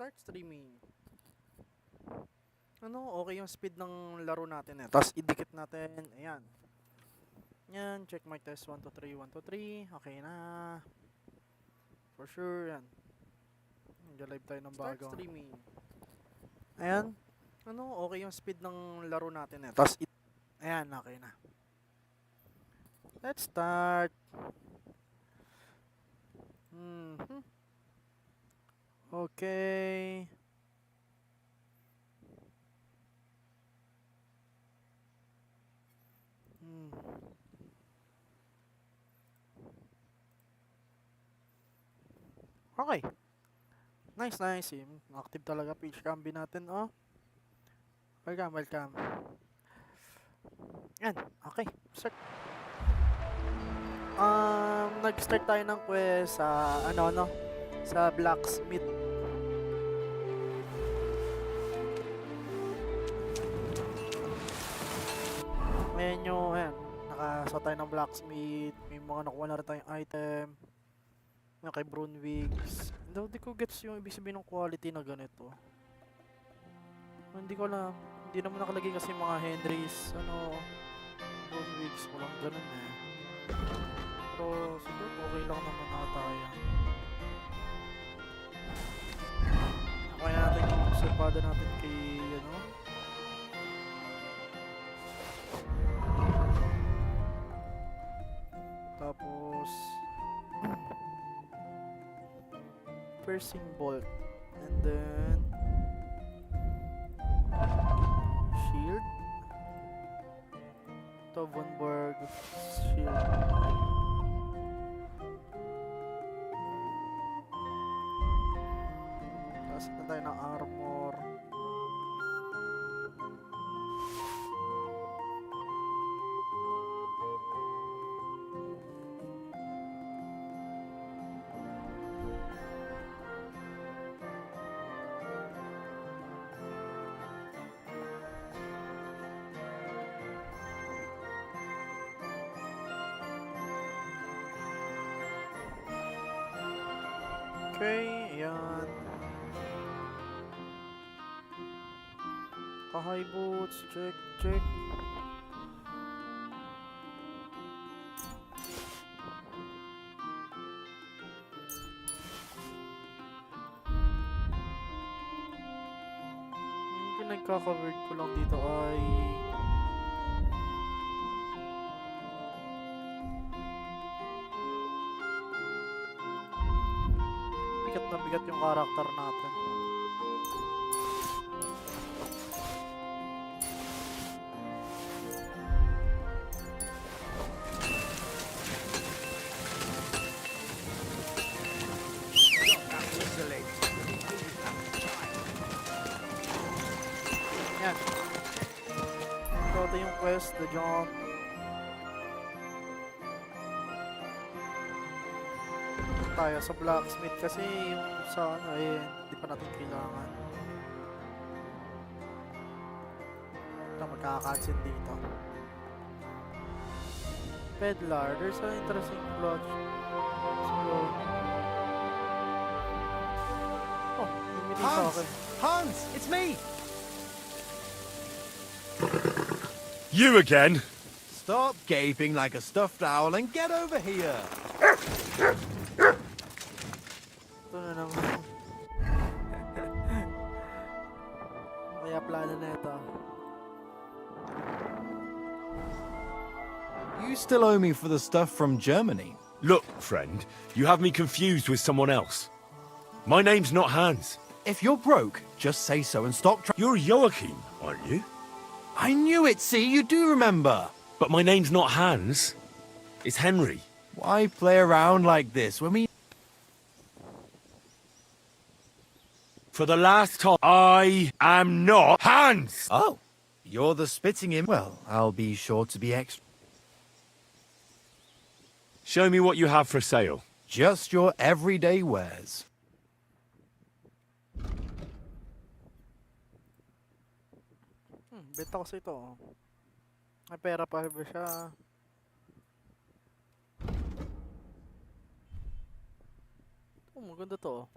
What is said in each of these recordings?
Start streaming. Ano, okay yung speed ng laro natin eh. Tapos idikit natin. Ayan. Yan, check mic test 1 2 3 1 2 3. Okay na. For sure yan. Live tayo ng bago. Start streaming. Ayan. Ano, okay yung speed ng laro natin eh. Tapos ayan, okay na. Let's start. Okay. Okay. Nice. Active talaga page cam natin, oh. Welcome. Yan. Okay. Start. Nag-start tayo ng quest sa sa blacksmith. Ayan. Nakasa tayo ng blacksmith. May mga nakuha na rin tayong item. Yung kay Brunwigs. Hindi ko gets yung ibig sabihin ng quality na ganito. Hindi ko alam. Hindi naman nakalagay kasi mga Henrys. Brunwigs. Walang ganun eh. Pero siguro okay lang naman ata yan. Okay na natin yung surpada natin kay tapos piercing bolt and then shield Tovenberg shield. Tapos na tayo ng armor. Okay, ayan. High boots, check. Yung pinagkaka-word ko lang dito ay bigat yung karakter natin. Yan. Ito yung quest, the jump. Tayo sa blacksmith kasi yung sa hindi pa natin kailangan. Ito, magkaka-cancel dito. Peddler, there's an interesting plot. Hans, it's me. You again? Stop gaping like a stuffed owl and get over here. Ito na naman. Kaya plano na ito. You still owe me for the stuff from Germany. Look, friend, you have me confused with someone else. My name's not Hans. If you're broke, just say so and stop trying. You're Joachim, aren't you? I knew it, see? You do remember. But my name's not Hans. It's Henry. Why play around like this when we... For the last time, I am not Hans! Oh, you're the spitting image. Well, I'll be sure to be extra. Show me what you have for sale. Just your everyday wares. Benta ko sa ito. May pera pa ba siya? Maganda to.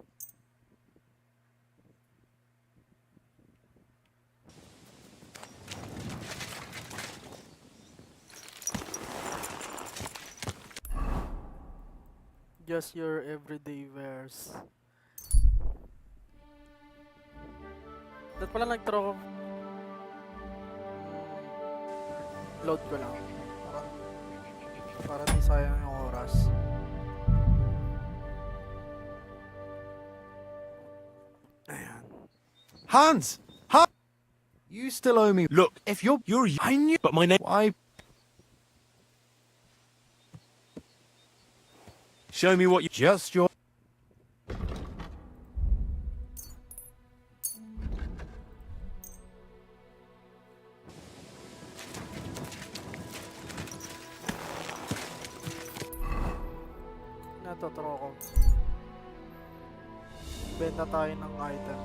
just your everyday wears. Dapat pala nag-draw ko. Load ko lang. Para di sayang yung oras. Ayan. Hans! Hans! You still owe me. Look, If you're... I knew, but my name. Why... Show me what you. Just your... Natotro ko. Benta tayo ng item.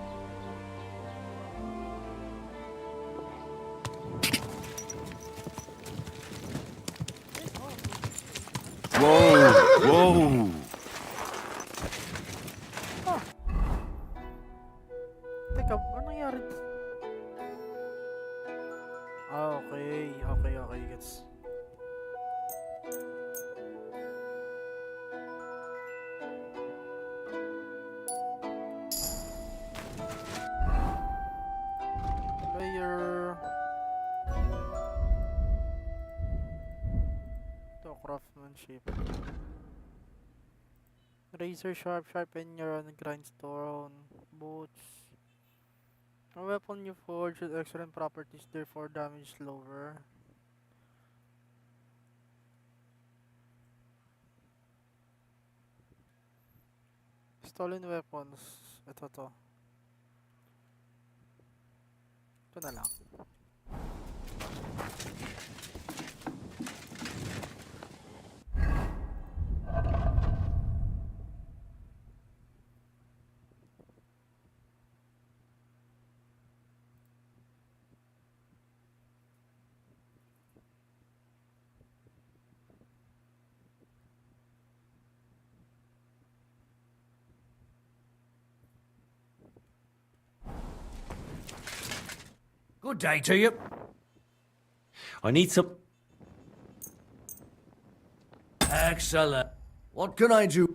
Whoa, whoa. Teka, ano nangyari? Okay. Okay, gets. Player. To craftsmanship. Razor sharpen your grindstone boots. A weapon you forge with excellent properties, therefore damage lower. Stolen weapons. Ito to. Ito na lang. Good day to you. I need some. Excellent. What can I do?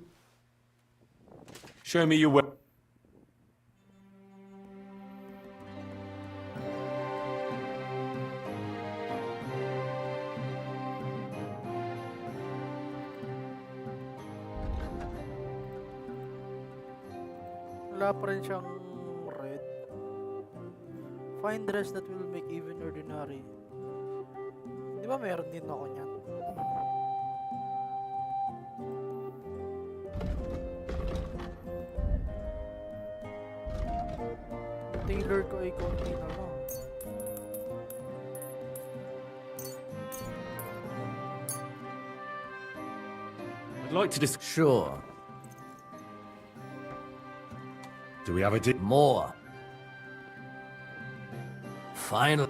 Show me your weapon. Wala pa rin siyang red. Find dress that will make even ordinary. Di ba meron din ako niyan? Tailor ko ay konti na lang. I'd like to discuss. Sure. Do we have a deal? More. Final.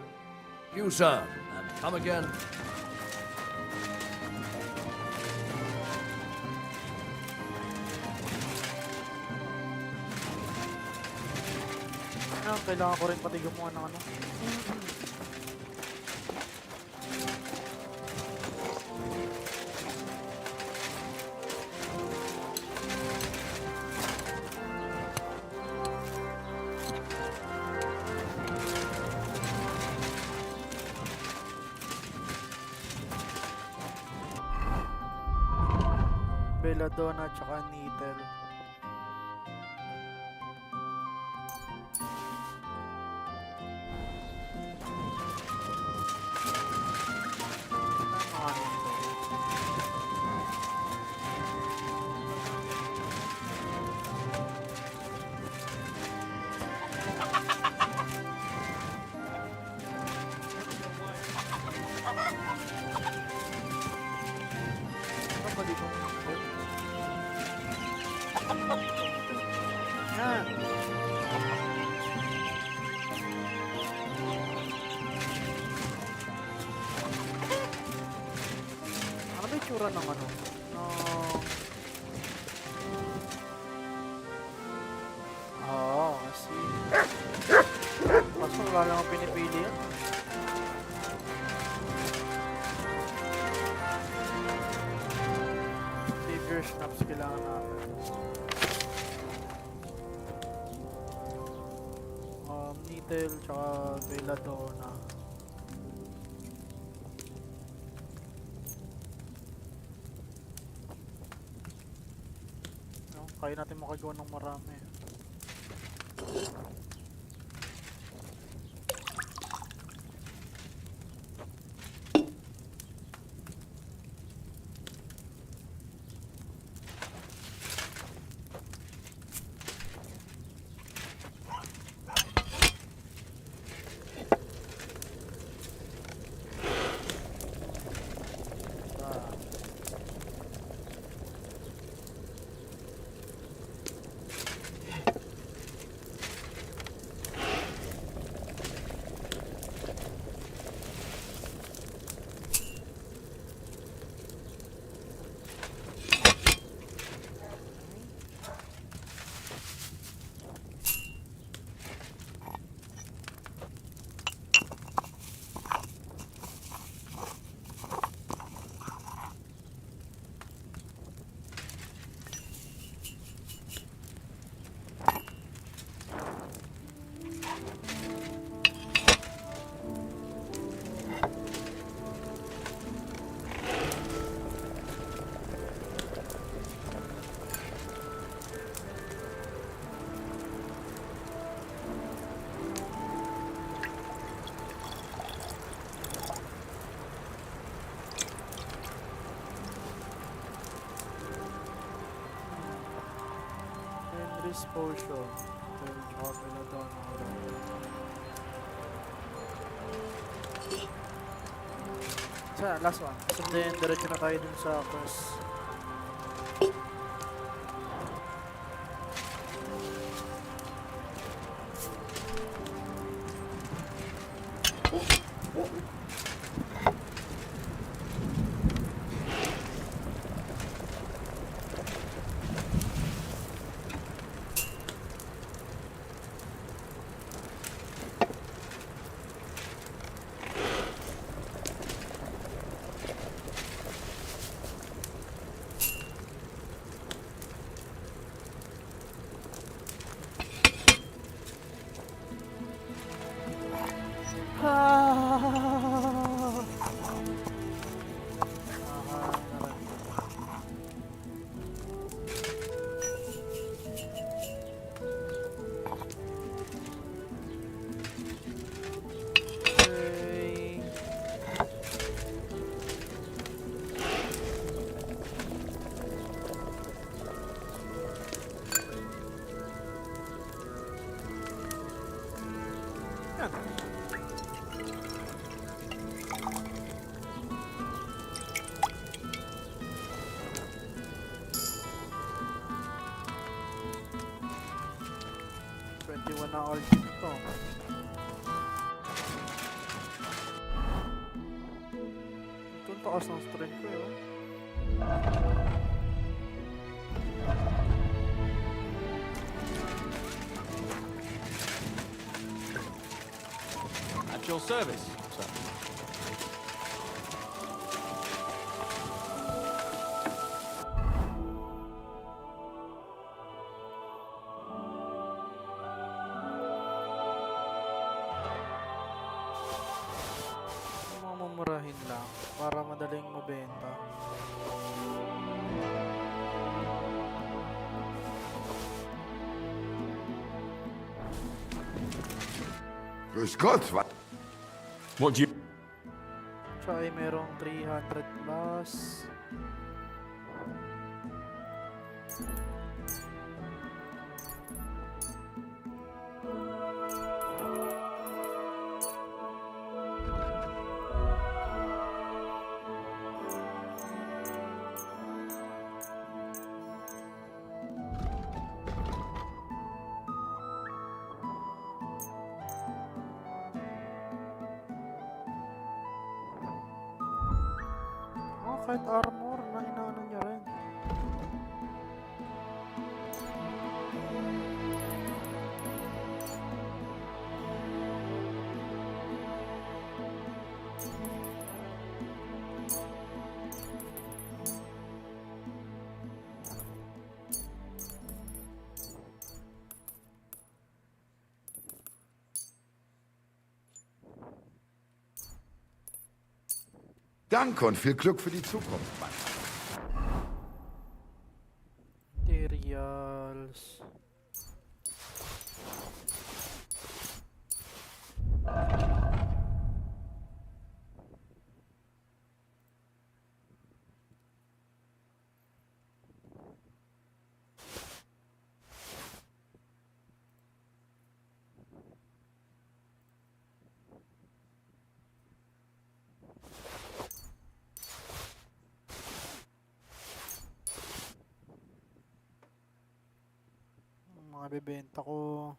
You, sir. And come again. Kailangan ko rin pati gumawa ng ano. Belladonna at saka Needle. Ano ba yung tsura ng ano? Kasi wala lang ang pinipili yan. Savior snaps kailangan natin. Intel, tsaka Belladonna. No, kaya natin makagawa ng marami. Ah, Henry's Potion. Intel, tsaka Belladonna. Sa last one. So then, diretso na tayo dun sa quest. Ah! Okay. Yan. 21 na all dito. Ito ang taas ng strength ko yun. At your service, sir. Mga mamurahin lang para madaling mabenta. Grüß Gott, was? What do you... Siya ay merong 300 plus. Kahit armor na inaano niya rin. Danke und viel Glück für die Zukunft, Mann. Materials. Mga bebenta ko.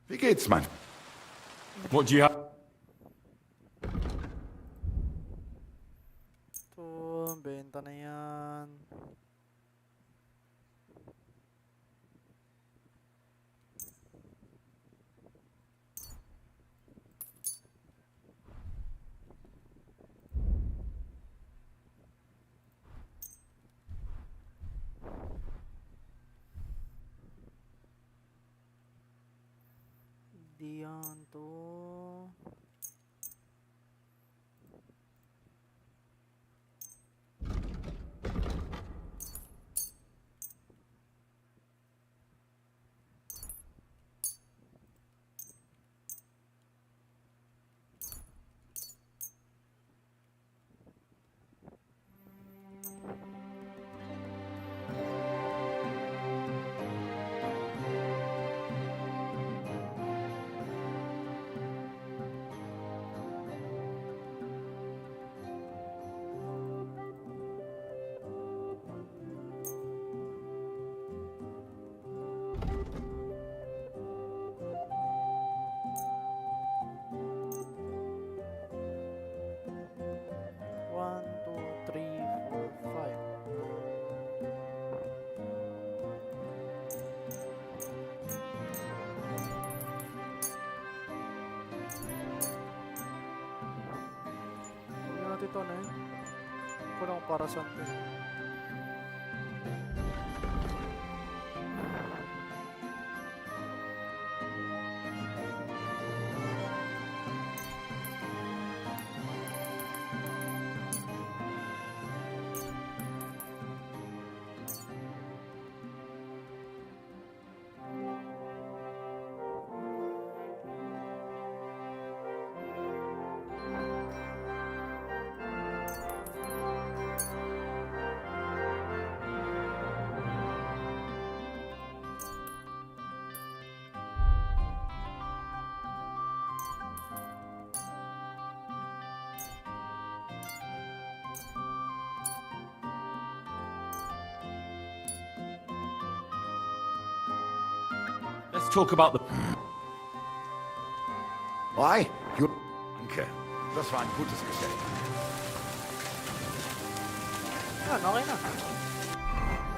Wie geht's, Mann? What do you have? Ito, benta na yan. Di yan to. One, two, three, four, five. Huwag natin ito na eh. Kulang para sa atin. Let's talk about the... Why? Danke. Das war ein gutes Geschenk. Yan, okay na.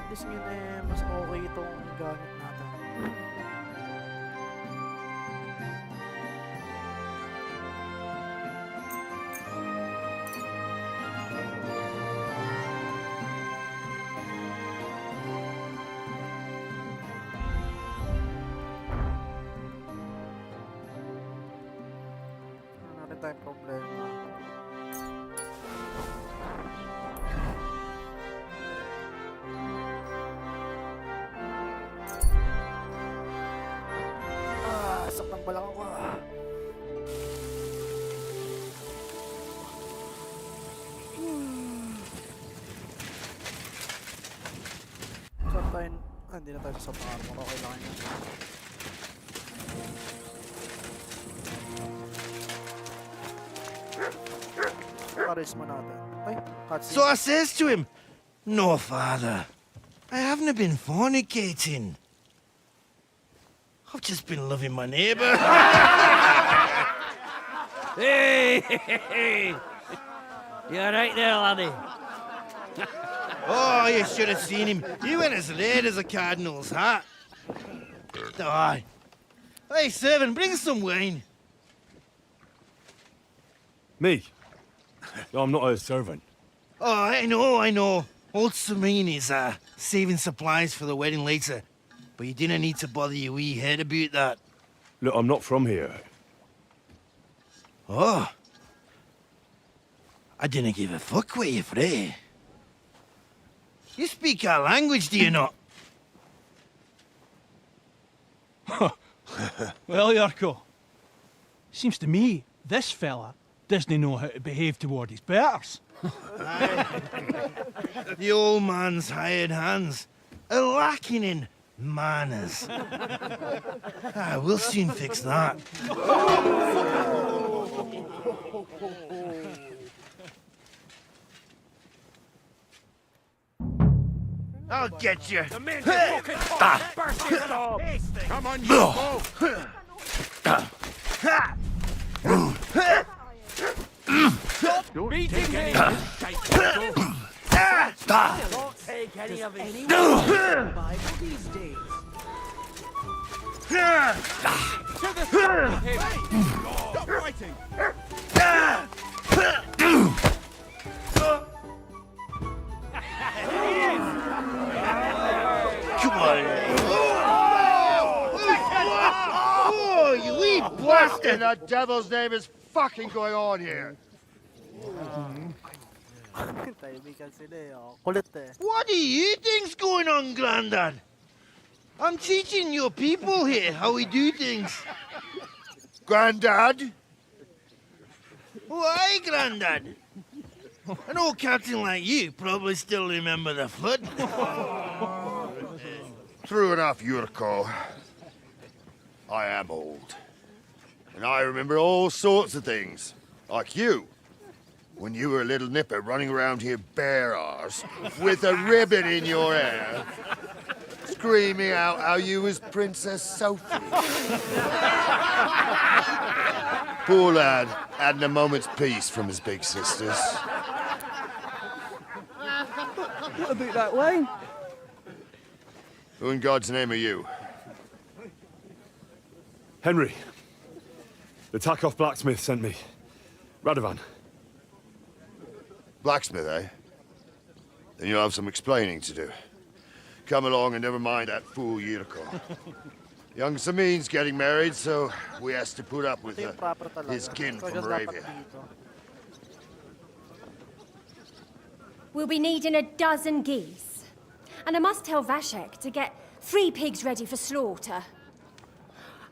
At least yun eh, mas okay itong gamit natin. Wala na rin tayong problema. Saktan pala ako. Hindi na tayo sa top armor. Okay lang yun. Charisma natin. Ay, cutscene. So I says to him, "No, father, I haven't been fornicating. I've just been loving my neighbour." Hey! You're right there, laddie. Oh, you should have seen him. He went as red as a cardinal's hat. Aye. Hey, servant, bring some wine. Me? I'm not a servant. Oh, I know. Old Serene is saving supplies for the wedding later. But you didn't need to bother your wee head about that. Look, I'm not from here. Oh. I didn't give a fuck what you pray. You speak our language, do you not? Well, Yurko, seems to me this fella doesn't know how to behave toward his betters. The old man's hired hands are lacking in manners. We'll soon fix that. I'll get you. The men are fucking hot! Burst his knob! Come on, you both! Beating him! Don't take any of his... Bible these days. Stop fighting! Come on. Oh, you wee What in bastard! the devil's name is fucking going on here? Tahimikan sila eh. Oh. Kulit eh. What do you think's going on, Grandad? I'm teaching your people here how we do things. Grandad? Why, Grandad? An old captain like you probably still remember the flood. True enough, Yurko. I am old. And I remember all sorts of things. Like you. When you were a little nipper running around here bare arse, with a ribbon in your hair, screaming out how you was Princess Sophie. Poor lad, hadn't a moment's peace from his big sisters. What about that wine? Who in God's name are you? Henry. The Takoff blacksmith sent me. Radovan. Blacksmith, eh? Then you'll have some explaining to do. Come along and never mind that fool Yurko. Young Samin's getting married, so we has to put up with Ito yung proper talaga. his kin from Talagang dapat Moravia. dito. We'll be needing a dozen geese. And I must tell Vashek to get 3 pigs ready for slaughter.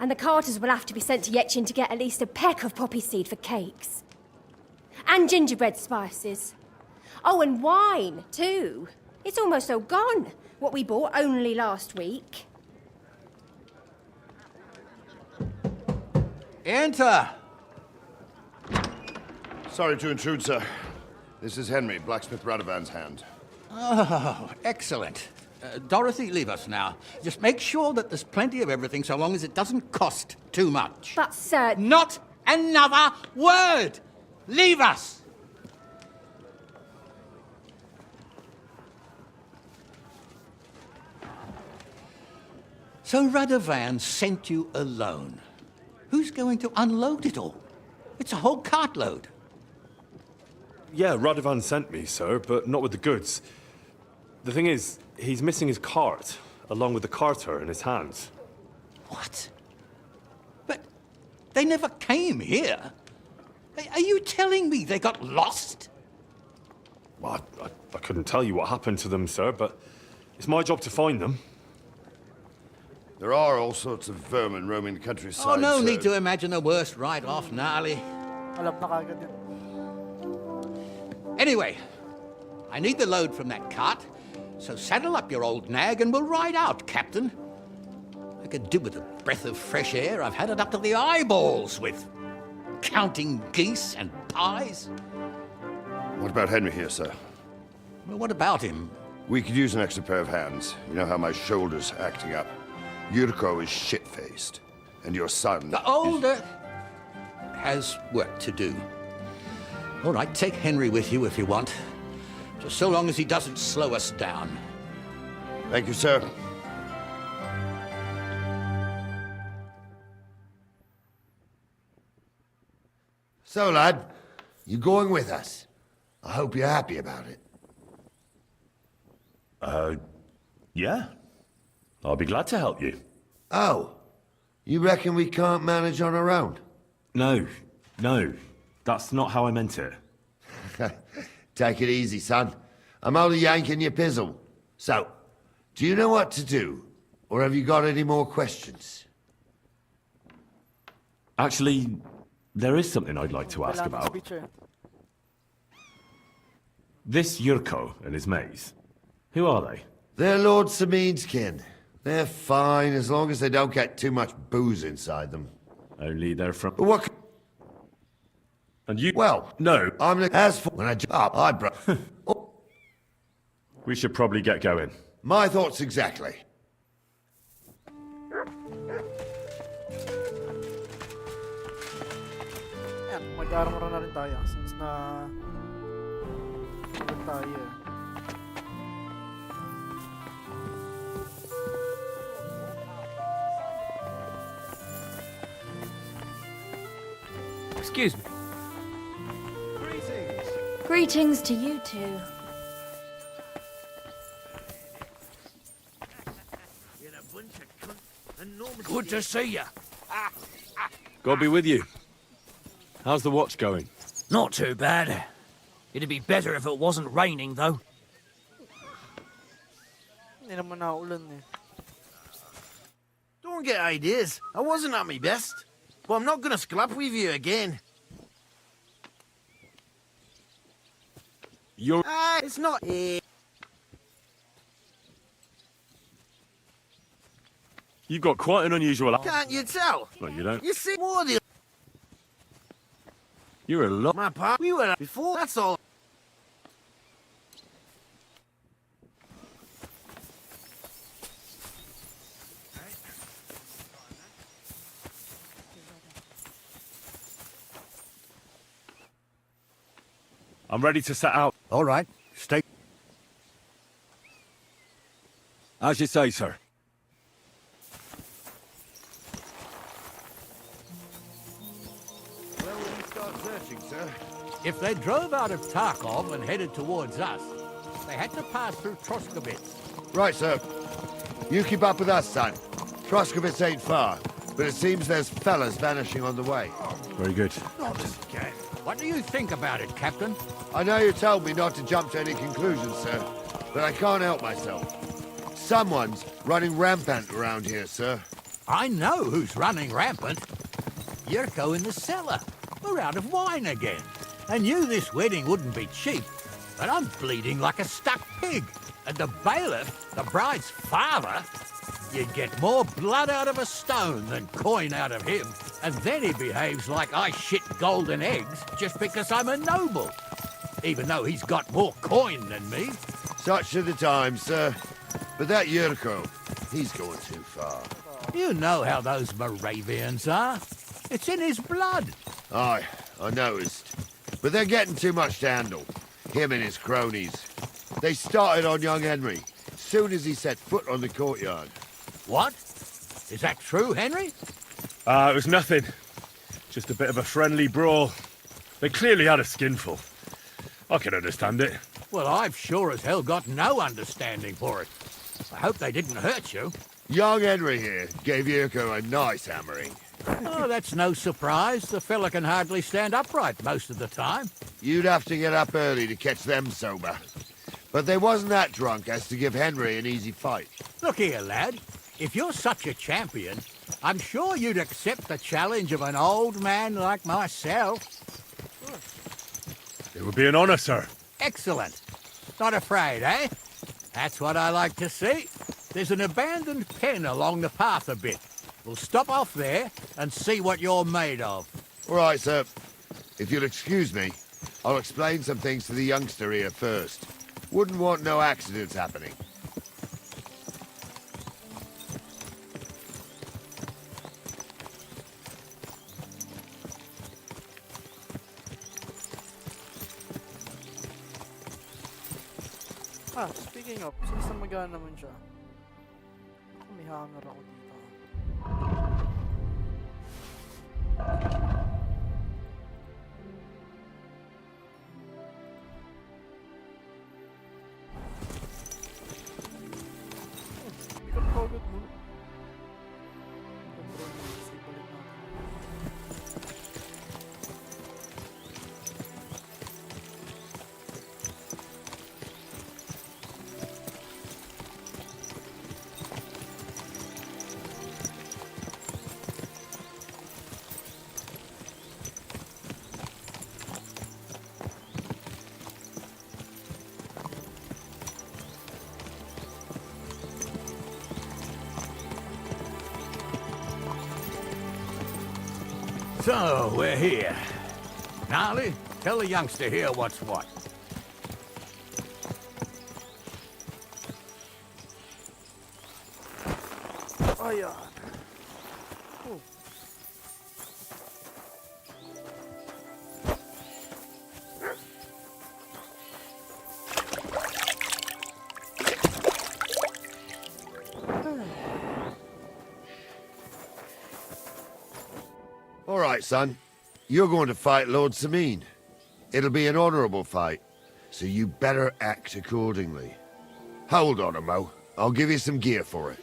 And the carters will have to be sent to Yetchin to get at least a peck of poppy seed for cakes. And gingerbread spices. Oh, and wine, too. It's almost all gone, what we bought only last week. Enter! Sorry to intrude, sir. This is Henry, blacksmith Radovan's hand. Oh, excellent. Dorothy, leave us now. Just make sure that there's plenty of everything so long as it doesn't cost too much. But, sir, Not another word! Leave us! So Radovan sent you alone. Who's going to unload it all? It's a whole cartload. Yeah, Radovan sent me, sir, but not with the goods. The thing is, he's missing his cart, along with the carter in his hands. What? But they never came here. Are you telling me they got lost? Well, I couldn't tell you what happened to them, sir, but it's my job to find them. There are all sorts of vermin roaming the countryside. Oh, no sir. need to imagine the worst right off, gnarly. Alam na kagad yun. Anyway, I need the load from that cart, So saddle up your old nag and we'll ride out, Captain. I could do with a breath of fresh air. I've had it up to the eyeballs with counting geese and pies. What about Henry here, sir? Well, what about him? We could use an extra pair of hands. You know how my shoulder's acting up. Yurko is shit-faced. And your son... The older has work to do. All right, take Henry with you if you want. Just so long as he doesn't slow us down. Thank you, sir. So, lad, you going with us? I hope you're happy about it. Yeah. I'll be glad to help you. Oh, you reckon we can't manage on our own? No. That's not how I meant it. Take it easy, son. I'm only yanking your pizzle. So, do you know what to do? Or have you got any more questions? Actually, there is something I'd like to ask Kailangan about. speech eh. This Yurko and his mates, who are they? They're Lord Samin's kin. They're fine as long as they don't get too much booze inside them. Only they're from... But what... And you... Well, No. I'm the... As for... When I jump up, I bro... Oh, We should probably get going. my thoughts exactly. Yan, mag-armor na rin tayo since na... Ulit tayo eh. Excuse me. Greetings to you two. Good to see you. God be with you. How's the watch going? Not too bad. It'd be better if it wasn't raining, though. Hindi naman naulan eh. Don't get ideas. I wasn't at my best. But I'm not gonna scrap with you again. You're... It's not... You've got quite an unusual... Can't you tell? No, you don't. You see more the... You're a lot... My part. We were before, that's all. I'm ready to set out. All right, stay. As you say, sir. Where will you start searching, sir? If they drove out of Tarkov and headed towards us, they had to pass through Troskovitz. Right, sir. You keep up with us, son. Troskovitz ain't far, but it seems there's fellas vanishing on the way. Very good. What do you think about it, Captain? I know you told me not to jump to any conclusions, sir, but I can't help myself. Someone's running rampant around here, sir. I know who's running rampant. Yurko in the cellar. We're out of wine again. I knew this wedding wouldn't be cheap, but I'm bleeding like a stuck pig. And the bailiff, the bride's father, you'd get more blood out of a stone than coin out of him. And then he behaves like I shit golden eggs just because I'm a noble. Even though he's got more coin than me. Such are the times, sir. But that Yurko, he's going too far. You know how those Moravians are. It's in his blood. Aye, I noticed. But they're getting too much to handle. Him and his cronies. They started on young Henry, soon as he set foot on the courtyard. What? Is that true, Henry? It was nothing. Just a bit of a friendly brawl. They clearly had a skinful. I can understand it. Well, I've sure as hell got no understanding for it. I hope they didn't hurt you. Young Henry here gave Yurko a nice hammering. Oh, that's no surprise. The fella can hardly stand upright most of the time. You'd have to get up early to catch them sober. But they wasn't that drunk as to give Henry an easy fight. Look here, lad. If you're such a champion, I'm sure you'd accept the challenge of an old man like myself. It would be an honor, sir. Excellent. Not afraid, eh? That's what I like to see. There's an abandoned pen along the path a bit. We'll stop off there and see what you're made of. All right, sir. If you'll excuse me, I'll explain some things to the youngster here first. Wouldn't want no accidents happening. Speaking of, since magana naman siya. Ako may hanger ako dito. Bigat ko agad mo. Sibalik natin. So, we're here. Gnarly, tell the youngster here what's what. Ayan. Oh. All right, son. You're going to fight Lord Sameen. It'll be an honorable fight, so you better act accordingly. Hold on, Mo. I'll give you some gear for it.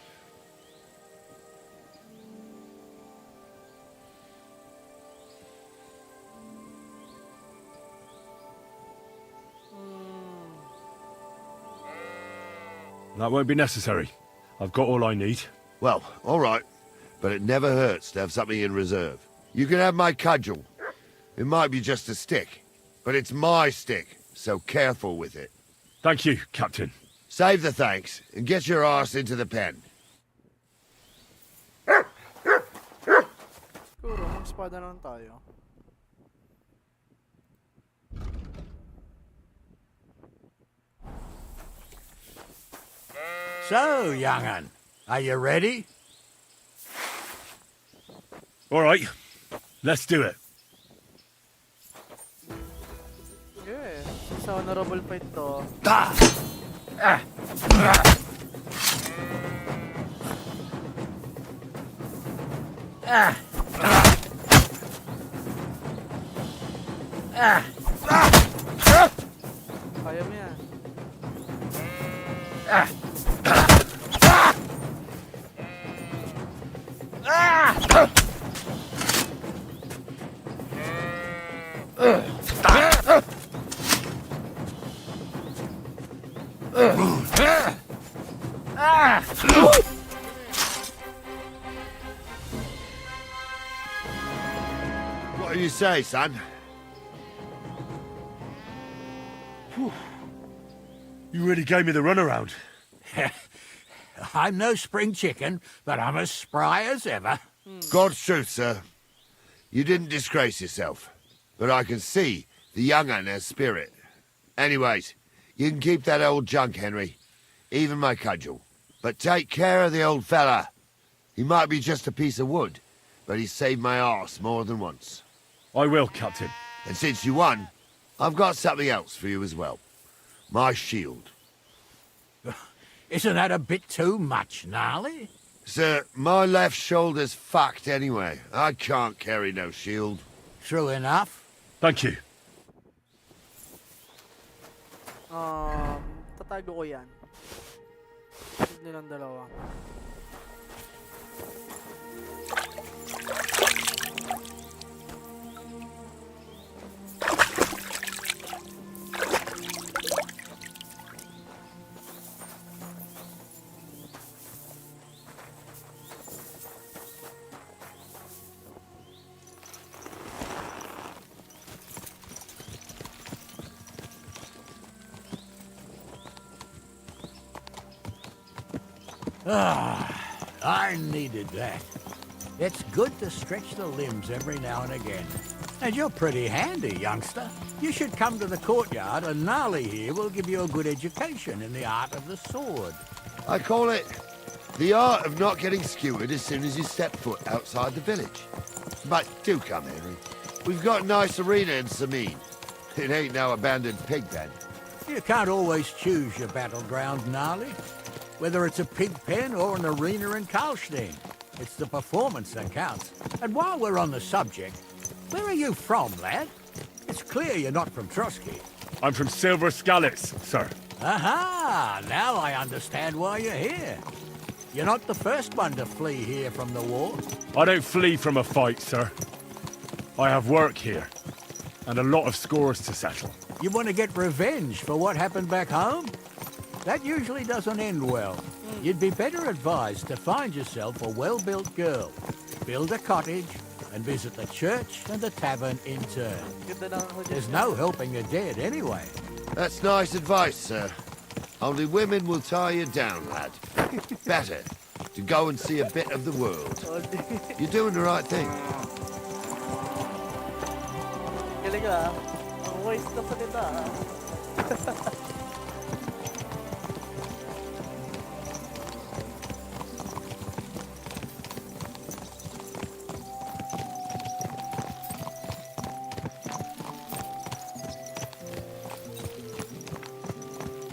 That won't be necessary. I've got all I need. Well, all right. But it never hurts to have something in reserve. You can have my cudgel. It might be just a stick, but it's my stick, so careful with it. Thank you, Captain. Save the thanks, and get your arse into the pen. Siguro, mag-spada na lang tayo. So, young'un, are you ready? All right, let's do it. Yeah, sa honorable fight to. Kaya mo yan. What do you say, son? You really gave me the runaround. I'm no spring chicken, but I'm as spry as ever. God's truth, sir. You didn't disgrace yourself, but I can see the young'un has spirit. Anyways, you can keep that old junk, Henry. Even my cudgel. But take care of the old fella. He might be just a piece of wood, but he's saved my arse more than once. I will, Captain. And since you won, I've got something else for you as well. My shield. Isn't that a bit too much, Gnarly? Sir, my left shoulder's fucked anyway. I can't carry no shield. True enough. Thank you. Tatago ko yan. Shield nilang dalawa. I needed that. It's good to stretch the limbs every now and again. And you're pretty handy, youngster. You should come to the courtyard, and Gnarly here will give you a good education in the art of the sword. I call it the art of not getting skewered as soon as you step foot outside the village. But do come, Henry. We've got a nice arena in Sameen. It ain't no abandoned pig pen. You can't always choose your battleground, Gnarly. Whether it's a pig pen or an arena in Karlstein. It's the performance that counts. And while we're on the subject, where are you from, lad? It's clear you're not from Trotsky. I'm from Silver Scallops, sir. Aha! Now I understand why you're here. You're not the first one to flee here from the war. I don't flee from a fight, sir. I have work here, and a lot of scores to settle. You want to get revenge for what happened back home? That usually doesn't end well. You'd be better advised to find yourself a well-built girl, build a cottage, and visit the church and the tavern in turn. There's no helping the dead anyway. That's nice advice, sir. Only women will tie you down, lad. Better to go and see a bit of the world. You're doing the right thing. Galing ah. Ang wise na salita ah.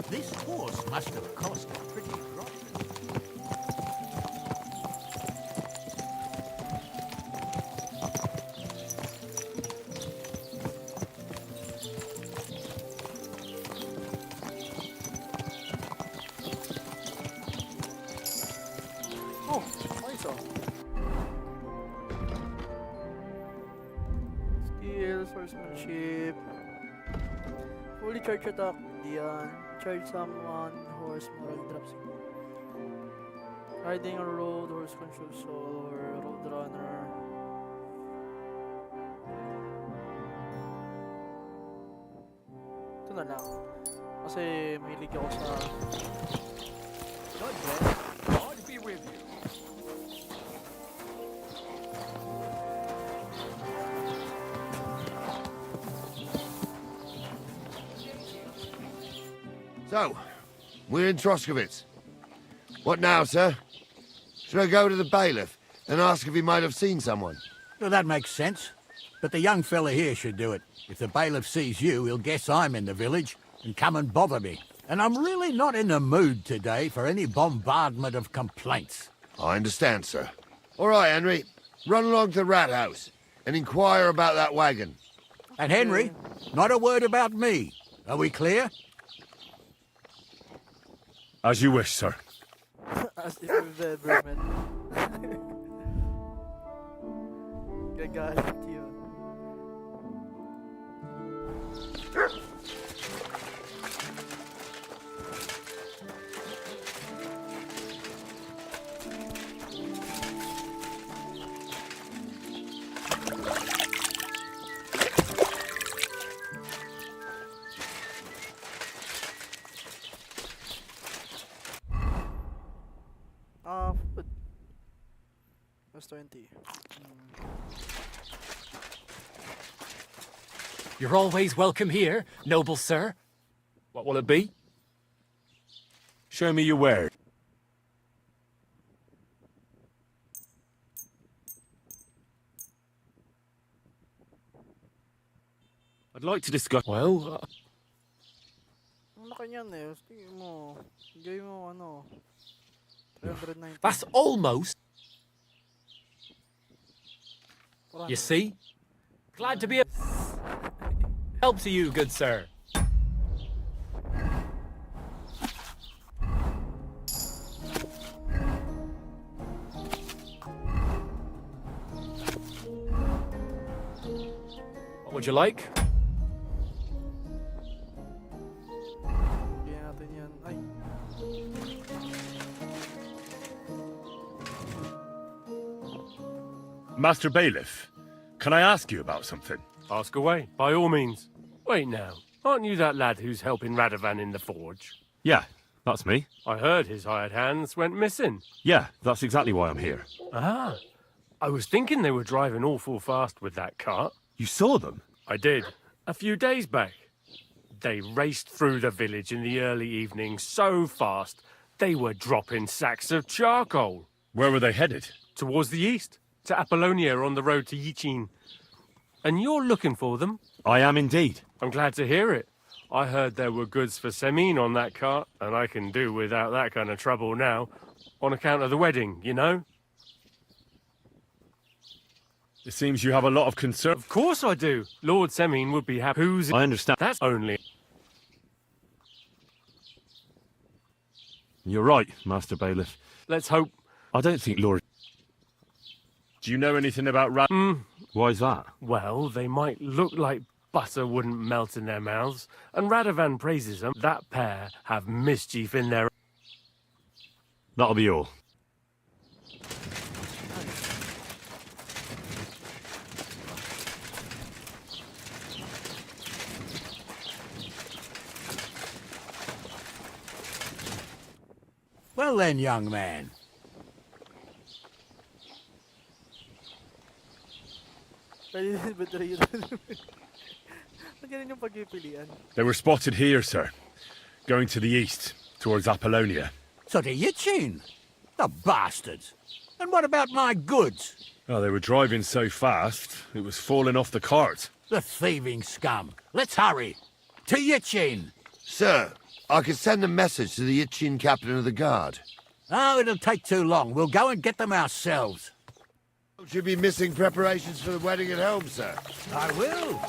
This horse must have cost a pretty lot. Oh, nice oh. Skill, swordsmanship. Fully charge attack, diyan. Charge someone, horse, moral drops. Riding a road, horse control soul, or road runner. Ito na lang. Kasi mahilig ako sa... God bless. God be with you. So, we're in Troskowitz. What now, sir? Should I go to the bailiff and ask if he might have seen someone? Well, that makes sense. But the young fella here should do it. If the bailiff sees you, he'll guess I'm in the village and come and bother me. And I'm really not in the mood today for any bombardment of complaints. I understand, sir. All right, Henry. Run along to the rat house and inquire about that wagon. And Henry, not a word about me. Are we clear? As you wish, sir. As if we've ever met. Gagalit yun. Food. Plus 20. You're always welcome here, noble sir. What will it be? Show me your wares. I'd like to discuss... Well, Ano na kanyan eh? Sige mo. Bigay mo ano. 390. That's almost... You see? Glad to be a help to you, good sir. What would you like? Bigyan natin yan. Ay. Master Bailiff, can I ask you about something? Ask away, by all means. Wait now, aren't you that lad who's helping Radovan in the forge? Yeah, That's me. I heard his hired hands went missing. Yeah, that's exactly why I'm here. Ah, I was thinking they were driving awful fast with that cart. You saw them? I did, a few days back. They raced through the village in the early evening so fast, they were dropping sacks of charcoal. Where were they headed? Towards the east, to Apollonia on the road to Yichin. And you're looking for them? I am indeed. I'm glad to hear it. I heard there were goods for Semin on that cart, and I can do without that kind of trouble now, on account of the wedding, you know? It seems you have a lot of concern. Of course I do. Lord Semin would be happy. I understand. That's only... You're right, Master Bailiff. Let's hope... I don't think Lord... Do you know anything about Why's that? Well, they might look like butter wouldn't melt in their mouths, and Radovan praises them. That pair have mischief in their... That'll be all. Well then, young man. Ba't rin? Magaling yung pagpipilian. They were spotted here, sir. Going to the east, towards Apollonia. So to Yichin? The bastards. And what about my goods? Oh, they were driving so fast, it was falling off the cart. The thieving scum. Let's hurry. To Yichin. Sir, I could send a message to the Yichin captain of the guard. Oh, it'll take too long. We'll go and get them ourselves. Don't you be missing preparations for the wedding at home, sir? I will.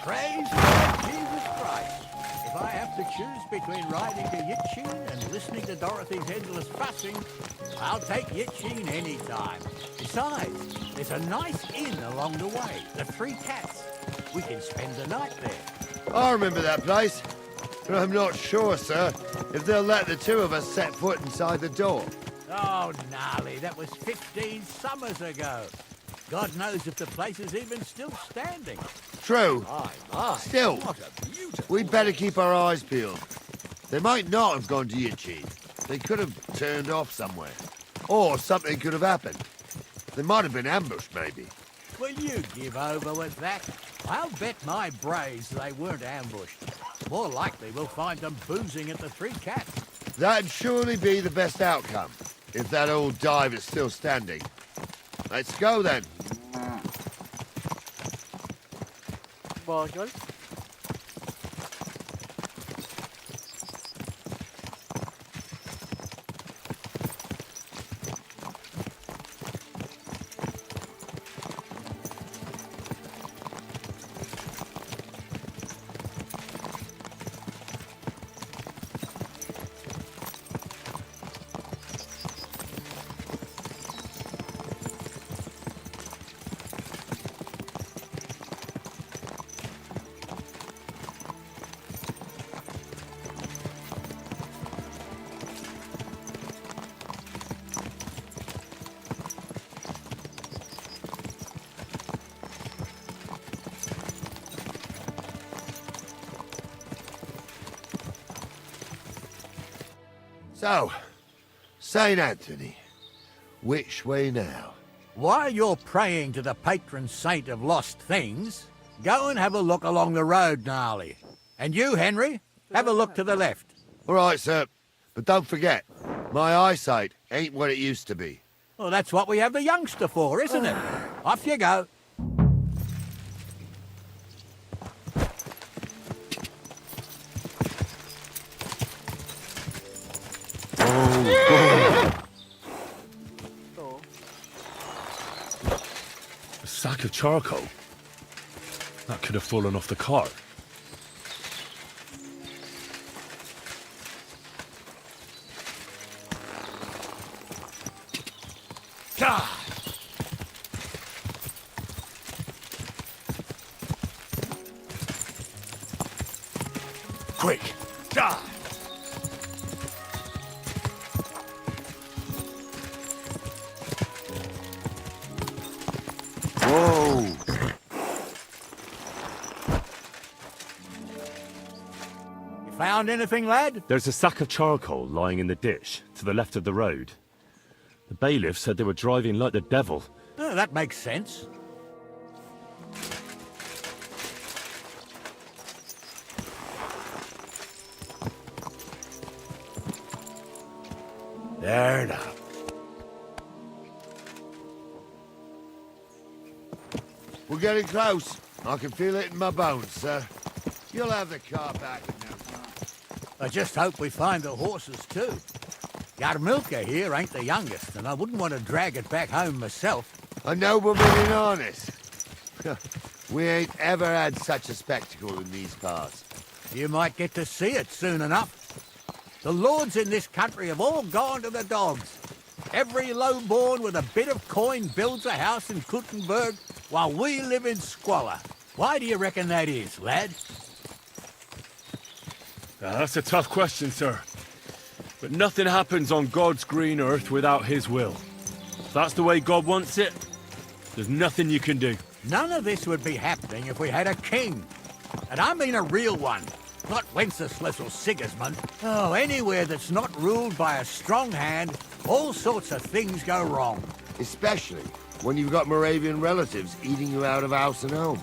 Praise Lord Jesus Christ. If I have to choose between riding to Yichin and listening to Dorothy's endless fussing, I'll take Yichin any time. Besides, there's a nice inn along the way, the Three Cats. We can spend the night there. I remember that place. But I'm not sure, sir, if they'll let the two of us set foot inside the door. Oh, gnarly, that was 15 summers ago. God knows if the place is even still standing. True. My, Still, what a beautiful... we'd better keep our eyes peeled. They might not have gone to Yichin. They could have turned off somewhere. Or something could have happened. They might have been ambushed, maybe. Will you give over with that? I'll bet my brains they weren't ambushed. More likely we'll find them boozing at the Three Cats. That'd surely be the best outcome, if that old dive is still standing. Let's go, then. Bagal. So, St. Anthony, which way now? While you're praying to the patron saint of lost things, go and have a look along the road, Gnarly. And you, Henry, have a look to the left. All right, sir. But don't forget, my eyesight ain't what it used to be. Well, that's what we have the youngster for, isn't it? Off you go. A sack of charcoal? That could have fallen off the cart. Quick, die! Found anything, lad? There's a sack of charcoal lying in the ditch to the left of the road. The bailiff said they were driving like the devil. Oh, that makes sense. There now. We're getting close. I can feel it in my bones, sir. You'll have the car back in no time. I just hope we find the horses, too. Yarmilka here ain't the youngest, and I wouldn't want to drag it back home myself. A nobleman in harness. We ain't ever had such a spectacle in these parts. You might get to see it soon enough. The lords in this country have all gone to the dogs. Every low-born with a bit of coin builds a house in Kuttenberg, while we live in squalor. Why do you reckon that is, lad? That's a tough question, sir. But nothing happens on God's green earth without his will. If that's the way God wants it, there's nothing you can do. None of this would be happening if we had a king. And I mean a real one. Not Wenceslas or Sigismund. Oh, anywhere that's not ruled by a strong hand, all sorts of things go wrong. Especially when you've got Moravian relatives eating you out of house and home.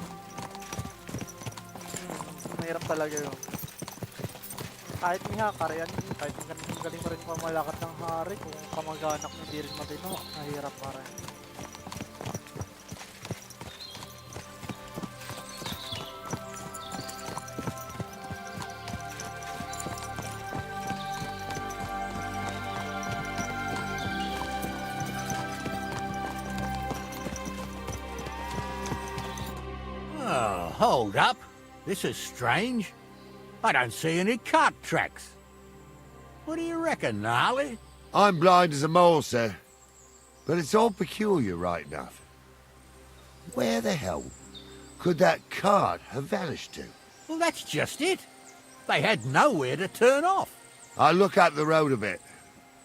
Mahirap talaga yun. Kahit niya, kahit galing pa rin pamalakat ng hari, kung kamag-anak hindi rin matino, mahirap pa rin. Oh, hold up. This is strange. I don't see any cart tracks. What do you reckon, Gnarly? I'm blind as a mole, sir. But it's all peculiar, right enough. Where the hell could that cart have vanished to? Well, that's just it. They had nowhere to turn off. I'll look up the road a bit.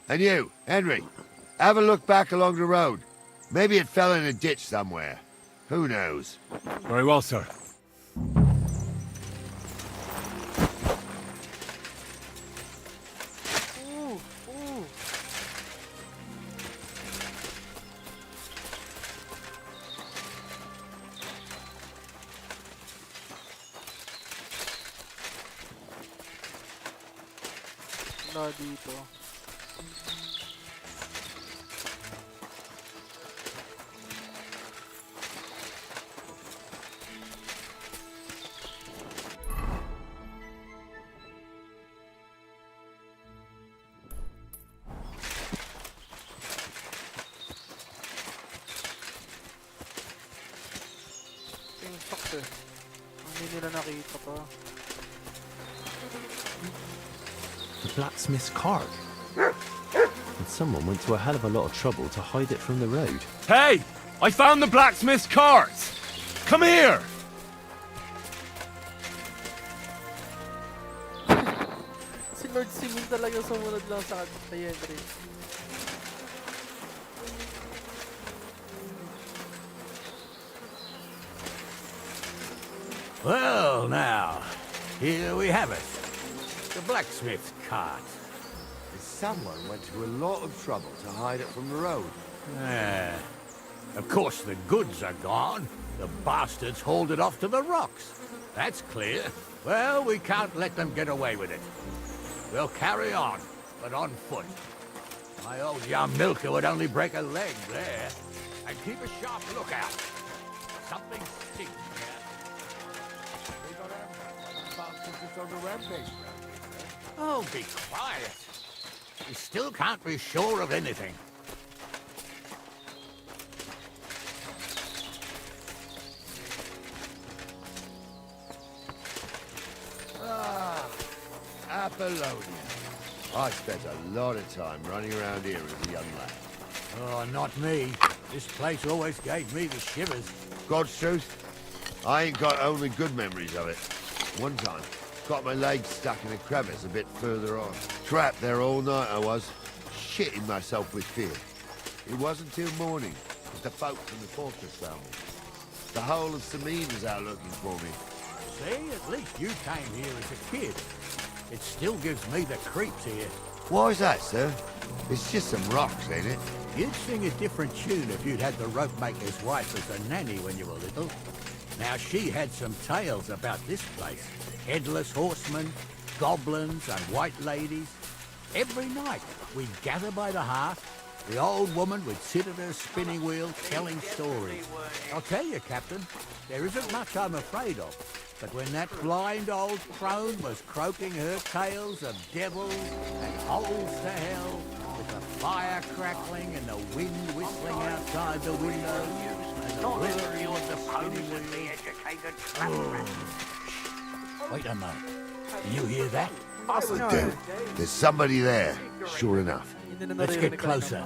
And you, Henry, have a look back along the road. Maybe it fell in a ditch somewhere. Who knows? Very well, sir. Na dito. Yung socks eh. Hindi nila nakita pa. The blacksmith's cart. And someone went to a hell of a lot of trouble to hide it from the road. Hey! I found the blacksmith's cart! Come here! Si Lord Simin talaga sumunod lang sa kay Henry. Well, now, here we have it. The blacksmith's cart. Someone went to a lot of trouble to hide it from the road. Of course, the goods are gone. The bastards hauled it off to the rocks. That's clear. Well, we can't let them get away with it. We'll carry on, but on foot. My old Yarmilka would only break a leg there. And keep a sharp lookout. Something stinks here. We got bastards just on the rampage. Oh, be quiet. We still can't be sure of anything. Apollonia. I spent a lot of time running around here as a young lad. Oh, not me. This place always gave me the shivers. God's truth, I ain't got only good memories of it. One time, got my leg stuck in a crevice a bit further on. Trapped there all night I was, shitting myself with fear. It wasn't till morning that the folk from the fortress found me. The whole of Samine was out looking for me. See, at least you came here as a kid. It still gives me the creeps here. Why's that, sir? It's just some rocks, ain't it? You'd sing a different tune if you'd had the rope maker's wife as a nanny when you were little. Now, she had some tales about this place. Headless horsemen, goblins and white ladies. Every night, we'd gather by the hearth. The old woman would sit at her spinning wheel telling stories. I'll tell you, Captain, there isn't much I'm afraid of. But when that blind old crone was croaking her tales of devils and holes to hell, with the fire crackling and the wind whistling outside the windows, and the whirring of the spinning wheel... Wait a moment. Do you hear that? I do. There's somebody there, sure enough. Let's get closer.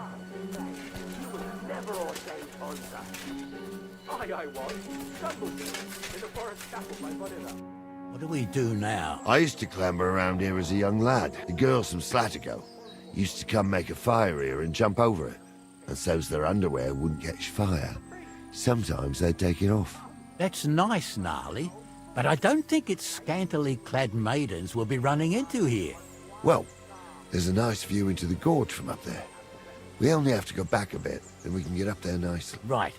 What do we do now? I used to clamber around here as a young lad. The girls from Slatigo used to come make a fire here and jump over it. And so's their underwear wouldn't catch fire. Sometimes they'd take it off. That's nice, Gnarly. But I don't think it's scantily clad maidens we'll be running into here. Well, there's a nice view into the gorge from up there. We only have to go back a bit, and we can get up there nicely. Right.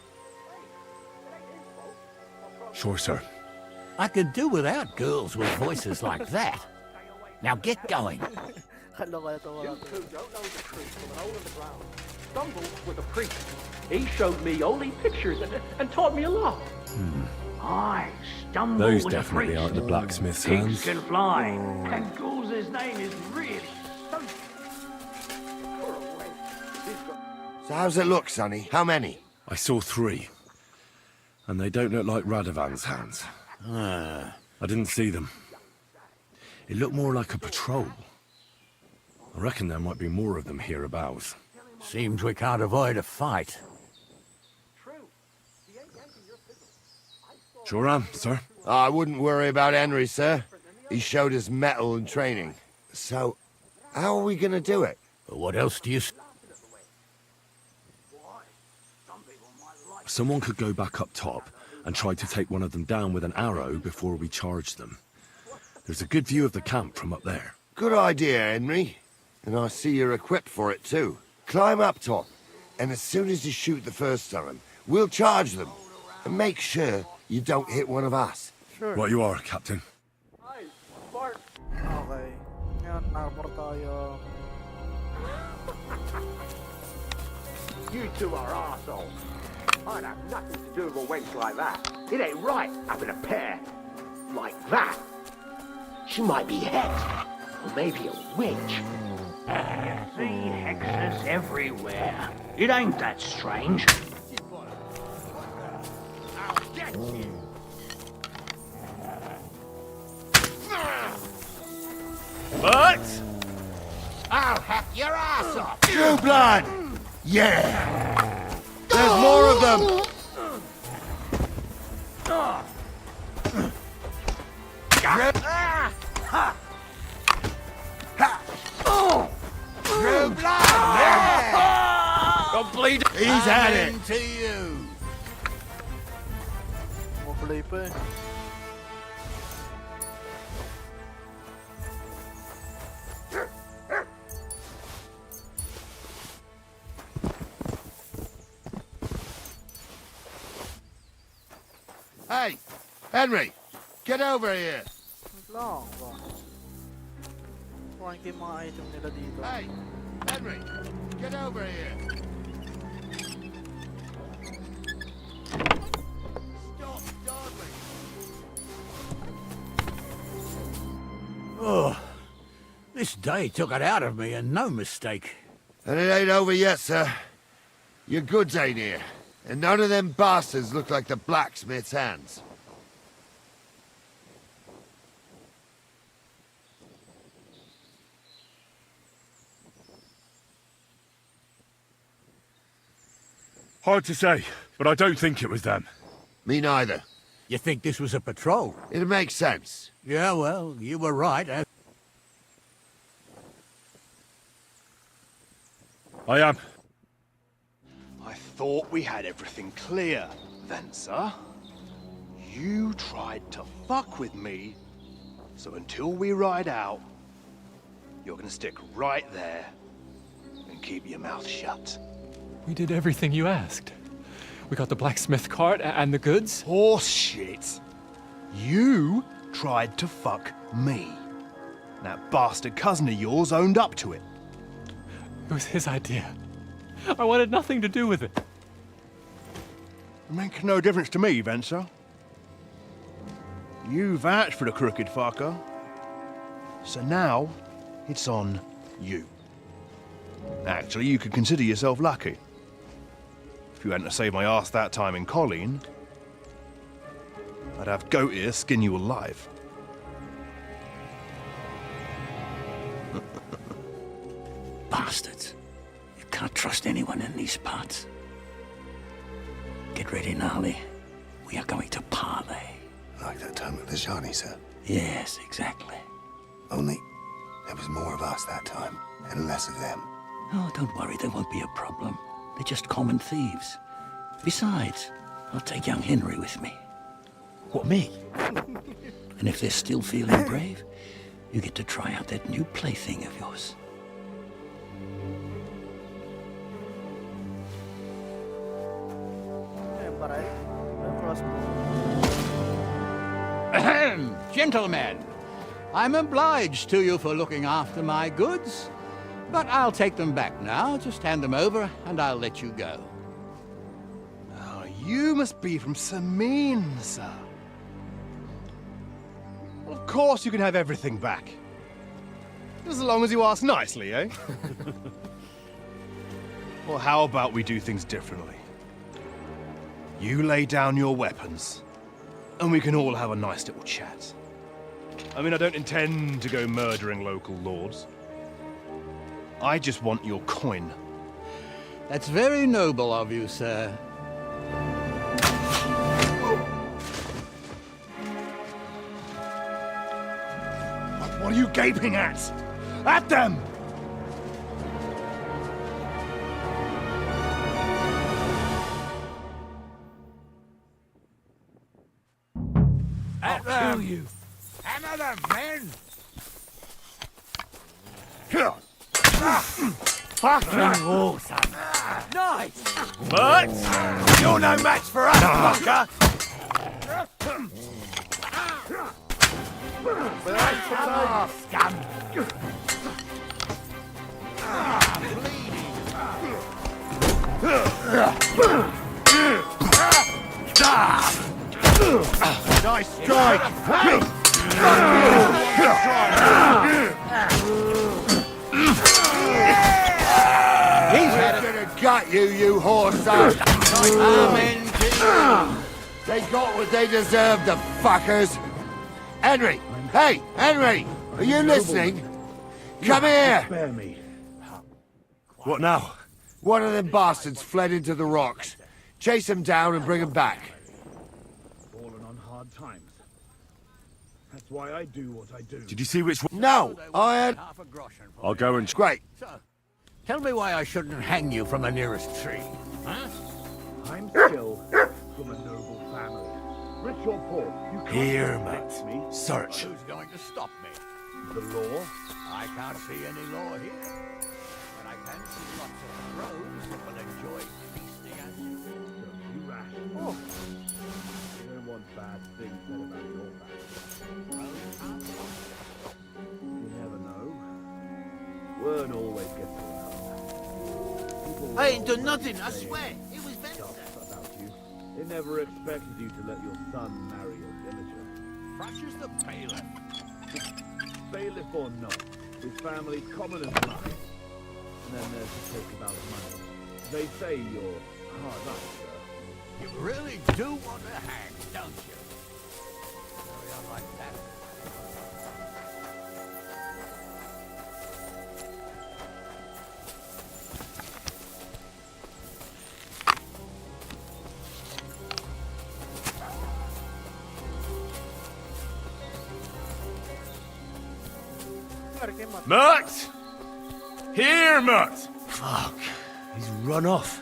Sure, sir. I could do without girls with voices like that. Now get going. Stumbled with a priest. He showed me holy pictures and taught me a lot. I stumbled Those with a definitely priest. aren't the blacksmith's Pigs hands. can fly, and Ghouls' name is really so... So how's it look, Sonny? How many? I saw 3. And they don't look like Radovan's hands. Ah. I didn't see them. It looked more like a patrol. I reckon there might be more of them hereabouts. Seems we can't avoid a fight. Sure am, sir. I wouldn't worry about Henry, sir. He showed us mettle and training. So, how are we gonna do it? What else do you... Someone could go back up top and try to take one of them down with an arrow before we charge them. There's a good view of the camp from up there. Good idea, Henry. And I see you're equipped for it, too. Climb up top, and as soon as you shoot the first time, we'll charge them. And make sure you don't hit one of us. Sure. What you are, Captain. Okay. Yan, armor tayo. You two are arseholes. I'd have nothing to do with a wench like that. It ain't right having a pair like that. She might be hexed, or maybe a witch. You see hexes everywhere. It ain't that strange. What? I'll hack your ass off! True blood! Yeah! There's more of them! True blood! Yeah! Don't bleed! He's had it! Into you! Mablay pa eh. Hey! Henry! Get over here! Wait lang ba? Kuhain ko yung mga item nila dito. Hey! Henry! Get over here! Stop dawdling! Oh, this day took it out of me, and no mistake. And it ain't over yet, sir. Your goods ain't here. And none of them bastards look like the blacksmith's hands. Hard to say, but I don't think it was them. Me neither. You think this was a patrol? It makes sense. Yeah, well, you were right. I am. I thought we had everything clear, then, sir. You tried to fuck with me, so until we ride out, you're going to stick right there and keep your mouth shut. We did everything you asked. We got the blacksmith cart and the goods. Horse shit. You tried to fuck me. That bastard cousin of yours owned up to it. It was his idea. I wanted nothing to do with it. It makes no difference to me, Venser. You vouched for the crooked fucker. So now, it's on you. Actually, you could consider yourself lucky. If you hadn't have saved my ass that time in Colleen, I'd have goat ear skin you alive. Bastards. You can't trust anyone in these parts. Get ready, Gnarly. We are going to parley. Like that time with the Johnny, sir. Yes, exactly. Only there was more of us that time, and less of them. Oh, don't worry, there won't be a problem. They're just common thieves. Besides, I'll take young Henry with me. What, me? And if they're still feeling brave, you get to try out that new plaything of yours. Ahem, gentlemen, I'm obliged to you for looking after my goods, but I'll take them back now. Just hand them over, and I'll let you go. Oh, you must be from Samin, sir. Well, of course you can have everything back. As long as you ask nicely, eh? Well, how about we do things differently? You lay down your weapons, and we can all have a nice little chat. I mean, I don't intend to go murdering local lords. I just want your coin. That's very noble of you, sir. What are you gaping at? At them! I'll kill you. Hammer them, men! Fucking war, son. Nice! But you're no match for us, fucker. Scum. Nice strike. He's gonna gut you, you whore son. They got what they deserved, the fuckers. Henry! Hey, Henry! Are you listening? Come here! Spare me. What now? One of them bastards fled into the rocks. Chase him down and bring him back. Fallen on hard times. That's why I do what I do. Did you see which one? No, I had... I'll go and... Great. Tell me why I shouldn't hang you from the nearest tree, huh? I'm still from a noble family. Rich or poor, you can't Here, expect mate. me. Search. Who's going to stop me? The law? I can't see any law here. But I can see lots of crows that will enjoy feasting at you. Don't be rash. Oh. You don't want bad things said about your family. You never know. Word always gets around. People I ain't done nothing, I swear. It was stuff about you. They never expected you to let your son marry your villager. Such is the bailiff. Bailiff or not, his family's common as mine. And then there's the talk about money. They say you're hard up, sir. You really do want to hang, don't you? Carry on like that. Mutt! Here, Mutt! Fuck. He's run off.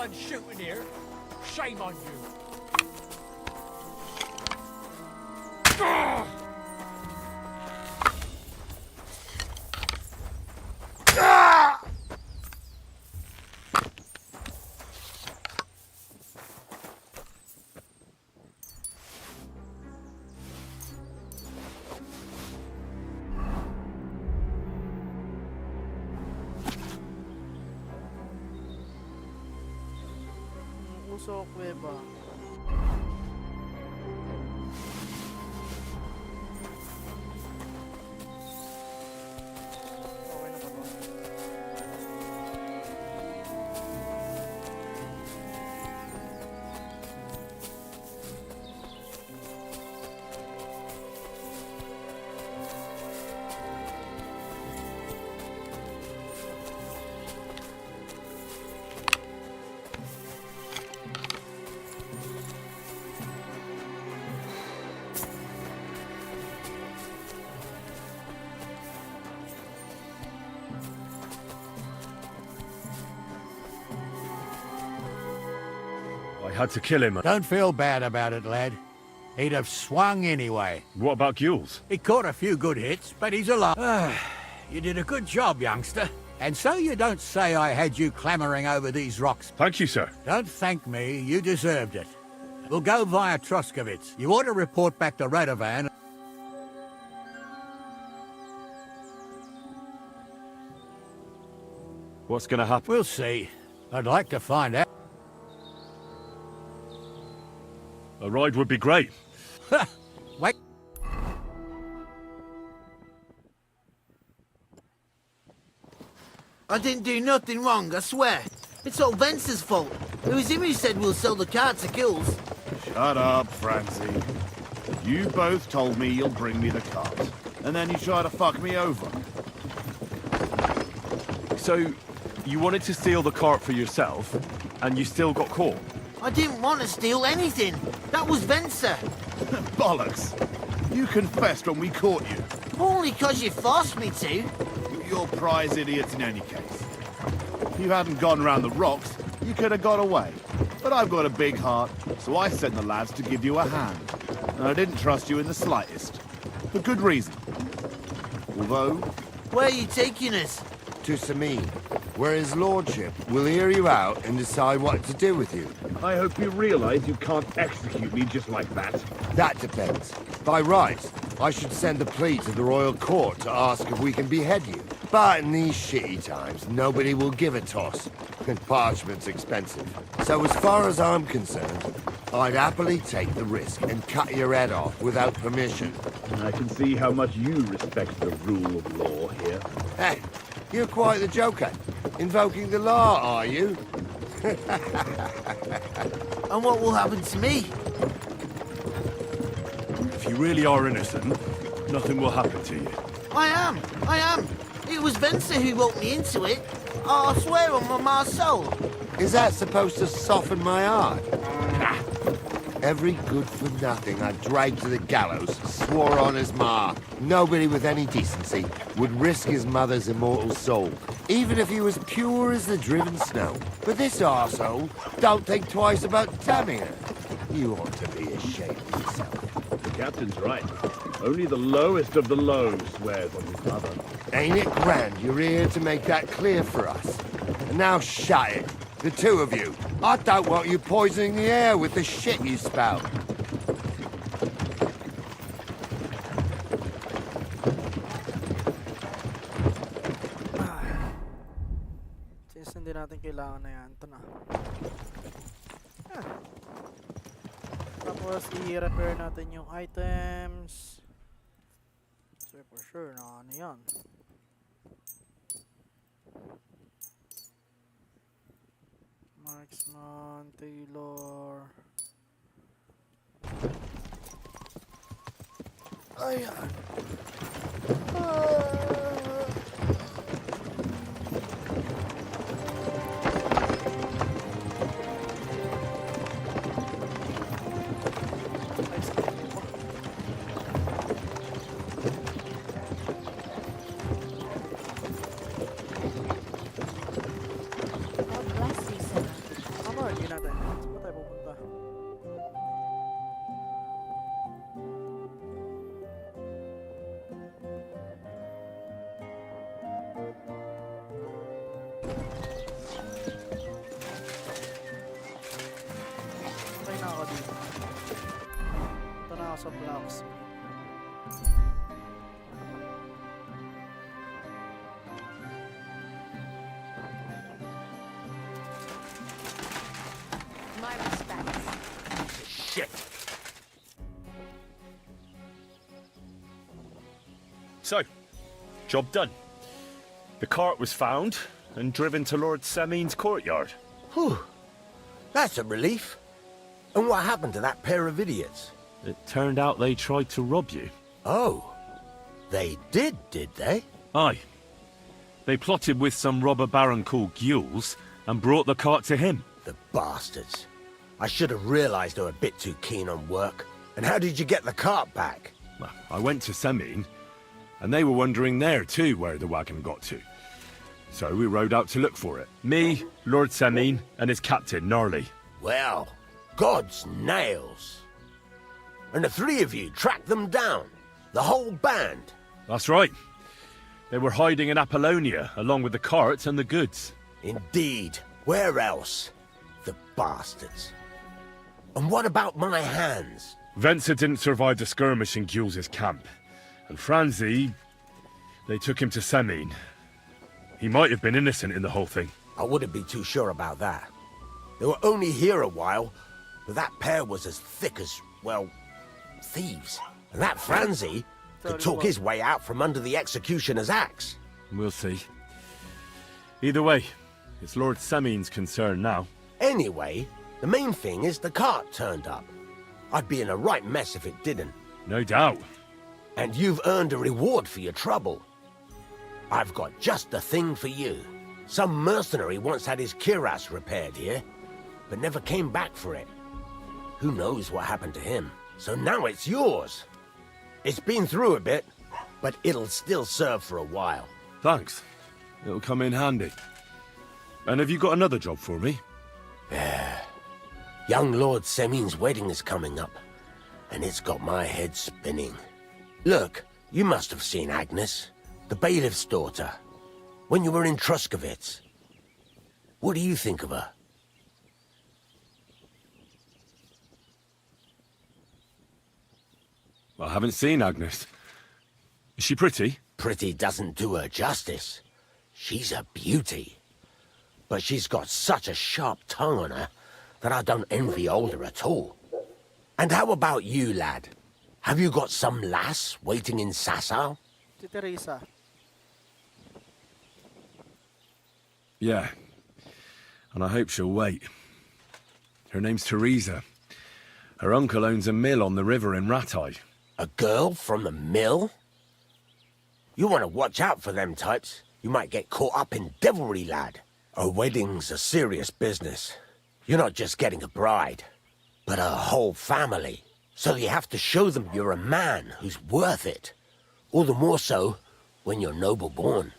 one shooting here. Shame on you. Uso kuweba. Okay na ba to? I had to kill him. Don't feel bad about it, lad. He'd have swung anyway. What about Gules? He caught a few good hits, but he's alive. You did a good job, youngster. And so you don't say I had you clambering over these rocks. Thank you, sir. Don't thank me. You deserved it. We'll go via Troskovitz. You ought to report back to Radovan. What's gonna happen? We'll see. I'd like to find out. A ride would be great. Wait. I didn't do nothing wrong, I swear. It's all Vence's fault. It was him who said we'll sell the car to Gills. Shut up, Francie. You both told me you'll bring me the cart, and then you try to fuck me over. So, you wanted to steal the cart for yourself, and you still got caught? I didn't want to steal anything. That was Vence. Bollocks. You confessed when we caught you. Only 'cause you forced me to. You're prize idiots in any case. If you hadn't gone around the rocks, you could have got away. But I've got a big heart, so I sent the lads to give you a hand. And I didn't trust you in the slightest. For good reason. Although... Where are you taking us? To Sameen, where his lordship will hear you out and decide what to do with you. I hope you realize you can't execute me just like that. That depends. By rights, I should send a plea to the royal court to ask if we can behead you. But in these shitty times, nobody will give a toss. And parchment's expensive. So as far as I'm concerned, I'd happily take the risk and cut your head off without permission. I can see how much you respect the rule of law here. Hey, you're quite the joker. Invoking the law, are you? And what will happen to me? If you really are innocent, nothing will happen to you. I am. It was Vence who roped me into it. I swear on my ma's soul. Is that supposed to soften my heart? Every good-for-nothing I dragged to the gallows swore on his ma. Nobody with any decency would risk his mother's immortal soul, even if he was pure as the driven snow. But this arsehole don't think twice about damning her. You ought to be ashamed of yourself. The captain's right. Only the lowest of the low swears on his mother. Ain't it grand you're here to make that clear for us? And now shut it. The two of you. I don't want you poisoning the air with the shit you spout. Since hindi natin kailangan na yan, ito na. Tapos i-repair natin yung items. So for sure na ano yan. Marksman, Taylor. Ayan. sa blacksmith. My respects. Shit. So, job done. The cart was found and driven to Lord Semin's courtyard. Whew. That's a relief. And what happened to that pair of idiots? It turned out they tried to rob you. Oh. They did they? Aye. They plotted with some robber baron called Gules and brought the cart to him. The bastards. I should have realized they were a bit too keen on work. And how did you get the cart back? Well, I went to Semin, and they were wondering there too where the wagon got to. So we rode out to look for it. Me, Lord Semin, and his captain, Gnarly. Well, God's nails. And the three of you tracked them down? The whole band? That's right. They were hiding in Apollonia, along with the cart and the goods. Indeed. Where else? The bastards. And what about my hands? Venser didn't survive the skirmish in Gules' camp. And Franzi, they took him to Semin. He might have been innocent in the whole thing. I wouldn't be too sure about that. They were only here a while, but that pair was as thick as, well, thieves. And that Franzi could talk his way out from under the executioner's axe. We'll see. Either way, it's Lord Semin's concern now. Anyway, the main thing is the cart turned up. I'd be in a right mess if it didn't. No doubt. And you've earned a reward for your trouble. I've got just the thing for you. Some mercenary once had his cuirass repaired here, but never came back for it. Who knows what happened to him? So now it's yours. It's been through a bit, but it'll still serve for a while. Thanks. It'll come in handy. And have you got another job for me? Young Lord Semin's wedding is coming up, and it's got my head spinning. Look, you must have seen Agnes, the bailiff's daughter, when you were in Truskovitz. What do you think of her? I haven't seen Agnes. Is she pretty? Pretty doesn't do her justice. She's a beauty. But she's got such a sharp tongue on her that I don't envy older at all. And how about you, lad? Have you got some lass waiting in Sasau? Si Teresa. Yeah. And I hope she'll wait. Her name's Teresa. Her uncle owns a mill on the river in Ratai. A girl from the mill? You want to watch out for them types. You might get caught up in devilry, lad. A wedding's a serious business. You're not just getting a bride, but a whole family. So you have to show them you're a man who's worth it. All the more so when you're noble-born.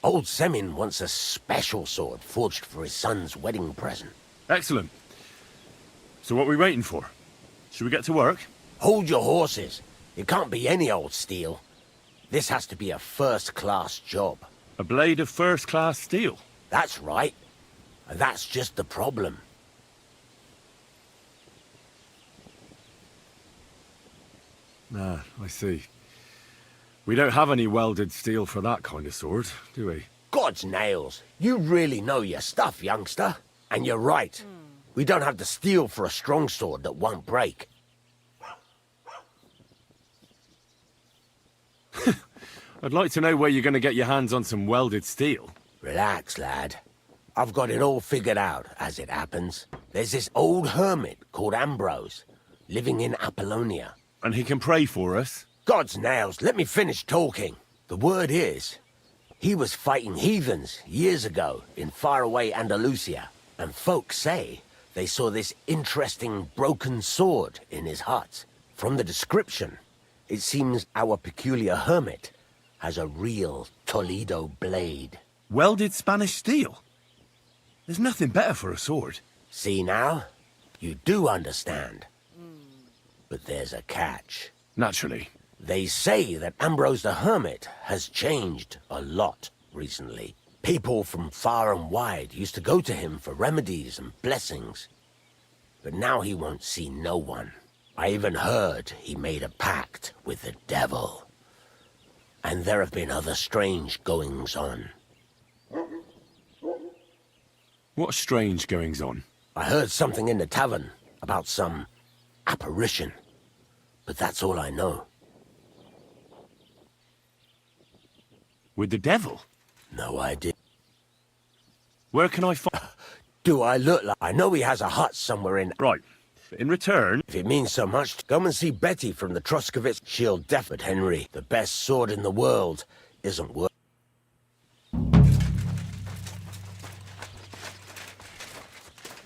Old Semin wants a special sword forged for his son's wedding present. Excellent. So what are we waiting for? Should we get to work? Hold your horses. It can't be any old steel. This has to be a first-class job. A blade of first-class steel? That's right. And that's just the problem. Ah, I see. We don't have any welded steel for that kind of sword, do we? God's nails. You really know your stuff, youngster. And you're right. We don't have the steel for a strong sword that won't break. I'd like to know where you're going to get your hands on some welded steel. Relax, lad. I've got it all figured out, as it happens. There's this old hermit called Ambrose, living in Apollonia. And he can pray for us? God's nails, let me finish talking. The word is, he was fighting heathens years ago in faraway Andalusia. And folks say they saw this interesting broken sword in his hut. From the description, it seems our peculiar hermit has a real Toledo blade. Welded Spanish steel? There's nothing better for a sword. See now? You do understand. But there's a catch. Naturally. They say that Ambrose the Hermit has changed a lot recently. People from far and wide used to go to him for remedies and blessings. But now he won't see no one. I even heard he made a pact with the devil. And there have been other strange goings-on. What strange goings on? I heard something in the tavern about some apparition. But that's all I know. With the devil? No idea. Where can I find... Do I look like... I know he has a hut somewhere in... Right. In return... If it means so much, come and see Betty from the Truscovitz. She'll but Henry, the best sword in the world, isn't worth...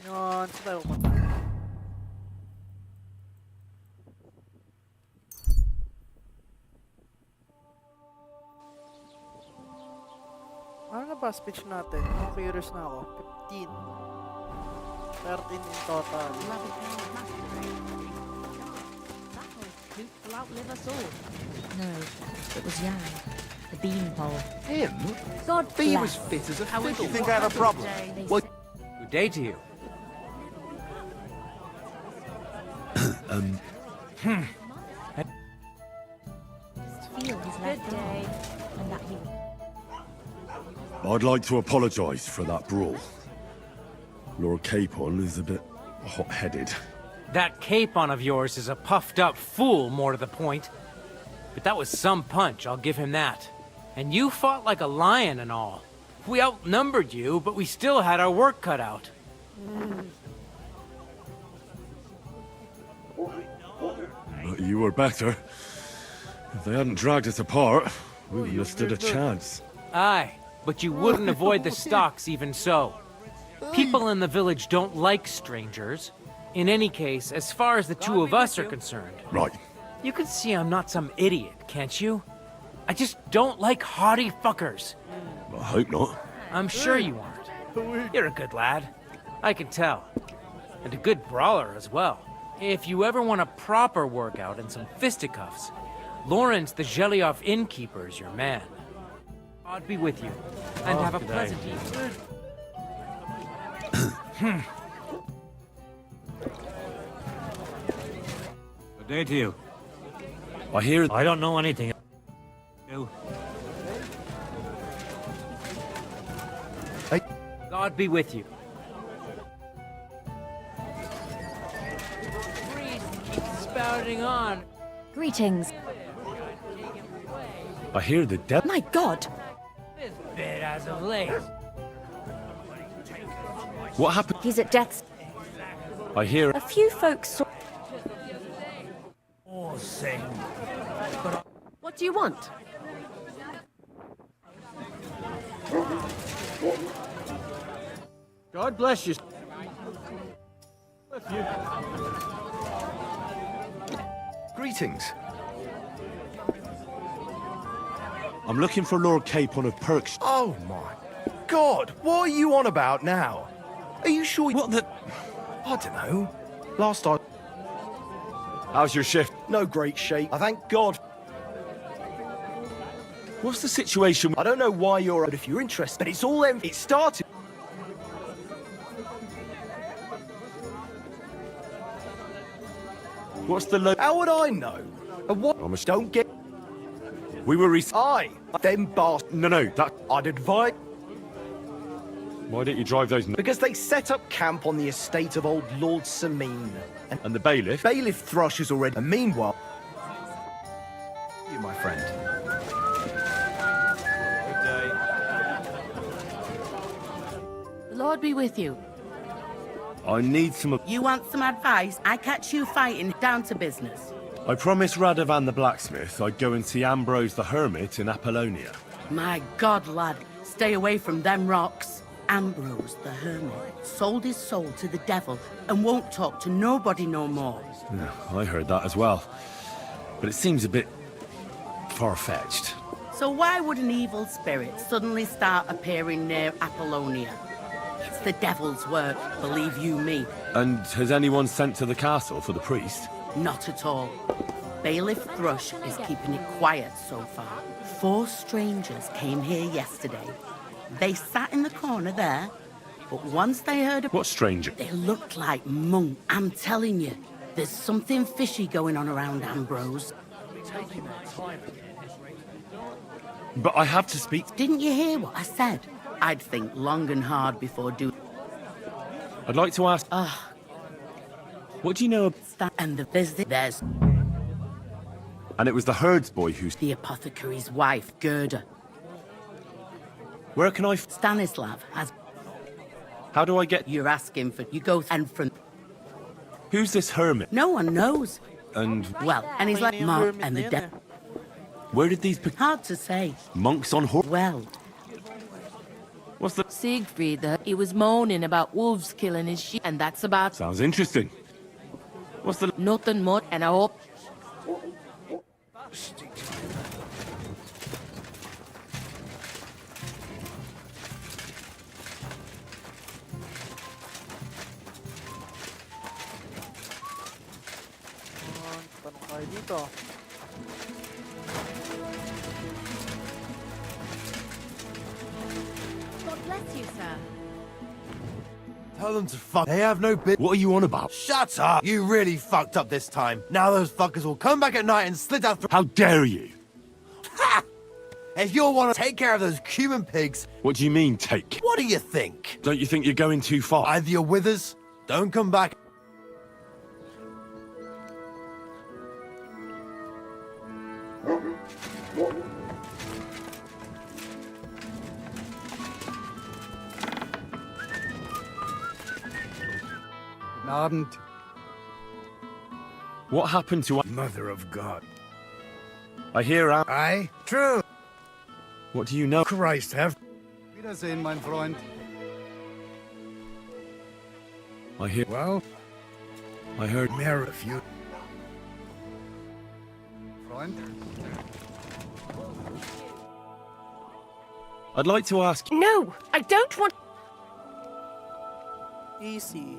Yun, saan tayo pupunta? Ano na ba speech natin? Ako curious na ako. 15. 13 in total. Will outlive us all. No, it was Yang, the beanpole. Him? God He bless. was fit as a How fiddle. you think I have a problem? Well, Good day to you. Feel his left day, and that he. I'd like to apologise for that brawl. Lord Capon is a bit hot-headed. That Capon of yours is a puffed-up fool, more to the point. But that was some punch, I'll give him that. And you fought like a lion and all. We outnumbered you, but we still had our work cut out. But you were better. If they hadn't dragged us apart, we wouldn't have stood a chance. Aye, but you wouldn't avoid the stocks even so. People in the village don't like strangers. In any case, as far as the two of us are concerned... Right. You can see I'm not some idiot, can't you? I just don't like haughty fuckers. I hope not. I'm sure you aren't. You're a good lad. I can tell. And a good brawler as well. If you ever want a proper workout and some fisticuffs, Lawrence the Zhelyov innkeeper is your man. God be with you, and have a good day. pleasant evening. Good day to you. I hear... I don't know anything. God be with you. Priest keeps spouting on. Greetings. I hear the devil... My God! This bit as of late. What happened? He's at death's. I hear... A few folks saw. What do you want? God bless you. Greetings. I'm looking for Lord Capon of Perks. Oh my God! What are you on about now? Are you sure? What the... I don't know. Last time, How's your shift? no great shape. I thank God. What's the situation? I don't know why you're. But if you're interested, but it's all empty. It started. What's the How would I know? And what? I'm a... Don't get. We were I. Them bast. No, that... I'd advise. Why don't you drive those... Because they set up camp on the estate of old Lord Samine. And the bailiff? Bailiff Thrush is already. And meanwhile. You, my friend. Good day. The Lord be with you. I need some... You want some advice? I catch you fighting down to business. I promised Radovan the blacksmith I'd go and see Ambrose the hermit in Apollonia. My God, lad, stay away from them rocks. Ambrose the hermit sold his soul to the devil and won't talk to nobody no more. Yeah, I heard that as well. But it seems a bit... far-fetched. So why would an evil spirit suddenly start appearing near Apollonia? It's the devil's work, believe you me. And has anyone sent to the castle for the priest? Not at all. Bailiff Thrush is keeping it quiet so far. 4 strangers came here yesterday. They sat in the corner there, but once they heard... What stranger? They looked like monks. I'm telling you, There's something fishy going on around Ambrose. But I have to speak. Didn't you hear what I said? I'd think long and hard before doing. I'd like to ask. What do you know? And there's. And it was the herds boy who's. The apothecary's wife, Gerda. Where can I? Stanislav has. How do I get? You're asking for. You go and from. Who's this hermit? No one knows. And Well, and he's like Mark and the devil. where did these Hard to say. monks on horse? Well, What's the? Siegfried, he was moaning about wolves killing his sheep, and that's about Sounds interesting. What's the? nothing more, and I hope Tanong tayo dito. God bless you, sir. Tell them to fuck. They have no bit. What are you on about? Shut up! You really fucked up this time. Now those fuckers will come back at night and slit out. How dare you? Ha! If you want to take care of those Cuban pigs, What do you mean, take? what do you think? Don't you think you're going too far? Either you're with us, don't come back. Abend. What happened to? Mother of God. I hear. Aye, true. What do you know? Christ have. Wiedersehen, mein Freund. I hear. Well, I heard. mehr of you. Freund. I'd like to ask. no, I don't want. Easy.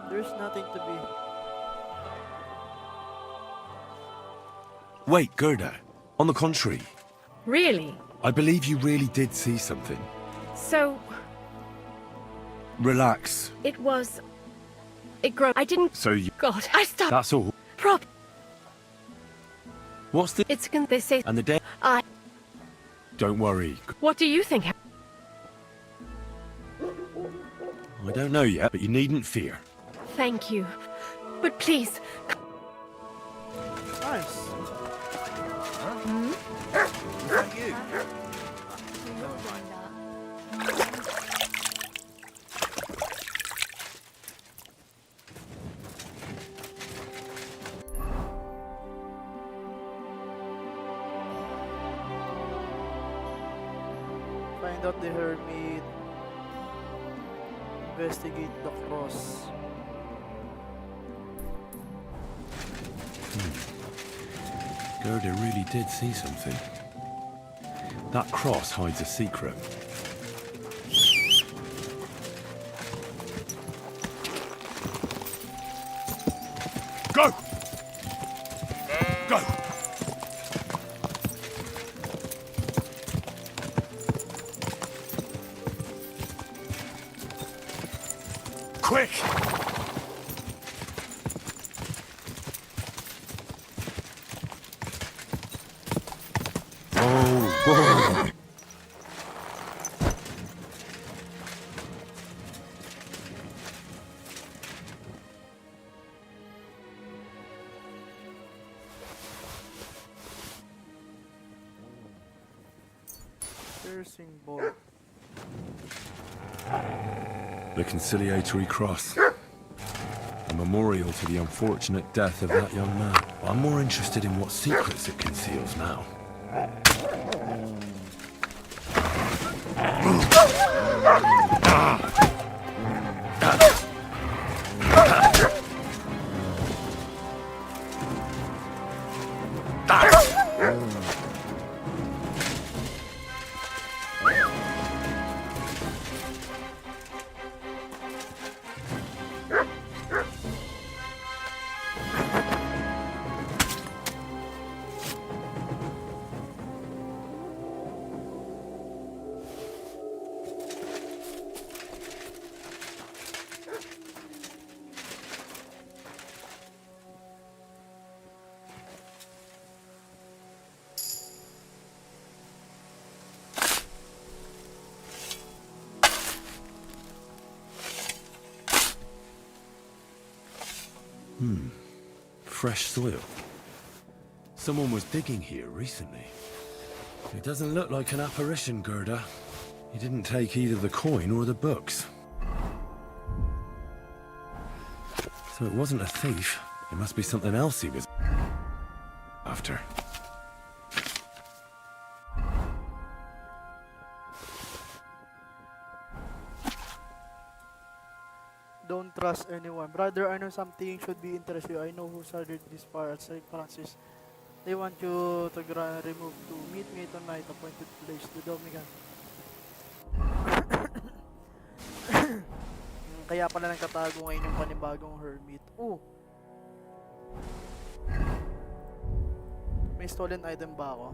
There's nothing to be. Wait, Gerda. On the contrary, Really? I believe you really did see something. So Relax. it was. It grew. I didn't. So you. God, I stopped. That's all. Prop. What's the? It's can they say. And the day. I. Don't worry. What do you think? I don't know yet, but you needn't fear. Thank you, but please. Nice. Find out the hermit. Investigate the cross. Gerda really did see something. That cross hides a secret. Go! Go! Quick! Whoa! Piercing bolt. The conciliatory cross. A memorial to the unfortunate death of that young man. I'm more interested in what secrets it conceals now. Fresh soil. Someone was digging here recently. It doesn't look like an apparition, Gerda. He didn't take either the coin or the books. So it wasn't a thief. It must be something else he was after. Don't trust anyone. Brother, I know something should be interest you. I know who started this fire at St. Francis. They want you to remove to meet me tonight, appointed place, the Domigan. Kaya pala nagtatago ngayon yung panibagong hermit. Oh! May stolen item ba ako?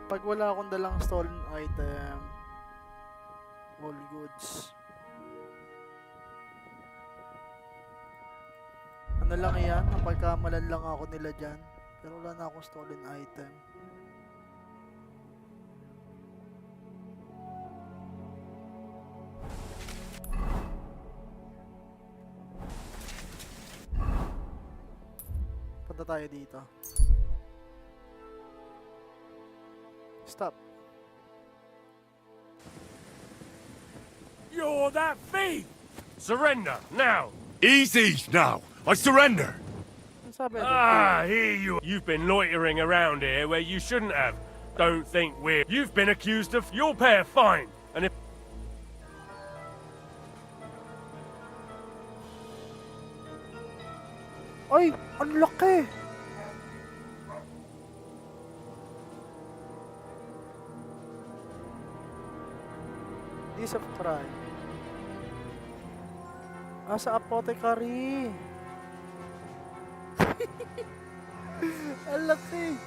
Pag wala akong dalang stolen item, all goods. Ano lang yan? Napagkamalan lang ako nila dyan. Pero wala na akong stolen item. Punta tayo dito. Stop. You're that thief! Surrender, now! Easy now! I surrender! Here you... You've been loitering around here where you shouldn't have. Don't think we're... You've been accused of... You'll pay a fine. And if... Ay! Ang laki! Days of crime. Sa apothecary. Ang laki.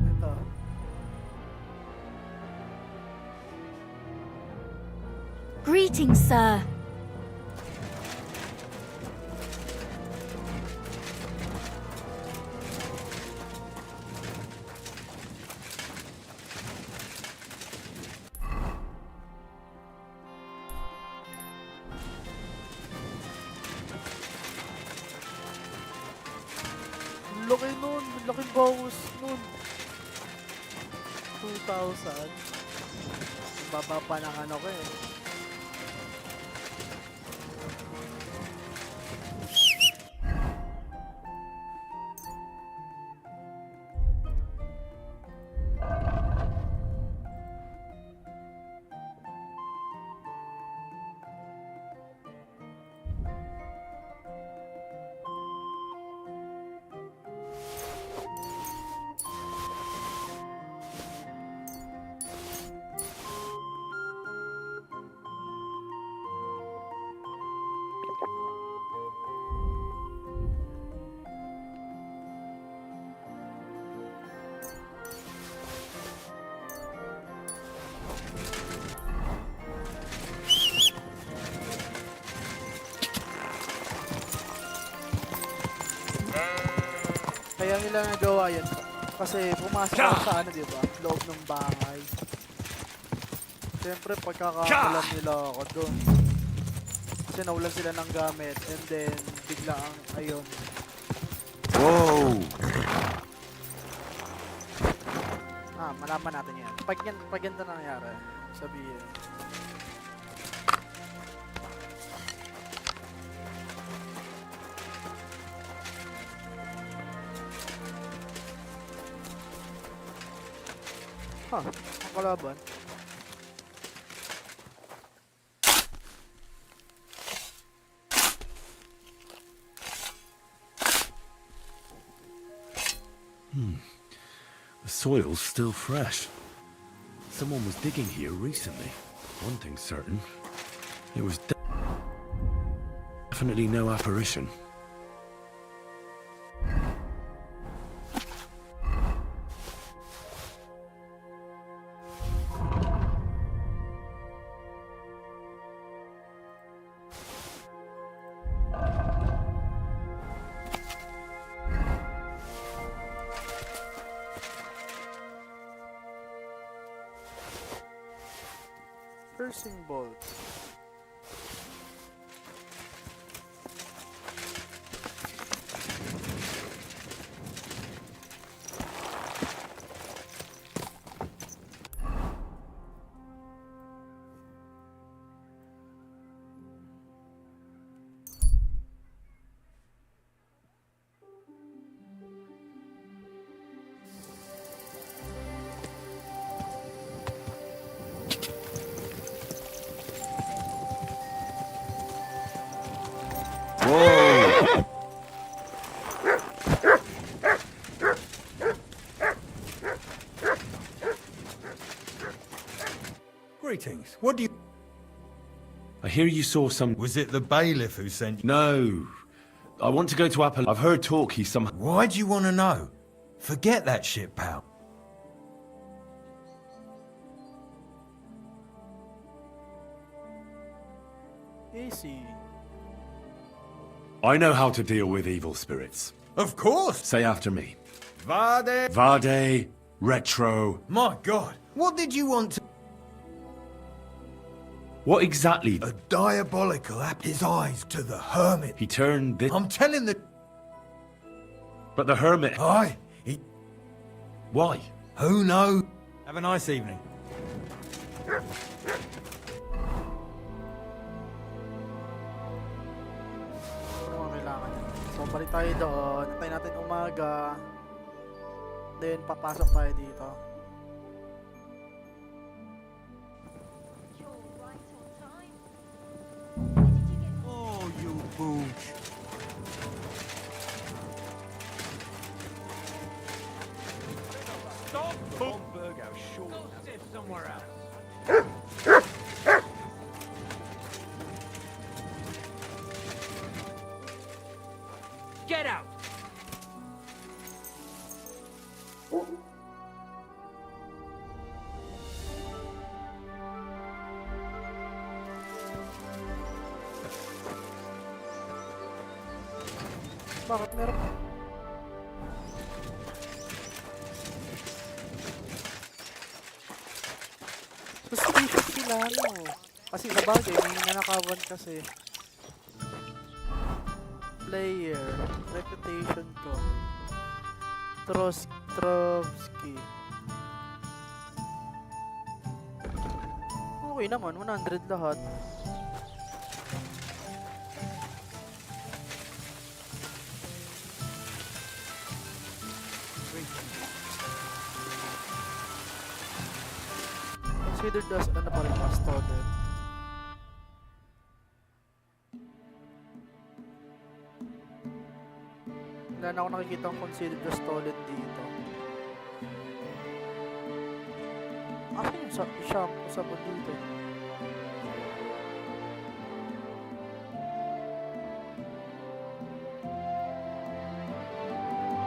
Ito. Greetings, sir. Laki nun, laking bawas nun. 2,000. Baba pa ng ano ko eh. Kaya nila nagawa yan kasi pumasok ako sa ano, diba? Loob ng bahay. Siyempre pagkakakalam nila ako doon. Kasi nawalan sila ng gamit and then biglang ayun. Whoa! Malaman natin yan. Pag yan na nangyari, sabihin. Ang kalaban. The soil's still fresh. Someone was digging here recently. One thing's certain. It was definitely no apparition. Cursing bolt. Whoa! Greetings. What do you... I hear you saw some... Was it the bailiff who sent you? No. I want to go to Apple. I've heard talk he's some... Why do you want to know? Forget that shit, pal. Easy. I know how to deal with evil spirits. Of course! Say after me. Vade... Vade, retro... My God, what did you want to... What exactly? A diabolical his eyes to the hermit. He turned this... I'm telling the... But the hermit... Aye, he... Why? Who knows? Have a nice evening. Ano mga kailangan niya? So, balik tayo doon. Antayin natin umaga. Then, papasok tayo dito. Oh, you booch. Stop! Burgo, short. Go sit somewhere else. Get out! Bakit meron? Suspicious sila, ano? Kasi sabagay, may nanakawan kasi. Player, reputation ko. Trotsky. Okay naman, 100 lahat. Considered as ano pa rin, student. Wala na ako nakikita ang considered as stolen dito. Akin yung shampoo sabon dito.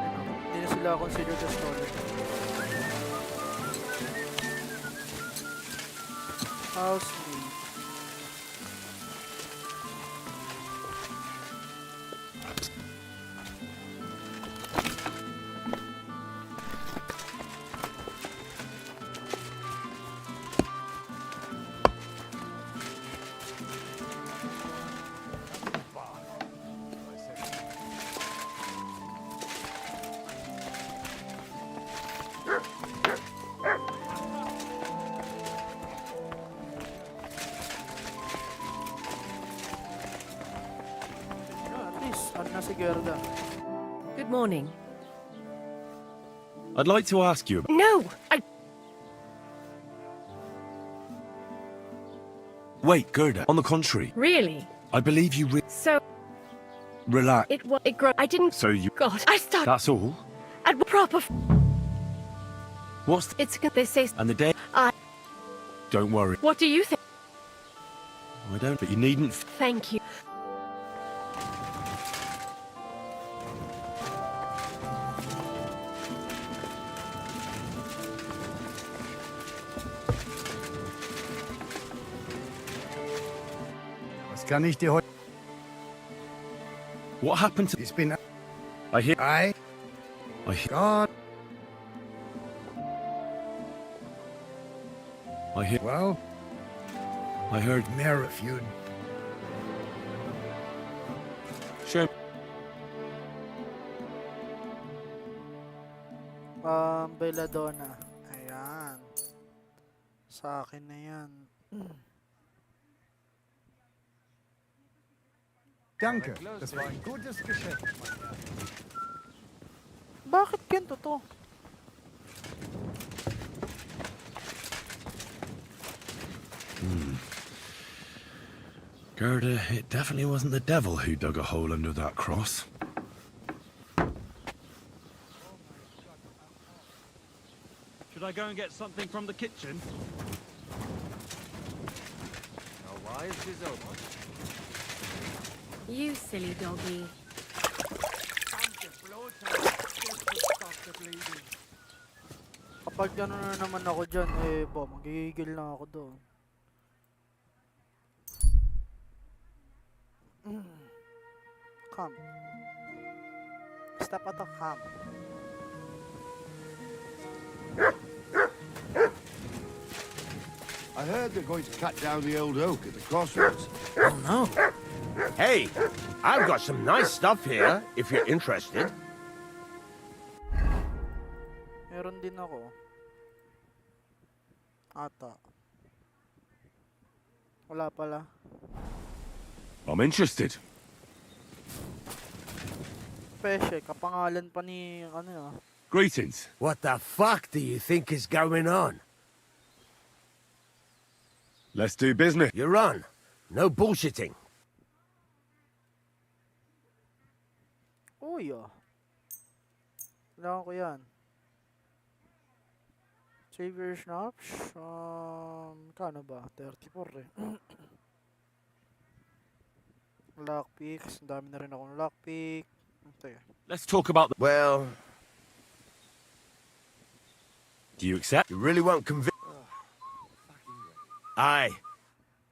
Ano, hindi na sila considered as stolen. Housemaid. Good morning. I'd like to ask you... No, Wait, Gerda. On the contrary. Really? I believe you So, relax. I didn't... So you... God, I started... That's all? At proper... What's... It's... They say... And the day... Don't worry. What do you think? I don't, but you needn't... Thank you. Kann ich dir heute... What happened to... Ich bin... I hear... I hear... God. I hear... Well... I heard... Mayor, if you'd... Sure. Belladonna. Ayan. Sa akin na yan. Danke. Das war ein gutes Geschäft. Bakit ganito to? Gerda, it definitely wasn't the devil who dug a hole under that cross. Should I go and get something from the kitchen? Now, why is this open? You silly doggy. Kapag gano'n na naman ako dyan, eh, magigigil na ako doon. Come. Step at the come. I heard they're going to cut down the old oak at the crossroads. Oh no. Hey, I've got some nice stuff here, if you're interested. Meron din ako. Ata. Wala pala. I'm interested. Peshe, kapangalan pa ni, ano yun. Greetings. What the fuck do you think is going on? Let's do business. You're on. No bullshitting. Uy, kailangan ko yan. Save your snaps. Kano ba? 34 eh. Lockpicks. Ang dami na rin akong lockpick. Okay. Let's talk about the... Well... Do you accept? You really won't convince... Aye.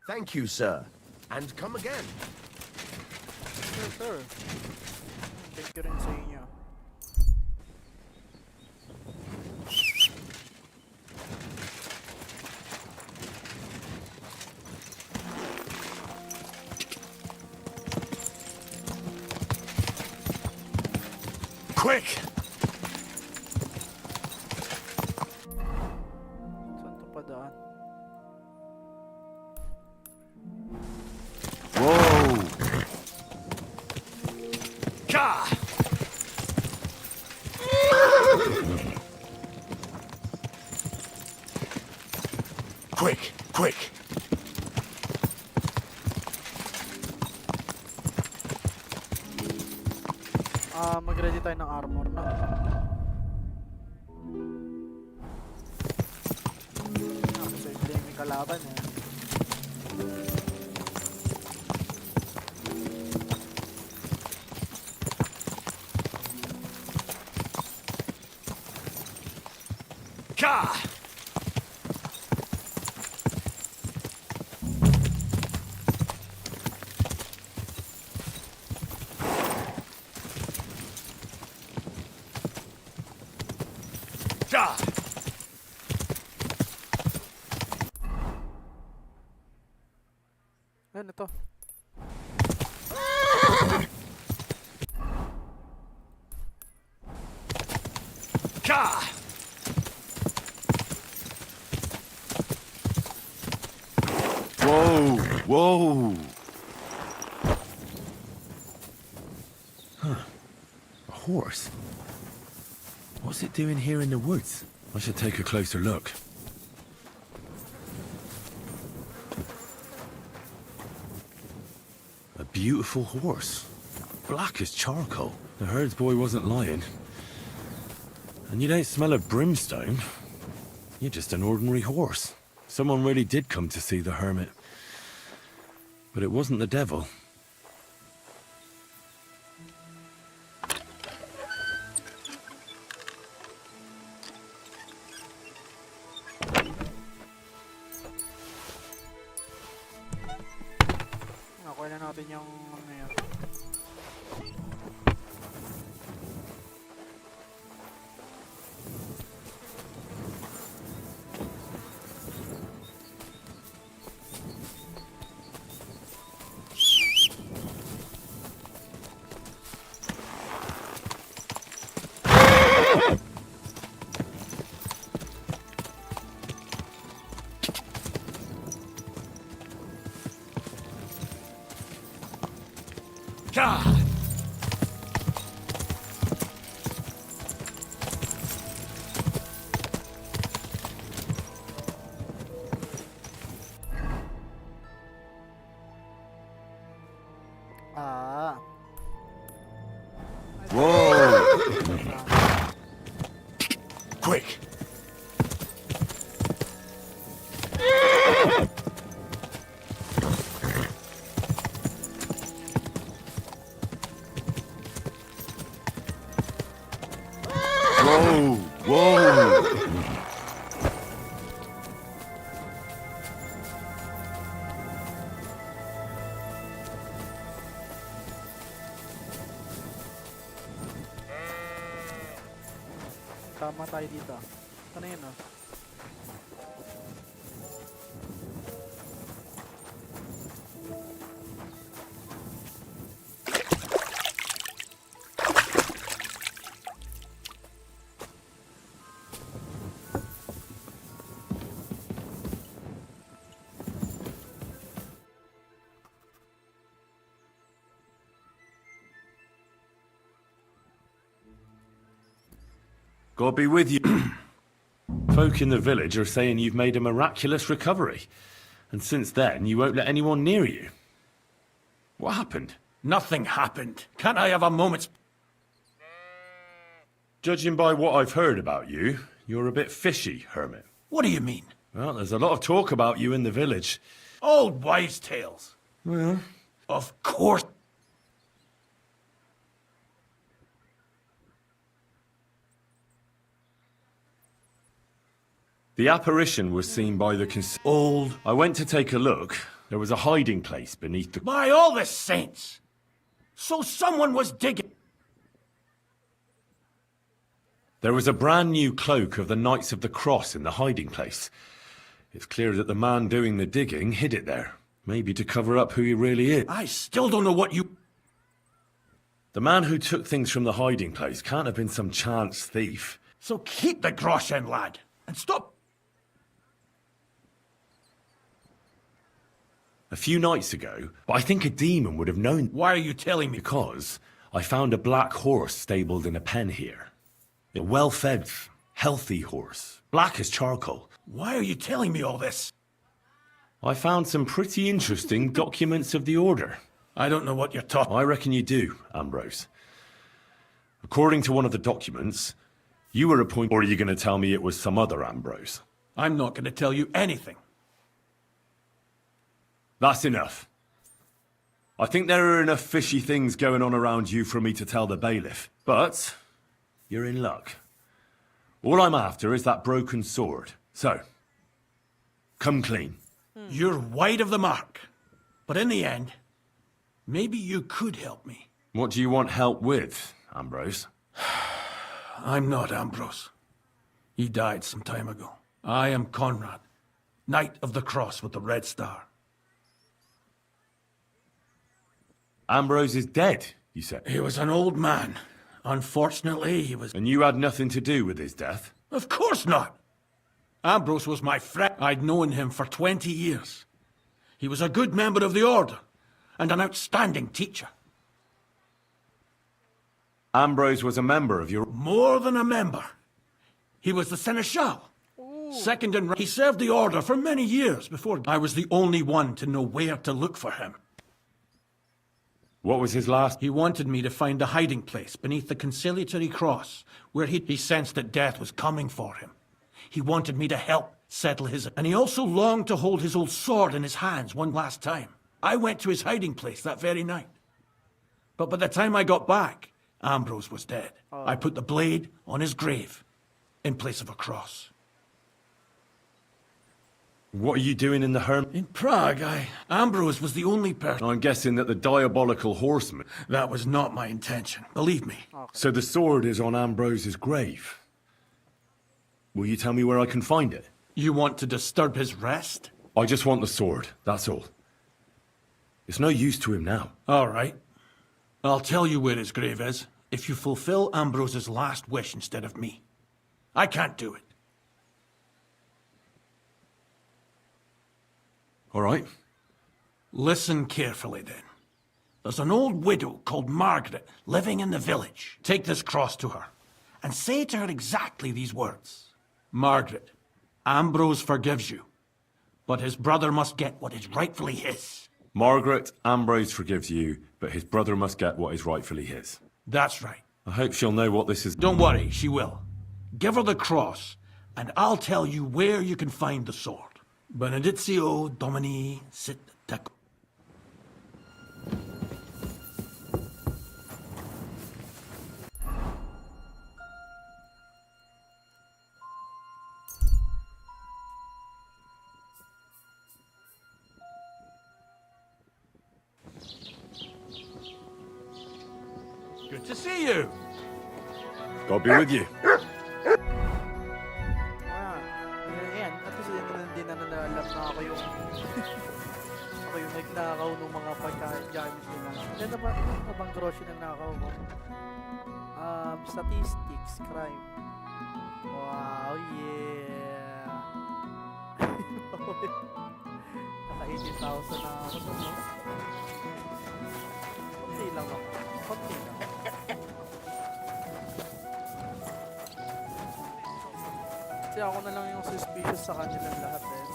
Thank you, sir. And come again. Sure, sir. Thank you rin sa inyo. Quick! Saan to padaan? Whoa! Ka! Quick, quick! Mag-ready tayo ng armor na. Kasi may kalaban eh. Ka! Ka! Ayan, ito. Ka! Whoa! Whoa! Huh. A horse? What's it doing here in the woods? I should take a closer look. A beautiful horse. Black as charcoal. The herds boy wasn't lying. And you don't smell of brimstone. You're just an ordinary horse. Someone really did come to see the hermit. But it wasn't the devil. Nakuha na natin yung ano yan. God! Ah. Whoa! Quick! Whoa! Whoa! Tama tayo dito. Ano yun ah? God be with you. Folk in the village are saying you've made a miraculous recovery. And since then, you won't let anyone near you. What happened? Nothing happened. Can't I have a moment's... Judging by what I've heard about you, you're a bit fishy, Hermit. What do you mean? Well, there's a lot of talk about you in the village. Old wives' tales. Well, Of course. the apparition was seen by the Old. I went to take a look. There was a hiding place beneath the... By all the saints! So someone was digging... There was a brand new cloak of the Knights of the Cross in the hiding place. It's clear that the man doing the digging hid it there. Maybe to cover up who he really is. I still don't know what you... The man who took things from the hiding place can't have been some chance thief. So keep the groschen, lad. And stop... A few nights ago, but I think a demon would have known. Why are you telling me? Because I found a black horse stabled in a pen here. A well-fed, healthy horse, black as charcoal. Why are you telling me all this? I found some pretty interesting documents of the Order. I don't know what you're talking... I reckon you do, Ambrose. According to one of the documents, you were appointed... Or are you going to tell me it was some other Ambrose? I'm not going to tell you anything. That's enough. I think there are enough fishy things going on around you for me to tell the bailiff. But you're in luck. All I'm after is that broken sword. So, come clean. You're wide of the mark. But in the end, maybe you could help me. What do you want help with, Ambrose? I'm not Ambrose. He died some time ago. I am Conrad, Knight of the Cross with the Red Star. Ambrose is dead, you said? He was an old man. Unfortunately, he was... And you had nothing to do with his death? Of course not! Ambrose was my friend. I'd known him for 20 years. He was a good member of the Order, and an outstanding teacher. Ambrose was a member of your... More than a member. He was the Seneschal. Second in rank. He served the Order for many years before I was the only one to know where to look for him. What was his last... He wanted me to find a hiding place beneath the conciliatory cross where he sensed that death was coming for him. He wanted me to help settle his... And he also longed to hold his old sword in his hands one last time. I went to his hiding place that very night. But by the time I got back, Ambrose was dead. I put the blade on his grave in place of a cross. What are you doing in the In Prague, Ambrose was the only person... I'm guessing that the diabolical horseman... That was not my intention, believe me. So the sword is on Ambrose's grave. Will you tell me where I can find it? You want to disturb his rest? I just want the sword, that's all. It's no use to him now. All right. I'll tell you where his grave is, if you fulfill Ambrose's last wish instead of me. I can't do it. All right. Listen carefully, then. There's an old widow called Margaret living in the village. Take this cross to her and say to her exactly these words. Margaret, Ambrose forgives you, but his brother must get what is rightfully his. Margaret, Ambrose forgives you, but his brother must get what is rightfully his. That's right. I hope she'll know what this is. Don't worry, she will. Give her the cross, and I'll tell you where you can find the sword. Benedictio Domini sit tecum. Good to see you. God be with you. Ayan, at least hindi na alam na ako yung ako yung nagnakaw ng mga pagkain gamit nila. Ilan na ba bang grocery na nakaw ko? Statistics, crime. Wow, yeah. Naka 80,000 na ako doon, no? Konti lang ako. Konti lang. Kasi ako na lang yung suspicious sa kanilang lahat eh.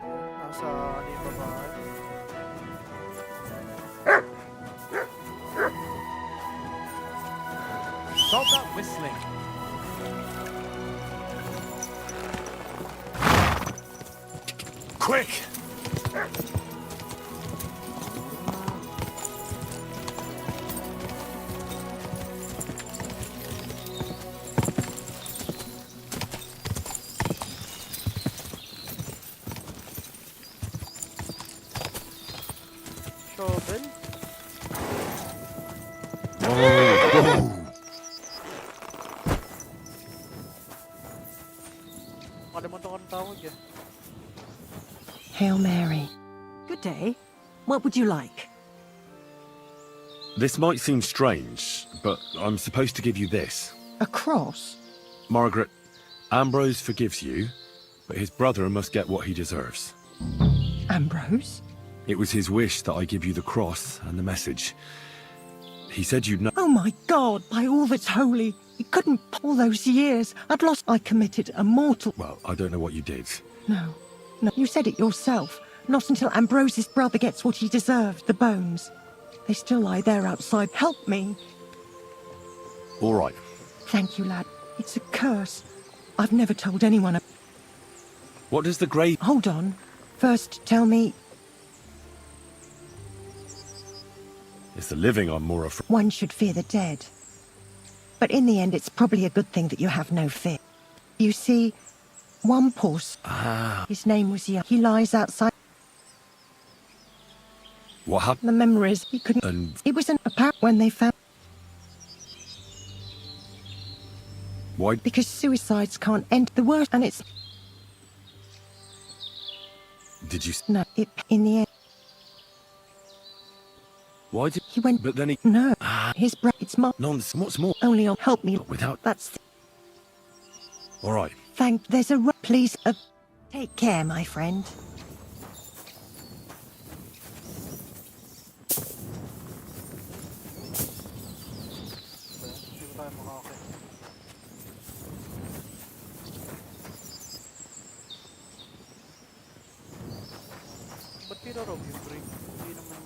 Nasa ano yung babae? Stop that whistling. Quick! Shovel? Kalimutan ko ng tawag eh. Hail Mary. Good day. What would you like? This might seem strange, but I'm supposed to give you this. A cross? Margaret, Ambrose forgives you, but his brother must get what he deserves. Ambrose? It was his wish that I give you the cross and the message. He said you'd know. Oh my God, by all that's holy. It couldn't all those years. I committed a mortal. Well, I don't know what you did. No. You said it yourself. Not until Ambrose's brother gets what he deserved, the bones. They still lie there outside. Help me. All right. Thank you, lad. It's a curse. I've never told anyone. What does the grave... Hold on. First, tell me... It's the living I'm more afraid... One should fear the dead. But in the end, it's probably a good thing that you have no fear. You see, one poor... His name was Young. He lies outside... What happened? The memories, he couldn't... And... It was an apparent when they found... Why? Because suicides can't end the worst, and it's... Did you... No, in the end... Why did... He went... But then he... No, his brother... It's my... Nonsense. What's more? Only on... Help me. But without... That's... All right. There's a... Please, take care, my friend. Ba't pinarog yung break? Hindi naman...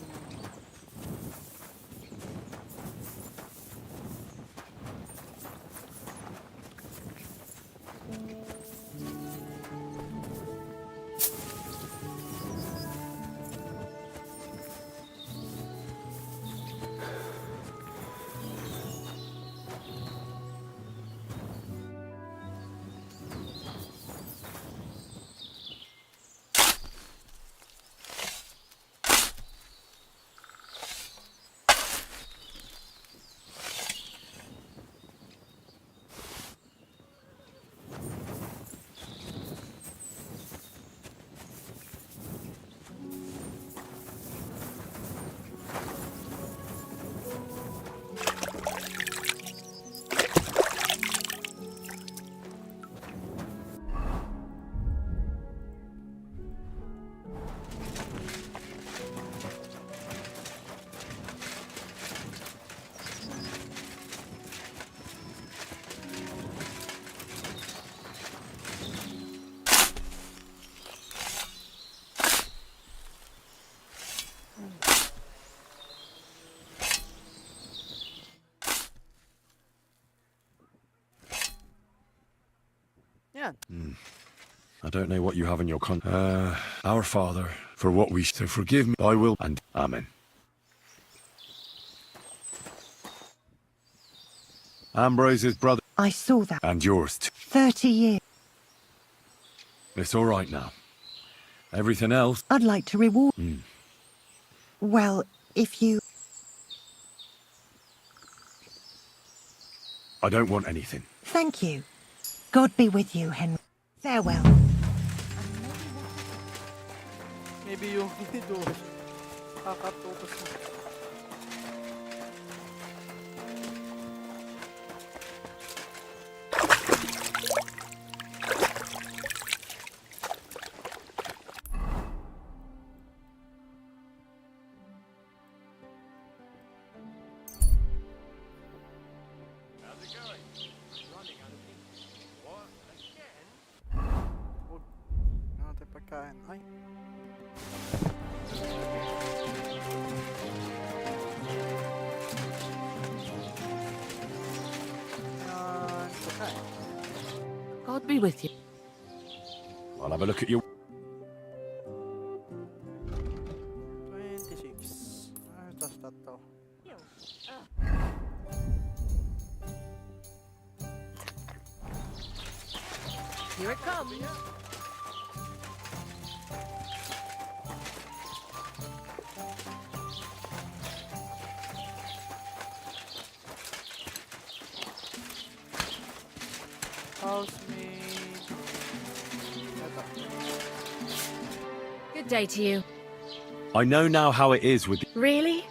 Yan. I don't know what you have in your Our Father, for what we so forgive me, I will, and Amen. Ambrose's brother. I saw that. And yours too. 30 years. It's all right now. Everything else. I'd like to reward. Mm. Well, if you... I don't want anything. Thank you. God be with you, Henry. Farewell. Maybe yung doon. Kakatutos na. Pagkain. Ay. Pagkain. God be with you. I'll have a look at you. 26. Just that though. Here it comes. Housemaid. Good day to you. I know now how it is with. Really?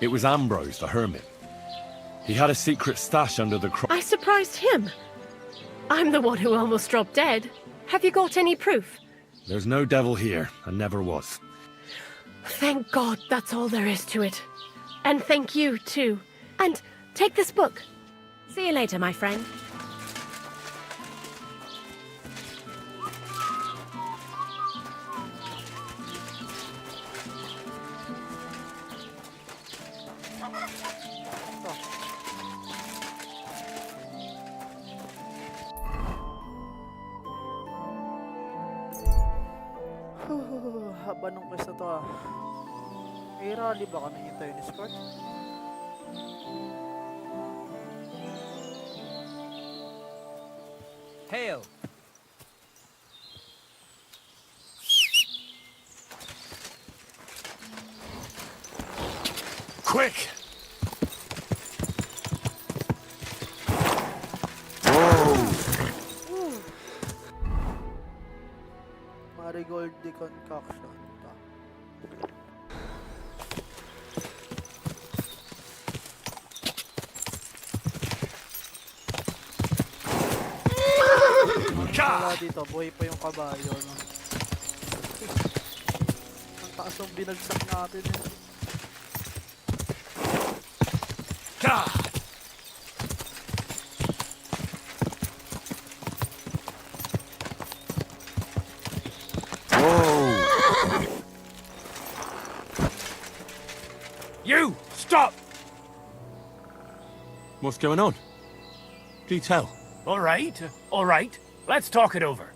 It was Ambrose, the hermit. He had a secret stash under the cross. I surprised him. I'm the one who almost dropped dead. Have you got any proof? There's no devil here, and never was. Thank God that's all there is to it. And thank you, too. And take this book. See you later, my friend. Haba nung quest na to ah. May rally ba kami hintayin ni Scott? Hail! Quick! Marigold deconcoction. Wala dito, buhay pa yung kabayo, no? Ang taas ng binagsak natin, eh. You! Stop! What's going on? Do tell. All right, all right. Let's talk it over.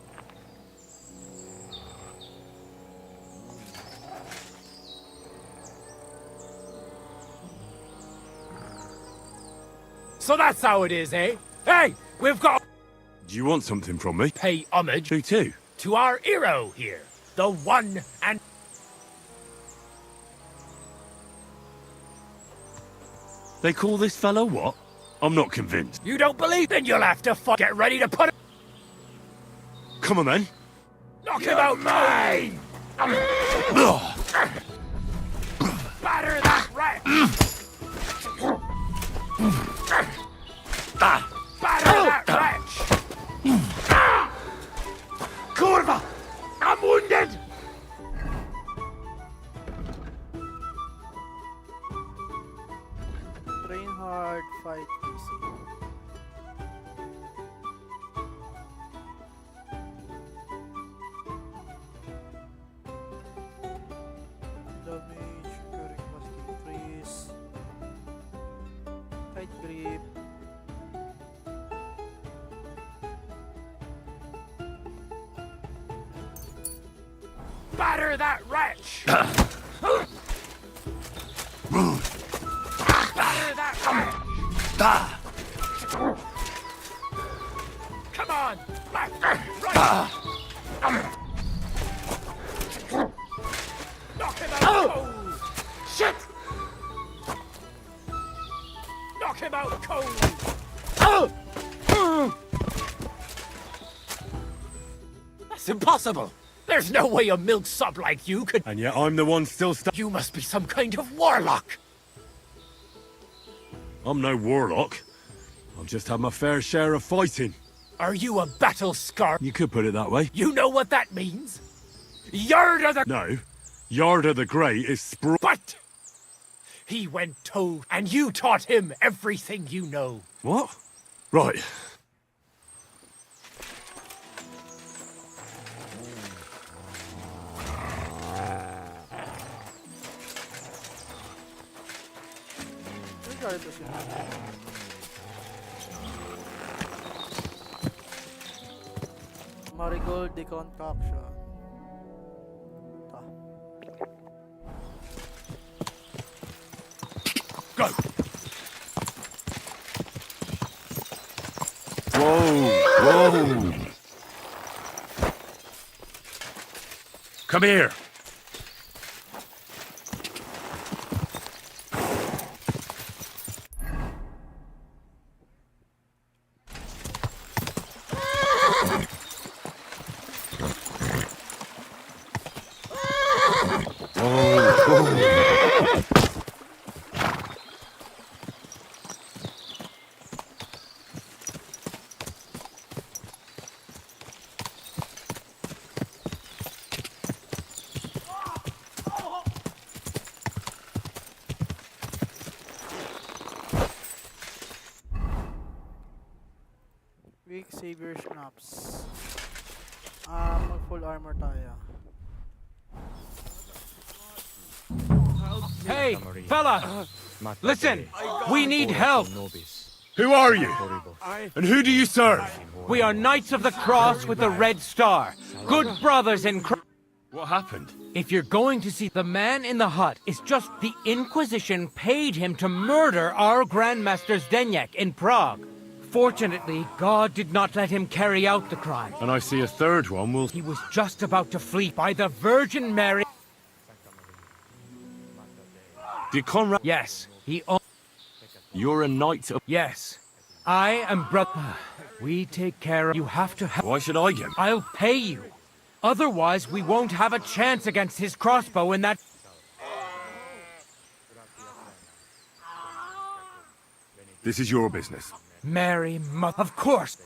So that's how it is, eh? Hey, we've got... Do you want something from me? Pay homage. Who to? To our hero here. The one and... They call this fellow what? I'm not convinced. You don't believe? Then you'll have to fight. Get ready to put it... Come on, then. Knock him out, mine! Batter that rat! Batter that wretch! Curva! I'm wounded! Train hard, fight easy. Damage, curing must increase. Kahit skip. Batter that wretch! Batter that wretch! Come on! Left, right! Knock him out cold! Shit! Knock him out cold! That's impossible! There's no way a milksop like you could... And yet I'm the one still stuck. You must be some kind of warlock! I'm no warlock. I've just had my fair share of fighting. Are you a battle scar? You could put it that way. You know what that means? Yarda the... No. Yarda the Great is But! He went toad, and you taught him everything you know. What? Right. Marigold deconcoction. Go! Whoa! Come here! Weak Savior Schnapps. Mag full armor tayo. Hey, fella! Listen! We need help! Who are you? And who do you serve? We are Knights of the Cross with the Red Star. Good brothers in Christ. What happened? If you're going to see, the man in the hut is just the Inquisition paid him to murder our Grandmaster Zdeněk in Prague. Fortunately, God did not let him carry out the crime. And I see a third one will... He was just about to flee by the Virgin Mary. Did Conrad... Yes, he... You're a knight of... Yes. I am brother. We take care of... You have to help... Why should I get... I'll pay you. Otherwise, we won't have a chance against his crossbow in that... This is your business. Mary, of course.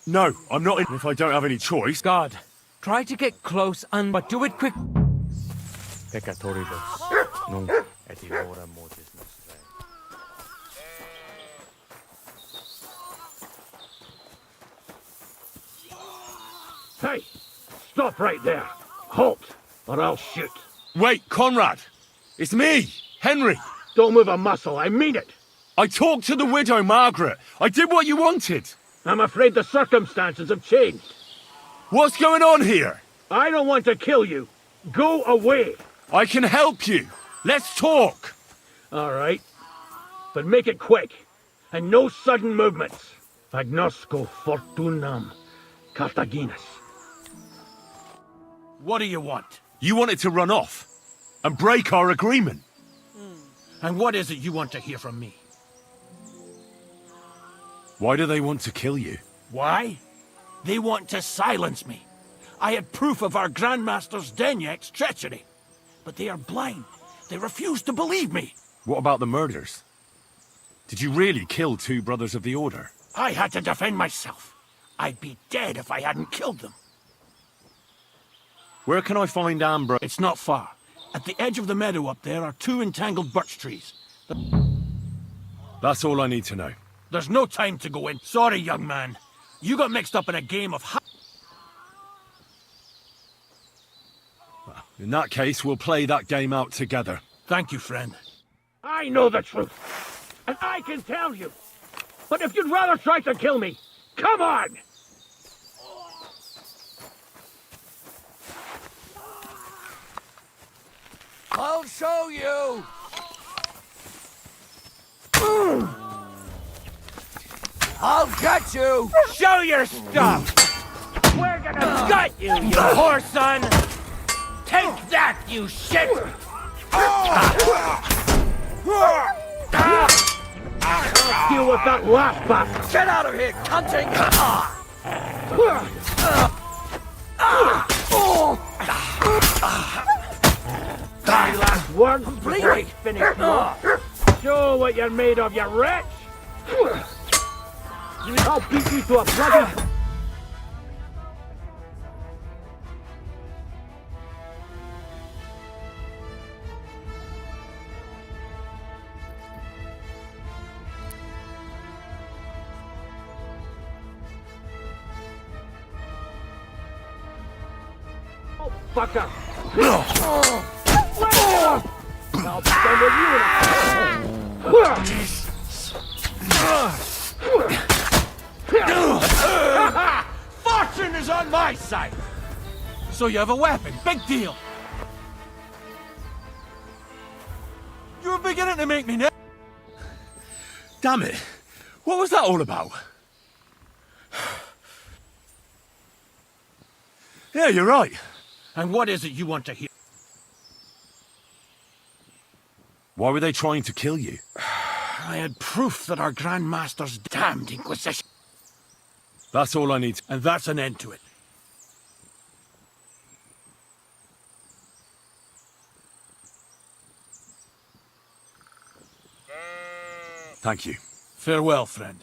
No, I'm not in... If I don't have any choice... God, try to get close but do it quick. Hey! Stop right there! Halt, or I'll shoot! Wait, Conrad! It's me, Henry! Don't move a muscle, I mean it! I talked to the widow, Margaret! I did what you wanted! I'm afraid the circumstances have changed. What's going on here? I don't want to kill you. Go away! I can help you! Let's talk! All right. But make it quick. And no sudden movements. Agnosco fortunam Cartaginus. What do you want? You want it to run off and break our agreement. And what is it you want to hear from me? Why do they want to kill you? Why? They want to silence me. I had proof of our Grandmaster Zdeněk's treachery. But they are blind. They refuse to believe me. What about the murders? Did you really kill two brothers of the Order? I had to defend myself. I'd be dead if I hadn't killed them. Where can I find Ambrose? It's not far. At the edge of the meadow up there are two entangled birch trees. That's all I need to know. There's no time to go in. Sorry, young man. You got mixed up in a game of... In that case, we'll play that game out together. Thank you, friend. I know the truth, and I can tell you. But if you'd rather try to kill me, come on! I'll show you! I'll get you! Show your stuff! We're gonna gut you, you whore son! Take that, you shit! Deal with that last bastard! Get out of here, cunting! Any last words before I finish you off? Show what you're made of, you wretch! I'll beat you to a bloody... Oh, fucker! I'll be done with you in a... Fortune is on my side! So you have a weapon. Big deal. You're beginning to make me nervous. Damn it. What was that all about? Yeah, you're right. And what is it you want to hear? Why were they trying to kill you? I had proof that our Grand Master's damned Inquisition. That's all I need. And that's an end to it. Thank you. Farewell, friend.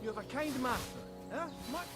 You have a kind master, eh? Much.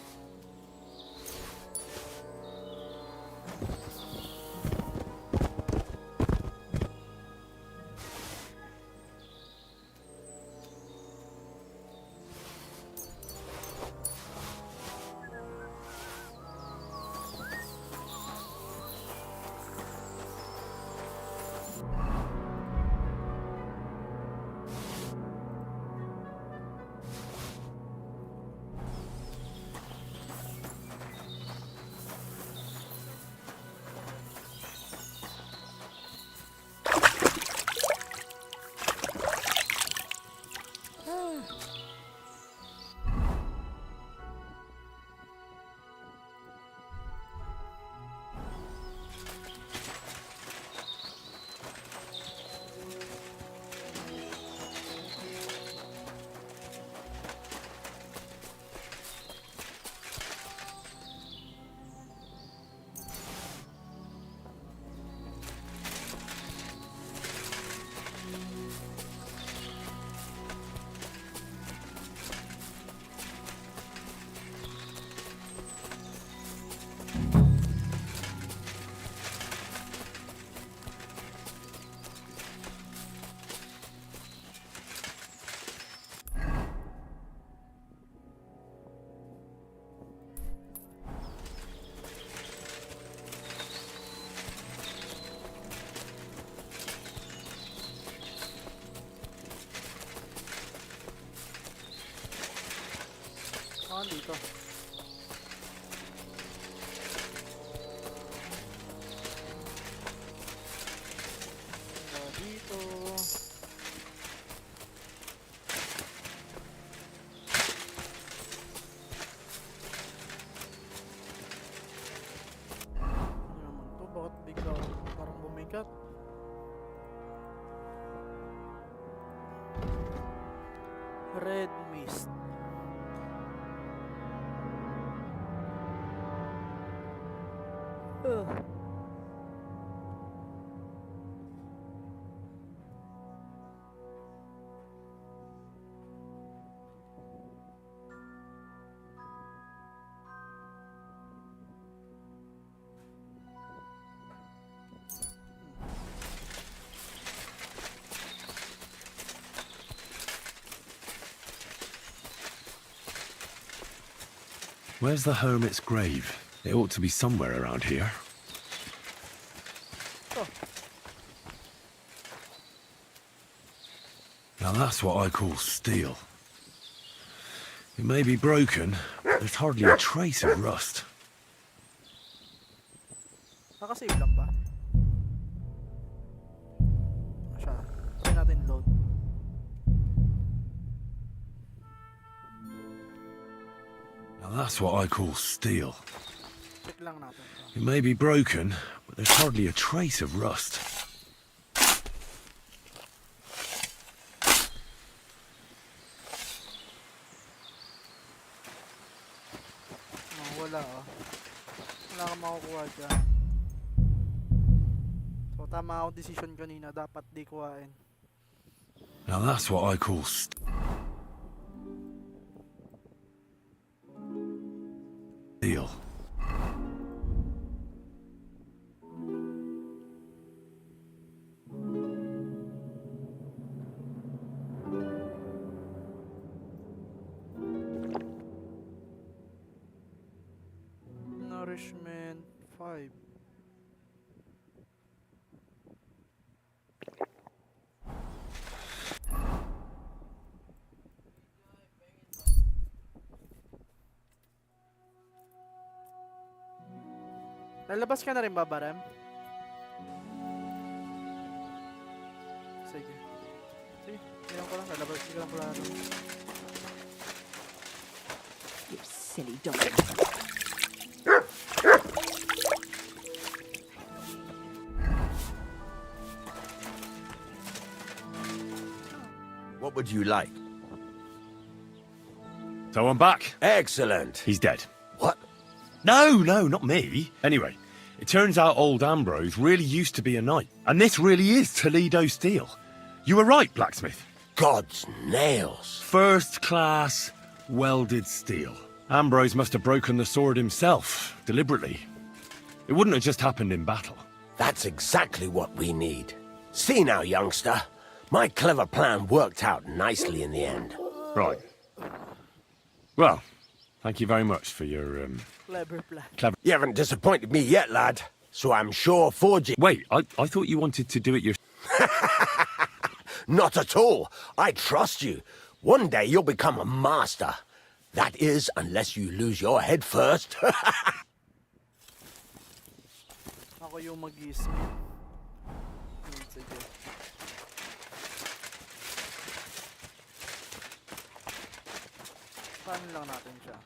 Dito. Dito. Ano naman to? Bakit bigla parang bumigat? Red mist. Where's the hermit's grave? It ought to be somewhere around here. Oh. Now that's what I call steel. It may be broken, but there's hardly a trace of rust. Nakasave lang ba? Siya. Try natin load. Now that's what I call steel. Check lang natin. It may be broken, but there's hardly a trace of rust. Oh, wala oh. Wala kang makukuha dyan. So tama ako decision kanina. Dapat di kuhain. Now that's what I call steel. Nourishment 5. Lalabas ka na rin ba, Barem? Sige. Sige, ngayon ko lang. Lalabas ka lang pala. You silly dog. What would you like? So I'm back. Excellent. He's dead. What? No, not me. Anyway, it turns out old Ambrose really used to be a knight. And this really is Toledo steel. You were right, blacksmith. God's nails. First class, welded steel. Ambrose must have broken the sword himself, deliberately. It wouldn't have just happened in battle. That's exactly what we need. See now, youngster. My clever plan worked out nicely in the end. Right. Well, thank you very much for your, Clever plan. clever... You haven't disappointed me yet, lad. So I'm sure forging... Wait, I thought you wanted to do it yourself. Not at all. I trust you. One day you'll become a master. That is, unless you lose your head first. Ako yung mag-i-smith. Sige. Paano lang natin siya?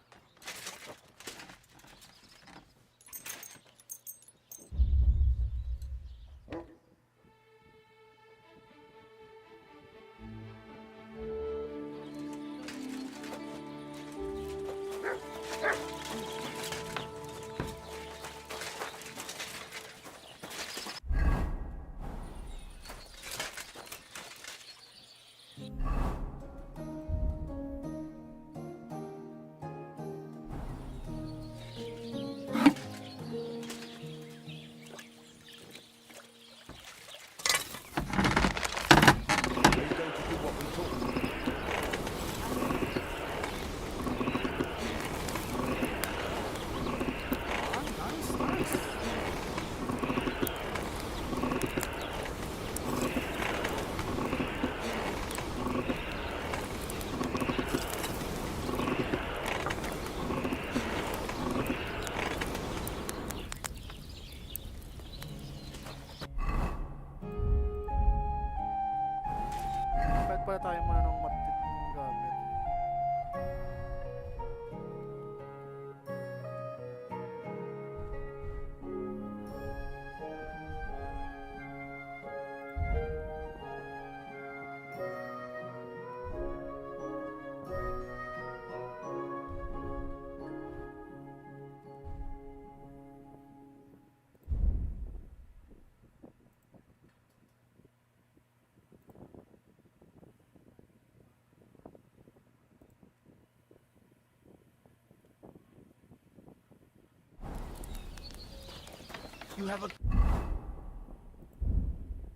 Pala tayo muna ng matit ng gamit. You have a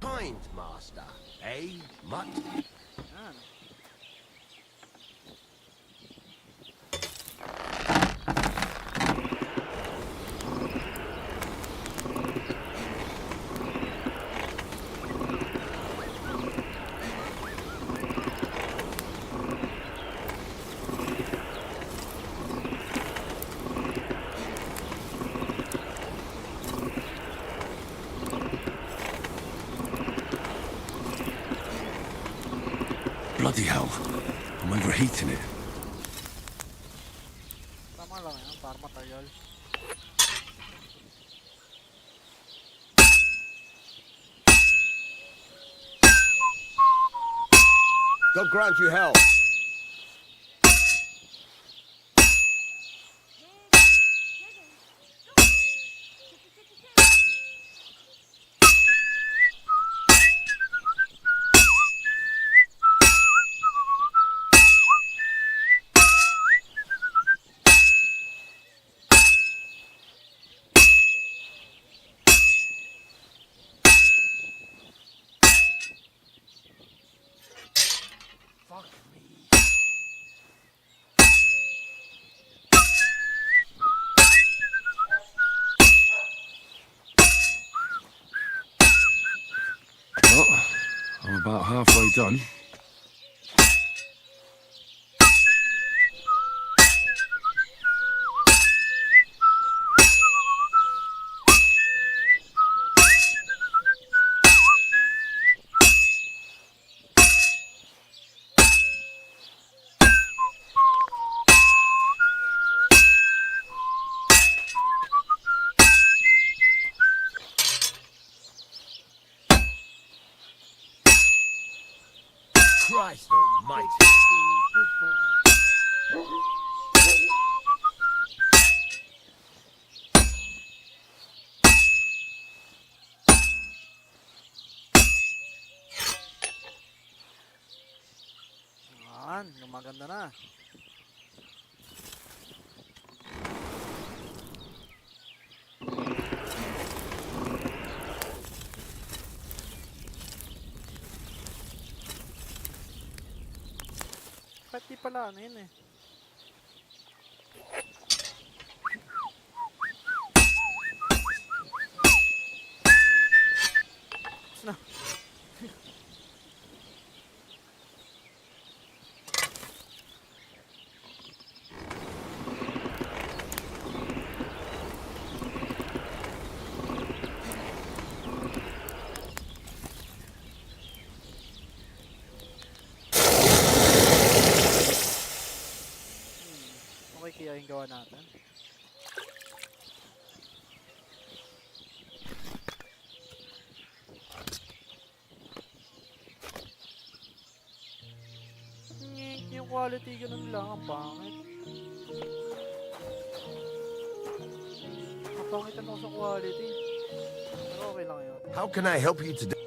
kind master, eh, Mutt? Yan. Bloody hell. I'm overheating it. Tama lang yan, para matagal. God grant you health. Well, I'm about halfway done. Christ almighty. Yan, gumaganda na. Kahit di pala ano yun eh. Na. Okay kaya yung gawa natin. Yung quality ganun lang, ang pangit. Ang pangit ano sa quality. Pero okay lang yun. How can I help you today?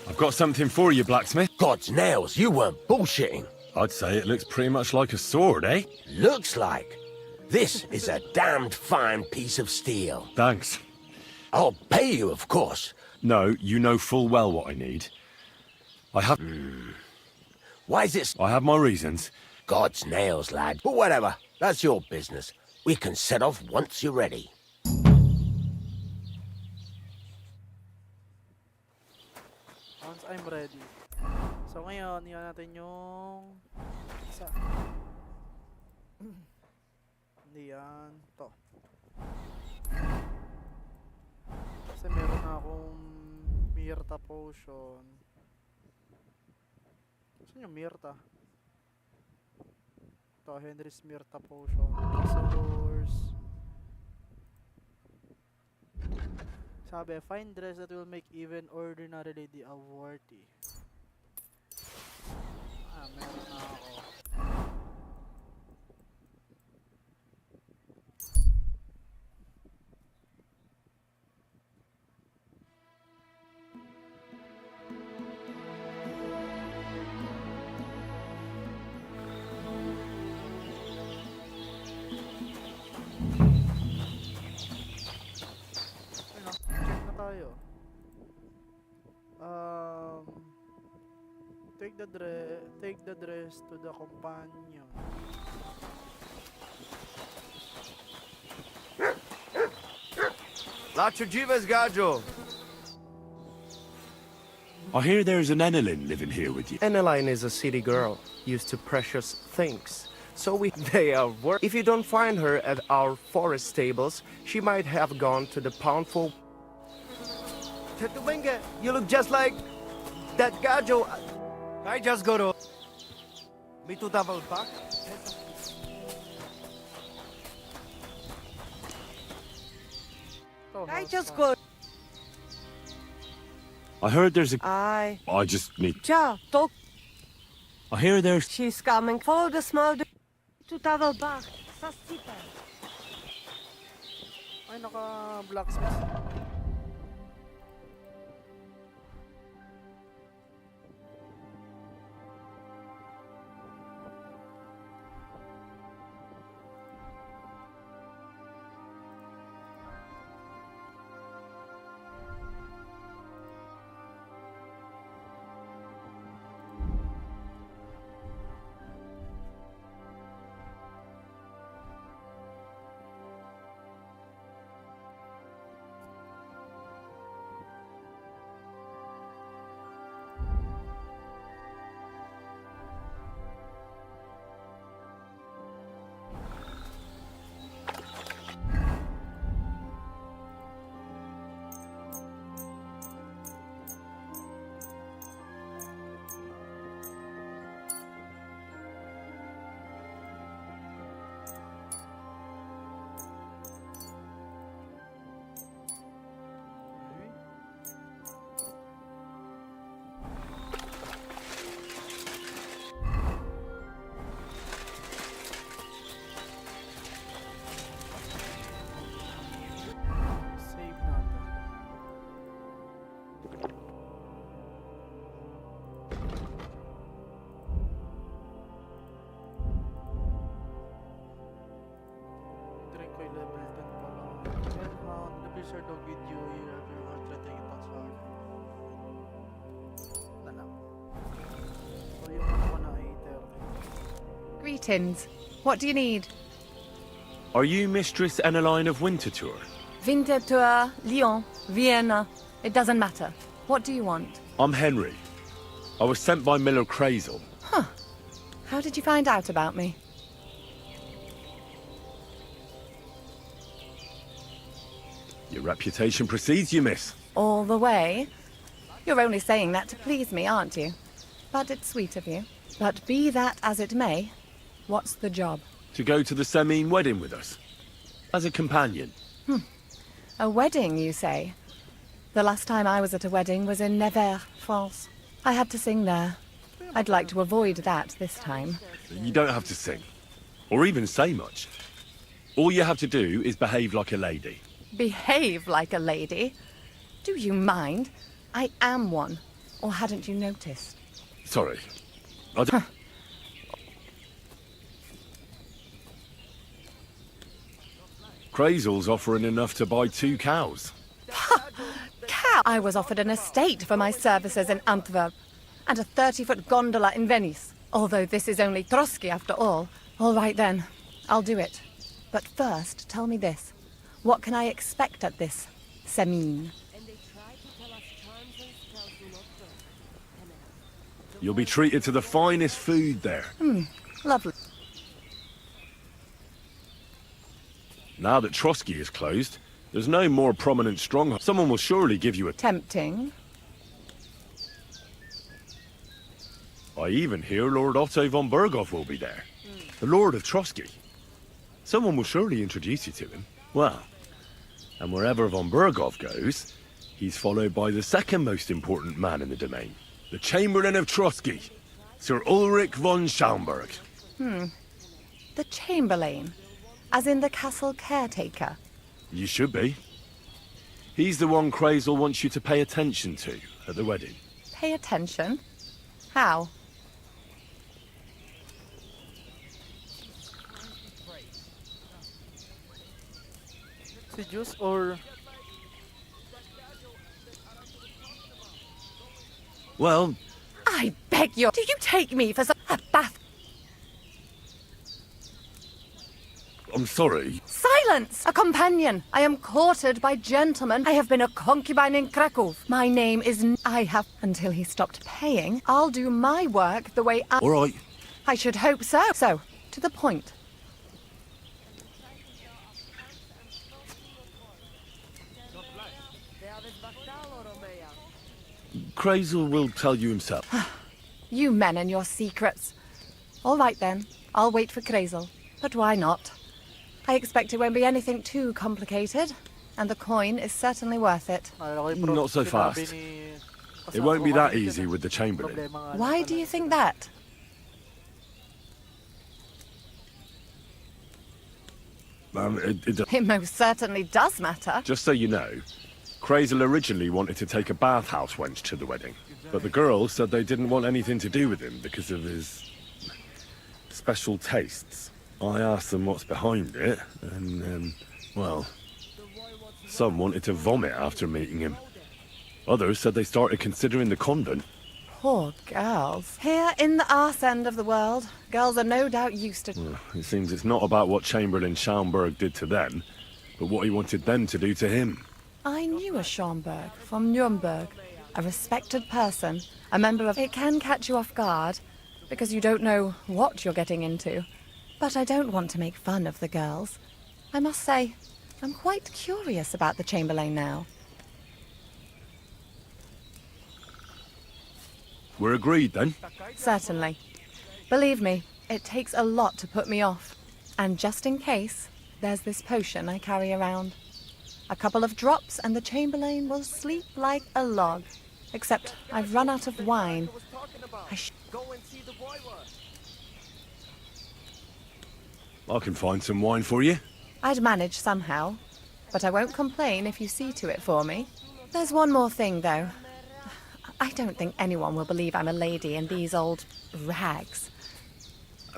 I've got something for you, blacksmith. God's nails, you weren't bullshitting. I'd say it looks pretty much like a sword, eh? Looks like. This is a damned fine piece of steel. Thanks. I'll pay you, of course. No, you know full well what I need. I have... Why is this? I have my reasons. God's nails, lad. But whatever, that's your business. We can set off once you're ready. Once I'm ready. So ngayon, yan natin yung isa. Hindi yan. To. Kasi meron na akong Myrta potion. Saan yung Myrta? Ito, Henry's Myrta potion. Reservoirs. Sabi, find dress that will make even ordinary lady a worthy. Ah, meron na ako. Ano? Check na tayo. Take the dress to the companion. Latrajivas Gajo. I hear there's an Enelin living here with you. Eneline is a city girl, used to precious things. So they are work. If you don't find her at our forest stables, she might have gone to the pound for. Tetuwenga, you look just like that Gajo. I just go to. Me to double back. I just go. I heard there's a... Aye. I just need... Ja, talk. I hear there's... She's coming. Follow the small door to double back. Sasita. Ay, naka-blacksmith. Save natin. Drink ko yung level 10 pala. Well, the blizzard dog with you here if you want to take it outside. Na lang. So yung ako na ay 30. Greetings. What do you need? Are you Mistress Eneline of Winterthur? Winterthur, Lyon, Vienna. It doesn't matter. What do you want? I'm Henry. I was sent by Miller Crazel. Huh. How did you find out about me? Your reputation precedes you, miss. All the way? You're only saying that to please me, aren't you? But it's sweet of you. But be that as it may, what's the job? To go to the Semine wedding with us. As a companion. A wedding, you say? The last time I was at a wedding was in Nevers, France. I had to sing there. I'd like to avoid that this time. You don't have to sing. Or even say much. All you have to do is behave like a lady. Behave like a lady? Do you mind? I am one. Or hadn't you noticed? Sorry. I don't... Crazel's offering enough to buy 2 cows. Cow! I was offered an estate for my services in Antwerp, and a 30-foot gondola in Venice. Although this is only Trotsky after all. All right then, I'll do it. But first, tell me this. What can I expect at this Semine? You'll be treated to the finest food there. Lovely. Now that Trotsky is closed, there's no more prominent stronghold. Someone will surely give you a... Tempting. I even hear Lord Otto von Berghoff will be there. The Lord of Trotsky. Someone will surely introduce you to him. Well, and wherever von Berghoff goes, he's followed by the second most important man in the domain. The Chamberlain of Trotsky, Sir Ulrich von Schaumburg. The Chamberlain. As in the castle caretaker. You should be. He's the one Crazel wants you to pay attention to at the wedding. Pay attention? How? Seduce or... Well... I beg you, do you take me for a bath? I'm sorry. Silence! A companion. I am courted by gentlemen. I have been a concubine in Krakow. My name is... I have... Until he stopped paying, I'll do my work the way I... All right. I should hope so. So, to the point. Crazel will tell you himself. You men and your secrets. All right then. I'll wait for Crazel. But why not? I expect it won't be anything too complicated, and the coin is certainly worth it. Not so fast. It won't be that easy with the Chamberlain. Why do you think that? It most certainly does matter. Just so you know, Crazel originally wanted to take a bathhouse wench to the wedding, but the girls said they didn't want anything to do with him because of his special tastes. I asked them what's behind it, and, well, some wanted to vomit after meeting him. Others said they started considering the convent. Poor girls. Here in the arse end of the world, girls are no doubt used to... Well, it seems it's not about what Chamberlain Schaumburg did to them, but what he wanted them to do to him. I knew a Schaumburg from Nuremberg. A respected person, a member of... It can catch you off guard, because you don't know what you're getting into. But I don't want to make fun of the girls. I must say, I'm quite curious about the Chamberlain now. We're agreed, then? Certainly. Believe me, it takes a lot to put me off. And just in case, there's this potion I carry around. A couple of drops and the Chamberlain will sleep like a log. Except I've run out of wine. I can find some wine for you. I'd manage somehow. But I won't complain if you see to it for me. There's one more thing, though. I don't think anyone will believe I'm a lady in these old rags.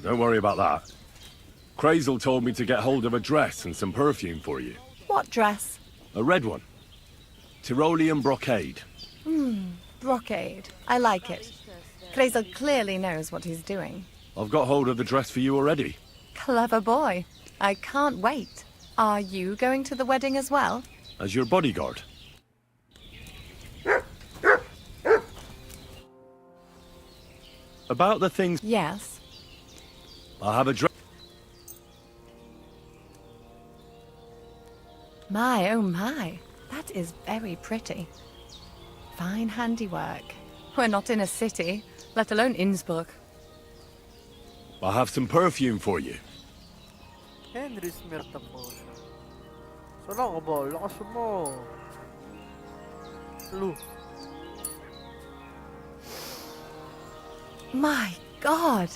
Don't worry about that. Crazel told me to get hold of a dress and some perfume for you. What dress? A red one. Tyrolean brocade. Brocade. I like it. Crazel clearly knows what he's doing. I've got hold of the dress for you already. Clever boy. I can't wait. Are you going to the wedding as well? As your bodyguard. About the things... Yes. I have a dress... My, oh my. That is very pretty. Fine handiwork. We're not in a city, let alone Innsbruck. I have some perfume for you. Henry's Mirta po. Sarang ba? Lakas mo. Lu. My God!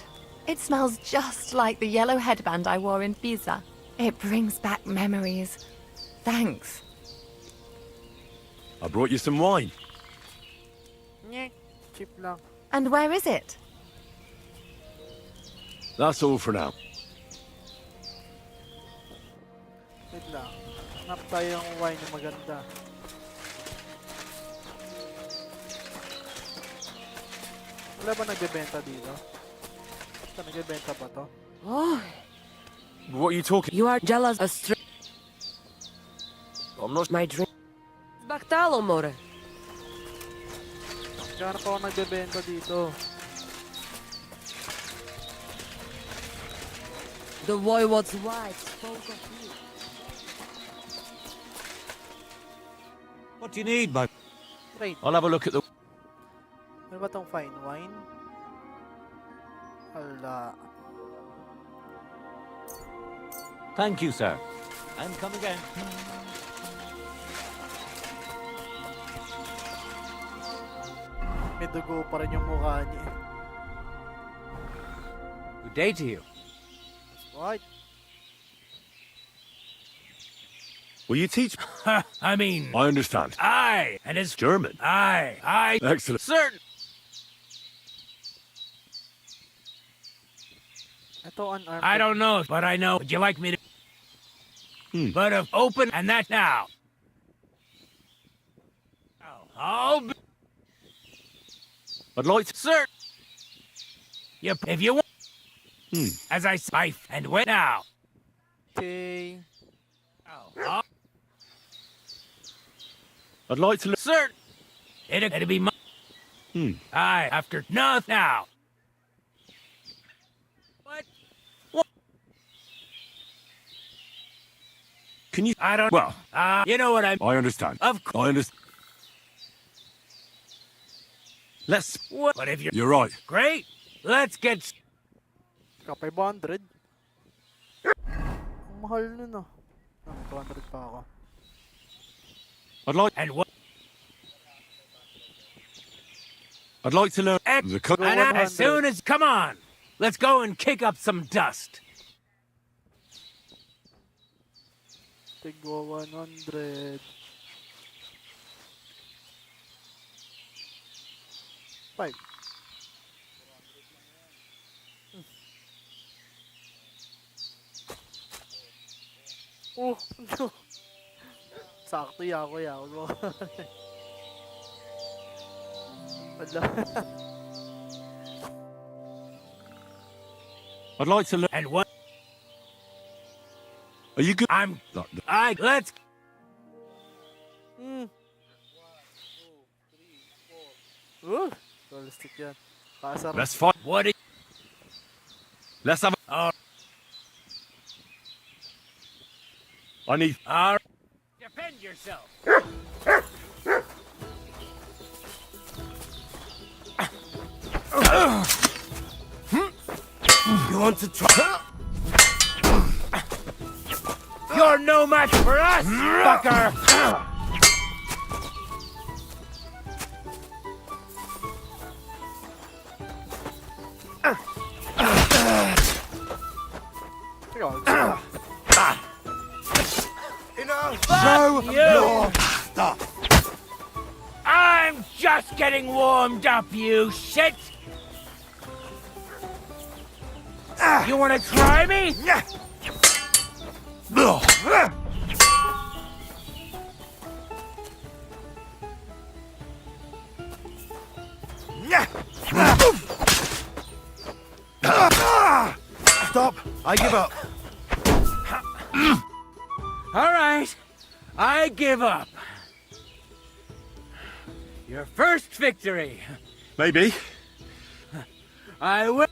It smells just like the yellow headband I wore in Pisa. It brings back memories. Thanks. I brought you some wine. Nyeh, cheap lang. And where is it? That's all for now. Wait lang. Hanap tayo ng wine na maganda. Wala ba nagbebenta dito? Ito, nagbebenta ba to? Oh, What are you talking... you are jealous of I'm not... my drink. Baktalo, more. Kaya pa ako nagbebenta dito. The voivode's wife spoke of you. What do you need, my... Right. I'll have a look at the... Ano ba tong fine wine? Hala. Thank you, sir. And come again. May dugo pa rin yung mukha niya. Good day to you. What? Will you teach... I mean... I understand. Aye, and it's German. Aye. Excellent. Certain. Ito unarmed. I don't know, but I know. Would you like me to... But if open and that now. Oh, I'd like to... sir. Yep, if you want. As I say, and went now. Okay. Oh, I'd like to... sir. It'd be my... Aye, after no now. What? Can you... I don't... Well... you know what I... I understand. Of course. I understand. Let's... What? But if you're... You're right. Great. Let's get... Ka 500. Ang mahal nun ah. 200 pa ako. I'd like. And what? I'd like to learn the Go And as 100. soon as... Come on! Let's go and kick up some dust. Tigwa 100. 5. Oh, no. Sakto yako yako. Wala. I'd like to learn. And what? Are you good? Let's... Realistic yan. Pasar. Let's fight. What? Let's have. I need. Defend yourself. You want to try? You're no match for us, fucker! Show you. your stuff. I'm just getting warmed up, you shit! You wanna try me? Stop. I give up. All right, I give up. Your first victory. Maybe. I will.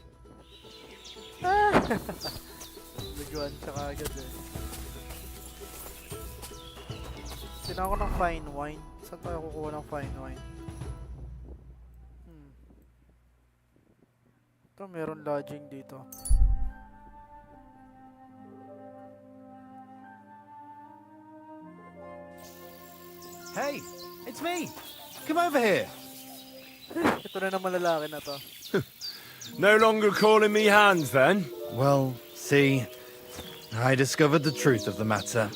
Liguan siya kagad eh. Kailangan ko ng fine wine. Saan tayo kukuha ng fine wine? Ito, meron lodging dito. Hey, it's me. Come over here. Ito na naman lalaki na to. No longer calling me hands, then? Well, see, I discovered the truth of the matter.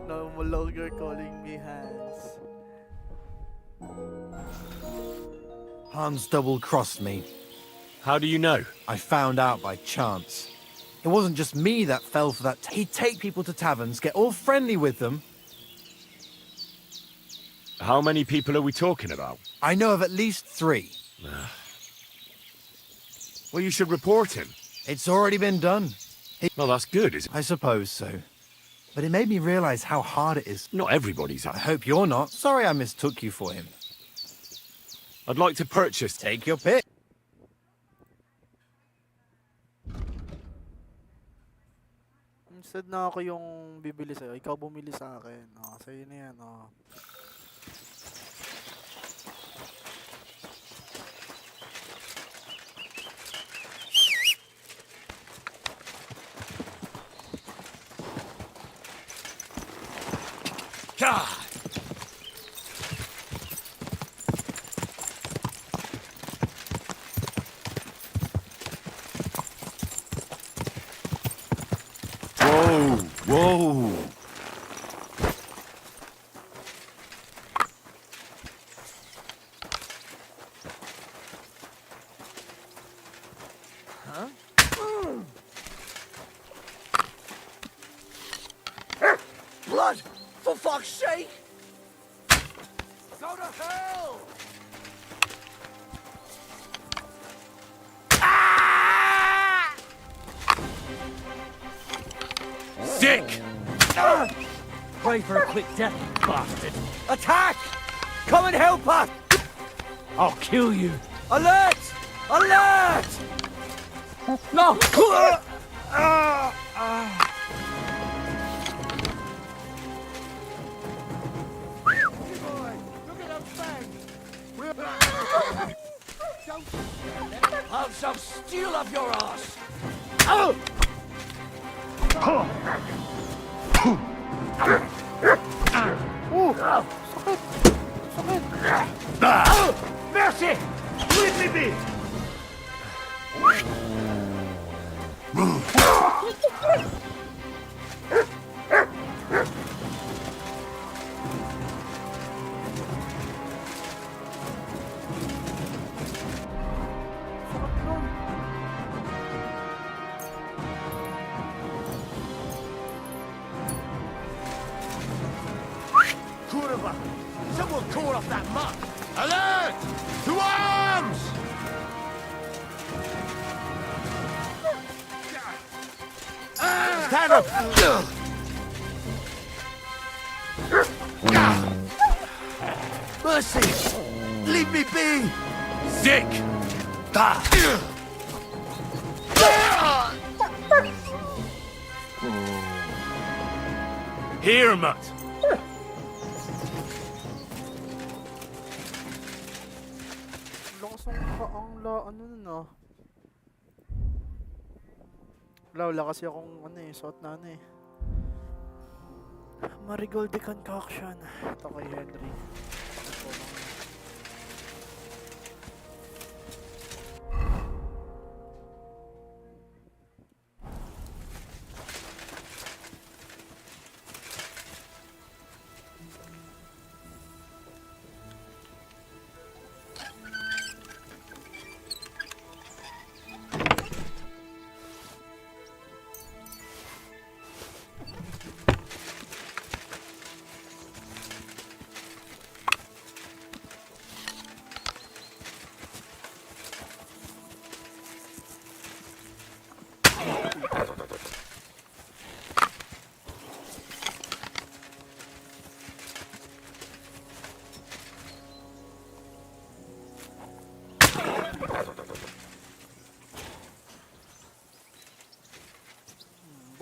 No longer calling me Hans. Hans double-crossed me. How do you know? I found out by chance. It wasn't just me that fell for that. He'd take people to taverns, get all friendly with them. How many people are we talking about? I know of at least 3. Well, you should report him. It's already been done. Well, that's good, is it? I suppose so. But it made me realize how hard it is. Not everybody's. I hope you're not. Sorry I mistook you for him. I'd like to purchase. Take your pick. Instead na ako yung bibili sa'yo, ikaw bumili sa akin. Oh, sa'yo na yan. Oh. God! Whoa! Whoa! Huh? Blood! For fuck's sake! Go to hell! Sick! Pray for a quick death, bastard. Attack! Come and help us! I'll kill you. Alert! Alert! No! Have some steel of your ass! Mercy! Leave me be! Kurva! Someone call off that mutt! Alert! To arms! Stand up! Mercy! Leave me be! Dick! Here, Mutt! Lakas ano nun ah. Wala kasi akong ano eh, suot na ano eh. Marigold deconcoction. Ito kay Henry.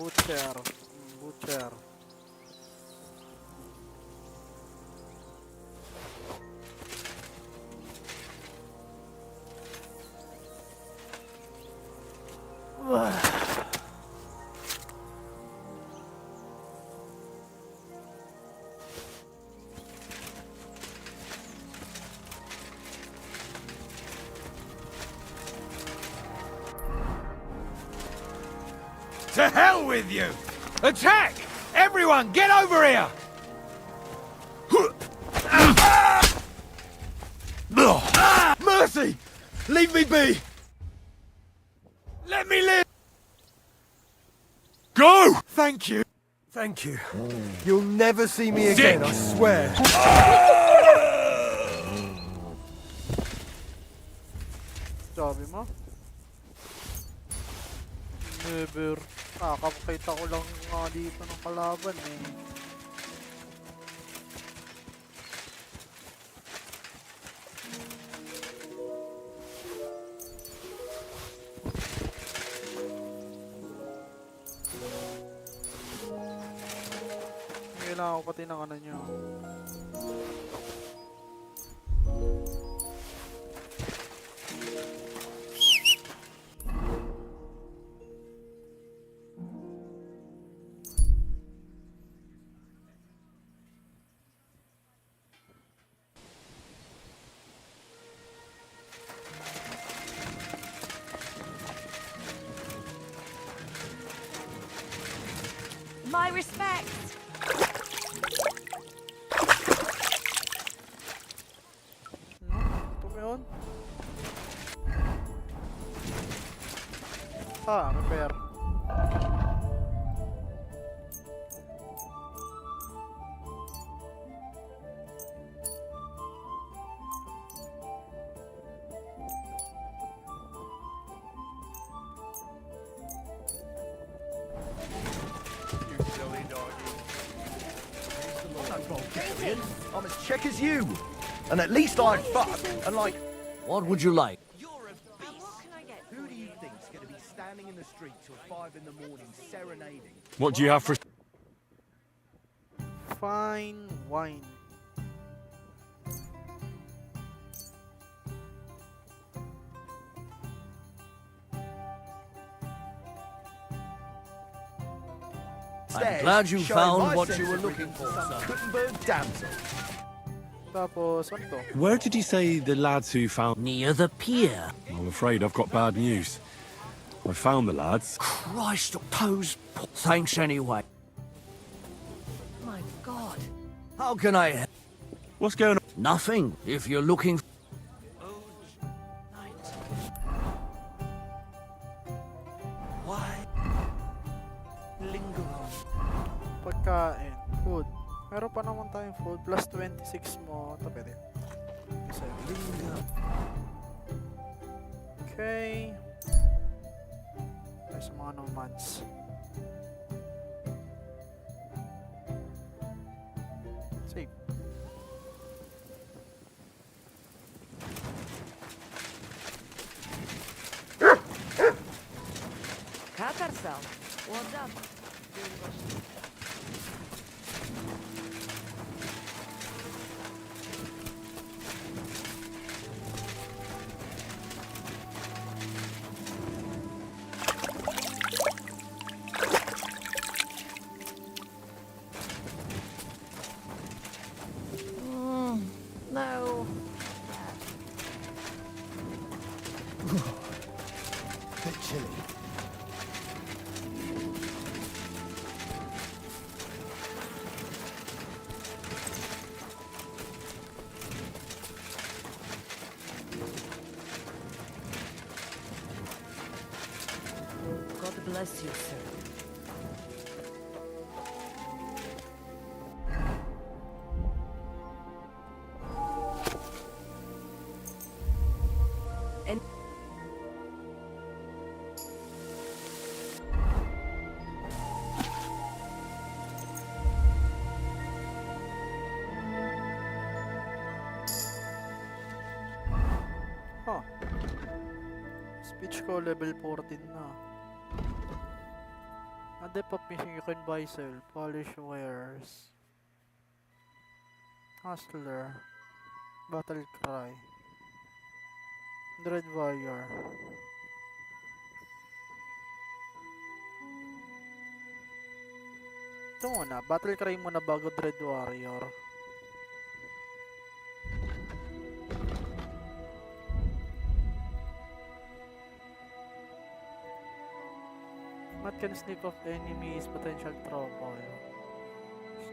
Butcher. To hell with you! Attack! Everyone, get over here! Mercy! Leave me be! Let me live! Go! Thank you. Thank you. You'll never see me again, I swear. Sabi mo? Never. Kakapakita ko lang nga dito ng kalaban eh. Kailangan ko pati ng ano nyo. My respects. Ito ba yun? Repair. I'm as Czech as you. And at least I'd fuck. And like, what would you like? Who do you think's going to be standing in the street till 5 in the morning serenading? What do you have for... Fine wine. Glad you Showing found my what sense you were of looking rhythm for, to some son. Gutenberg damsel. Tapos, ano to? Where did you say the lads who found... Near the pier. I'm afraid I've got bad news. I found the lads. Christ, those... Thanks anyway. My God. How can I... What's going on? Nothing, if you're looking... Why? Linger on. Pagkain. Food. Meron pa naman tayong food. Plus 26 mo. Ito pwede. Isa yun. Okay. Ay, sa mga nomads. Save. Cut herself. What's up? No. Bit chilly. God bless you, sir. Huh. Speech ko level 14 na. Adept of fishing you can buy, sell, polish wares. Hustler. Battle cry. Dread warrior. Ito muna, battle cry muna bago dread warrior. What can sneak off enemies potential trouble?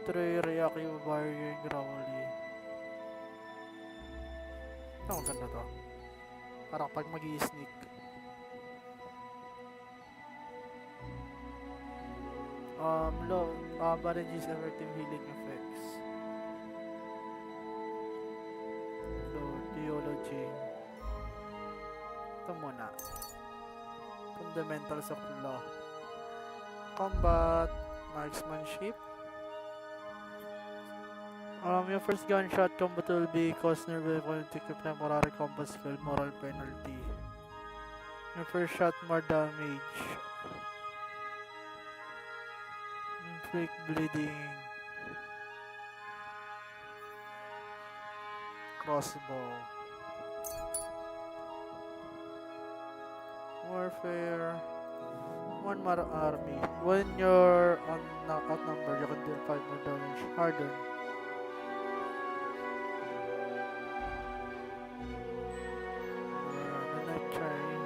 Stray, reactive, barrier, growly. Ito, maganda to. Parang pag mag-i-sneak. Low, manages effective healing effects. Low, theology. Ito muna. Fundamentals of law. Combat, marksmanship. Your first gunshot combat will be cost nearby equal to keep temporary combat skill, moral penalty. Your first shot, more damage. Inflict bleeding. Crossbow. Warfare. One more army. When you're outnumbered, you can deal 5 more damage. Harden. The night train.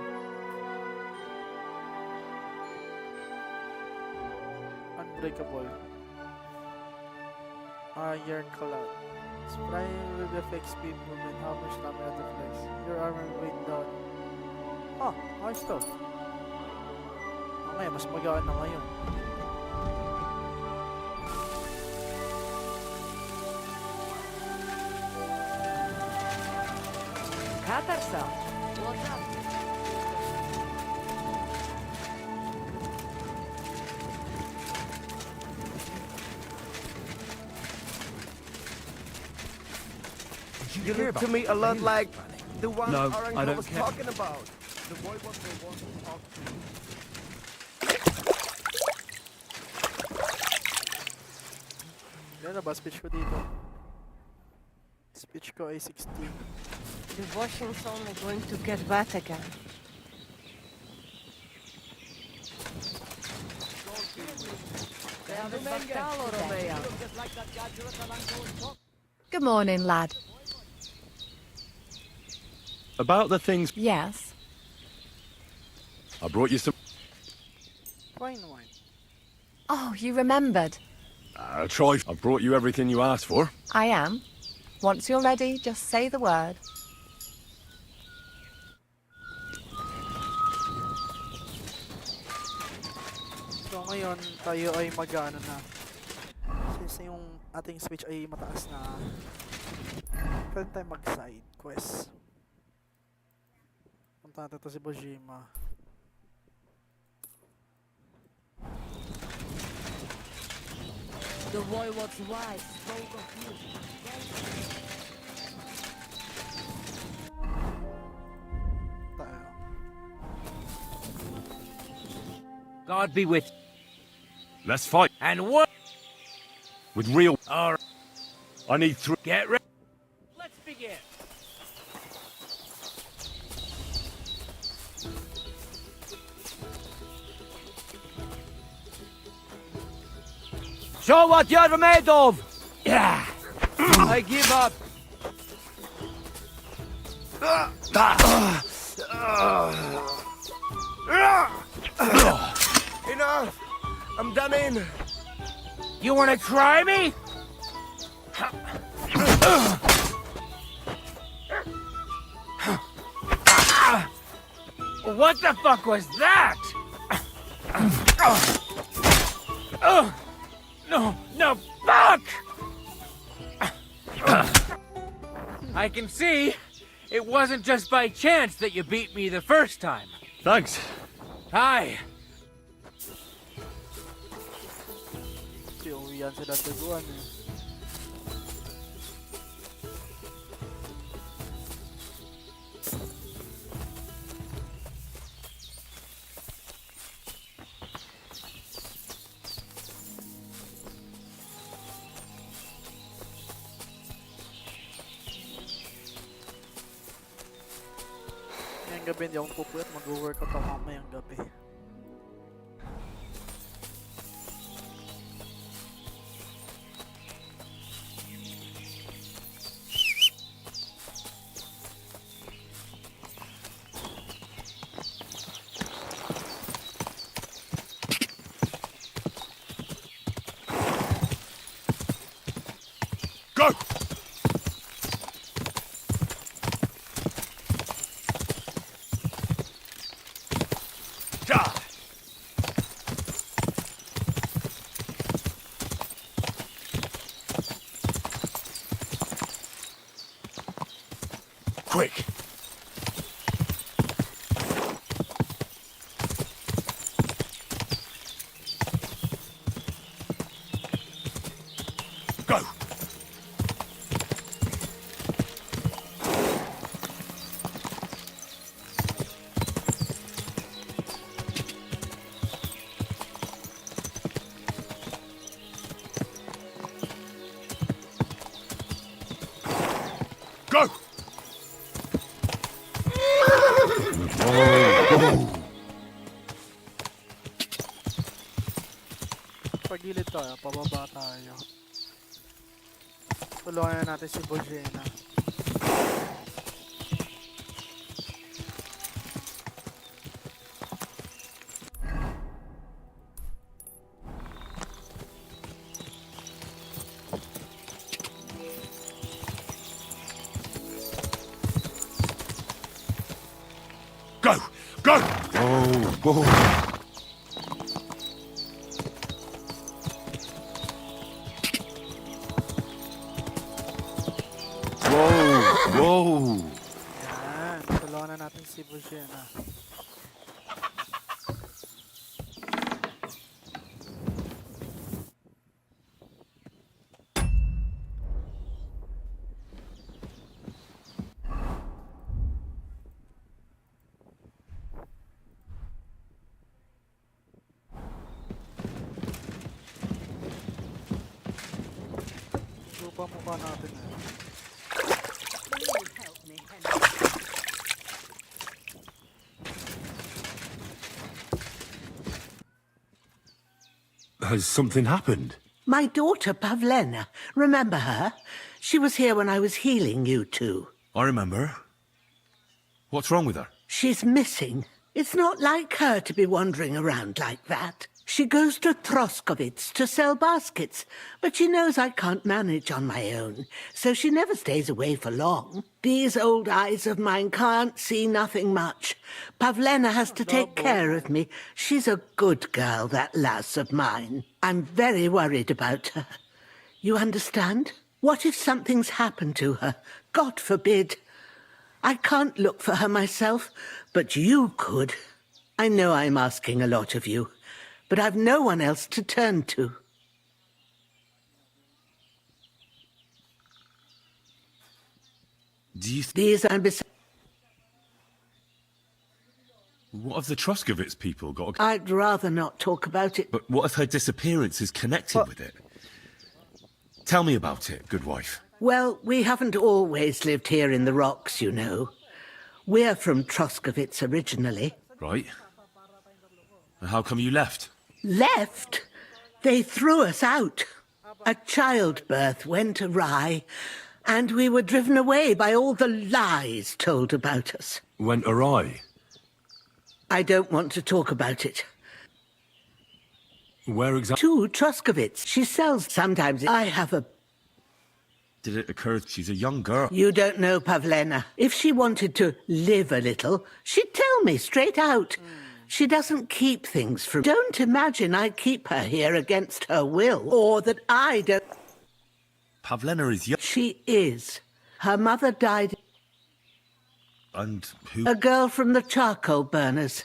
Unbreakable. Iron Clad. Spraying with affect speed movement. How much stamina to flex? Your armor weight down. Ah, ayos to. Okay, mas magaan na ngayon. Cut herself. What's up? You look to me a lot like the one No, our I uncle don't was care. talking about. The boy was the one who talked to me. Yan na ba speech ko dito? Speech ko ay 16. The washing's only going to get wet again. Good morning, lad. About the things... Yes? I brought you some... Wine. Oh, you remembered. Troy, I've brought you everything you asked for. I am. Once you're ready, just say the word. So ngayon, tayo ay mag-ano na. Since yung ating speech ay mataas na, pwede tayo mag-side quest. Punta natin to si Bojima. The boy was wise, spoke of you. Tayo. God be with you. Let's fight. And what? With real... All right. I need 3... Get ready. Let's begin. Show what you're made of! Yeah! I give up! Enough! I'm done in! You wanna try me? What the fuck was that? No, fuck! I can see it wasn't just by chance that you beat me the first time. Thanks. Hi. Uwian sila taguan eh. Ngayong gabi hindi ako pupuyat, mag-workout ako mamayang gabi. Go! Ja! Quick! Go! Go! Pagilid tayo, pababa tayo. Tulungan na natin si Bojena. Go! Go! Whoa! Whoa! Yan, tulungan na natin si Bojena. Lupa mukha natin eh. Has something happened? My daughter, Pavlena. Remember her? She was here when I was healing you two. I remember. What's wrong with her? She's missing. It's not like her to be wandering around like that. She goes to Troskovitz to sell baskets, but she knows I can't manage on my own, so she never stays away for long. These old eyes of mine can't see nothing much. Pavlena has to take care of me. She's a good girl, that lass of mine. I'm very worried about her. You understand? What if something's happened to her? God forbid. I can't look for her myself, but you could. I know I'm asking a lot of you, but I've no one else to turn to. Do you These are What have the Troskovitz people got? I'd rather not talk about it. But what if her disappearance is connected with it? Tell me about it, good wife. Well, we haven't always lived here in the rocks, you know. We're from Troskovitz originally. Right. And how come you left? Left? They threw us out. A childbirth went awry, and we were driven away by all the lies told about us. Went awry? I don't want to talk about it. Where exactly? To Troskovitz. She sells sometimes. I have a... Did it occur she's a young girl? You don't know Pavlena. If she wanted to live a little, she'd tell me straight out. She doesn't keep things from... Don't imagine I keep her here against her will, or that I don't... Pavlena is young. She is. Her mother died... And who? A girl from the charcoal burners.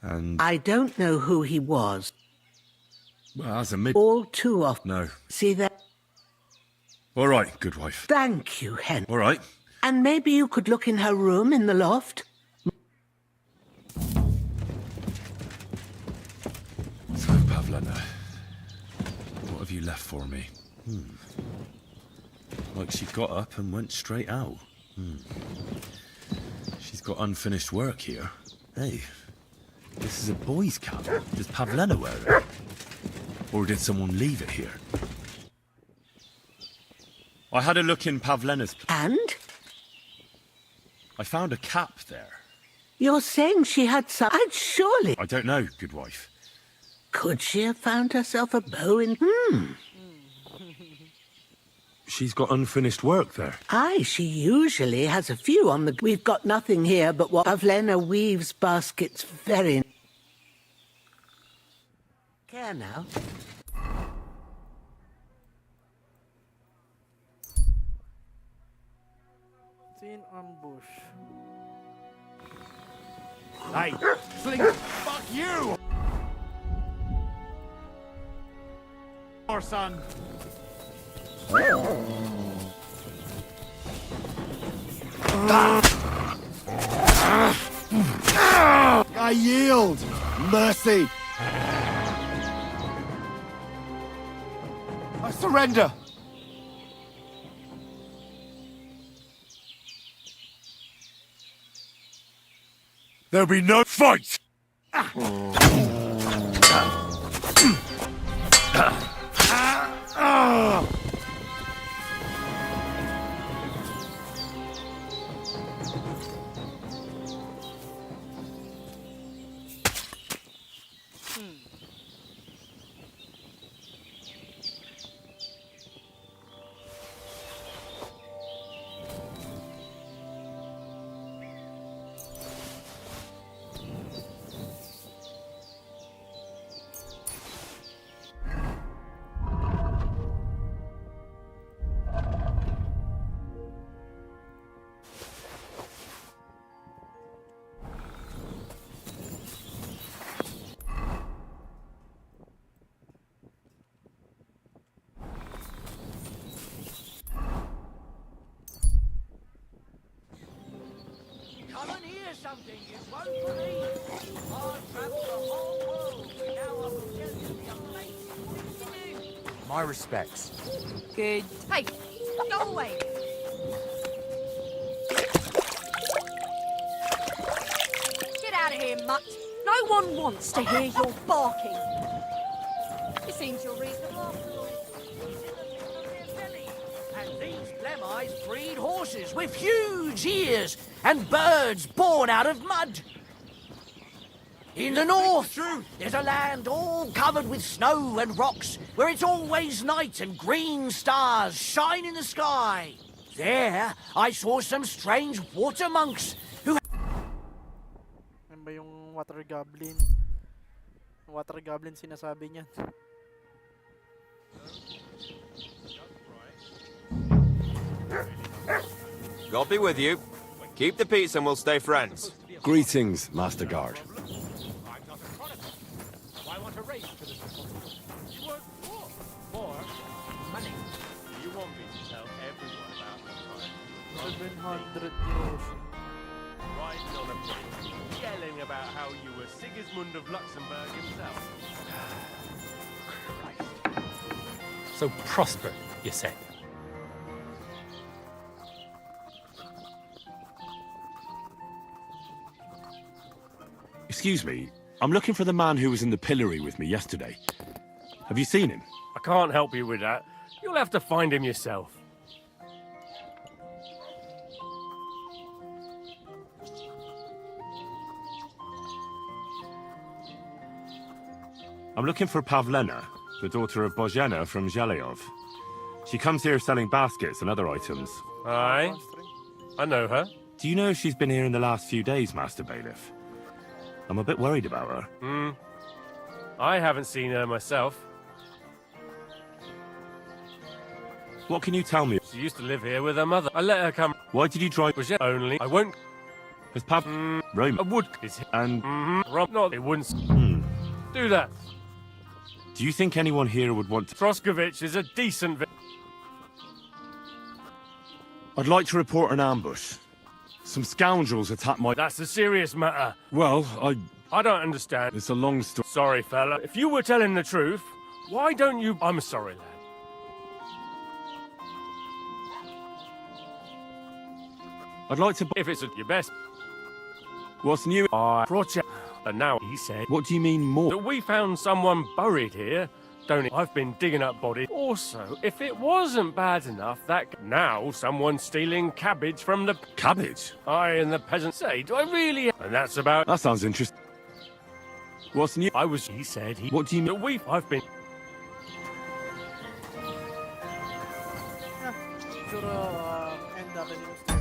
And... I don't know who he was. Well, as a mid... All too often. No. See that? All right, good wife. Thank you, Hen. All right. And maybe you could look in her room in the loft? So, Pavlena, what have you left for me? Like she got up and went straight out. She's got unfinished work here. Hey, this is a boy's cap. Does Pavlena wear it? Or did someone leave it here? I had a look in Pavlena's... And? I found a cap there. You're saying she had some... I'd surely... I don't know, good wife. Could she have found herself a bow in... She's got unfinished work there. Aye, she usually has a few on the... We've got nothing here but what Pavlena weaves baskets very... Care now. Seen ambush. Hey, sling... Fuck you! Or son. I yield! Mercy! I surrender! There'll be no fight! Come and hear something you won't believe. I've traveled the whole world, and now I will tell you the amazing thing to do. My respects. Good. Hey, go away. Get out of here, mutt. No one wants to hear your barking. Seems you're reasonable after all. And these Blemmeyes breed horses with huge ears and birds born out of mud. In the north, there's a land all covered with snow and rocks, where it's always night and green stars shine in the sky. There, I saw some strange water monks who... Yan ba yung water goblin? Yung water goblin sinasabi niyan. God be with you. Keep the peace and we'll stay friends. Greetings, Master Guard. I want a race to the You want more? More? Money. You want me to tell everyone about the time? 700 euros. Riding on a bridge, yelling about how you were Sigismund of Luxembourg himself. So prosper, you say? Excuse me, I'm looking for the man who was in the pillory with me yesterday. Have you seen him? I can't help you with that. You'll have to find him yourself. I'm looking for Pavlena, the daughter of Bozhena from Zhaleov. She comes here selling baskets and other items. Aye. I know her. Do you know if she's been here in the last few days, Master Bailiff? I'm a bit worried about her. I haven't seen her myself. What can you tell me? She used to live here with her mother. I let her come. Why did you drive? Was it only? I won't. Has Pav... Rome... I would. Is And... Not. It wouldn't. Do that. Do you think anyone here would want to... Troskovich is a decent... I'd like to report an ambush. Some scoundrels attacked my... That's a serious matter. Well, I don't understand. It's a long story. Sorry, fella. If you were telling the truth, why don't you... I'm sorry, lad. I'd like to... If it's at your best... What's new? I brought you... And now, he said... What do you mean more? That we found someone buried here. Don't it? I've been digging up bodies. Also, if it wasn't bad enough, that... Now, someone's stealing cabbage from the... Cabbage? I and the peasants say, do I really... And that's about... That sounds interesting. What's new? I was... He said he... What do you mean? That I've been... Siguro, end natin yung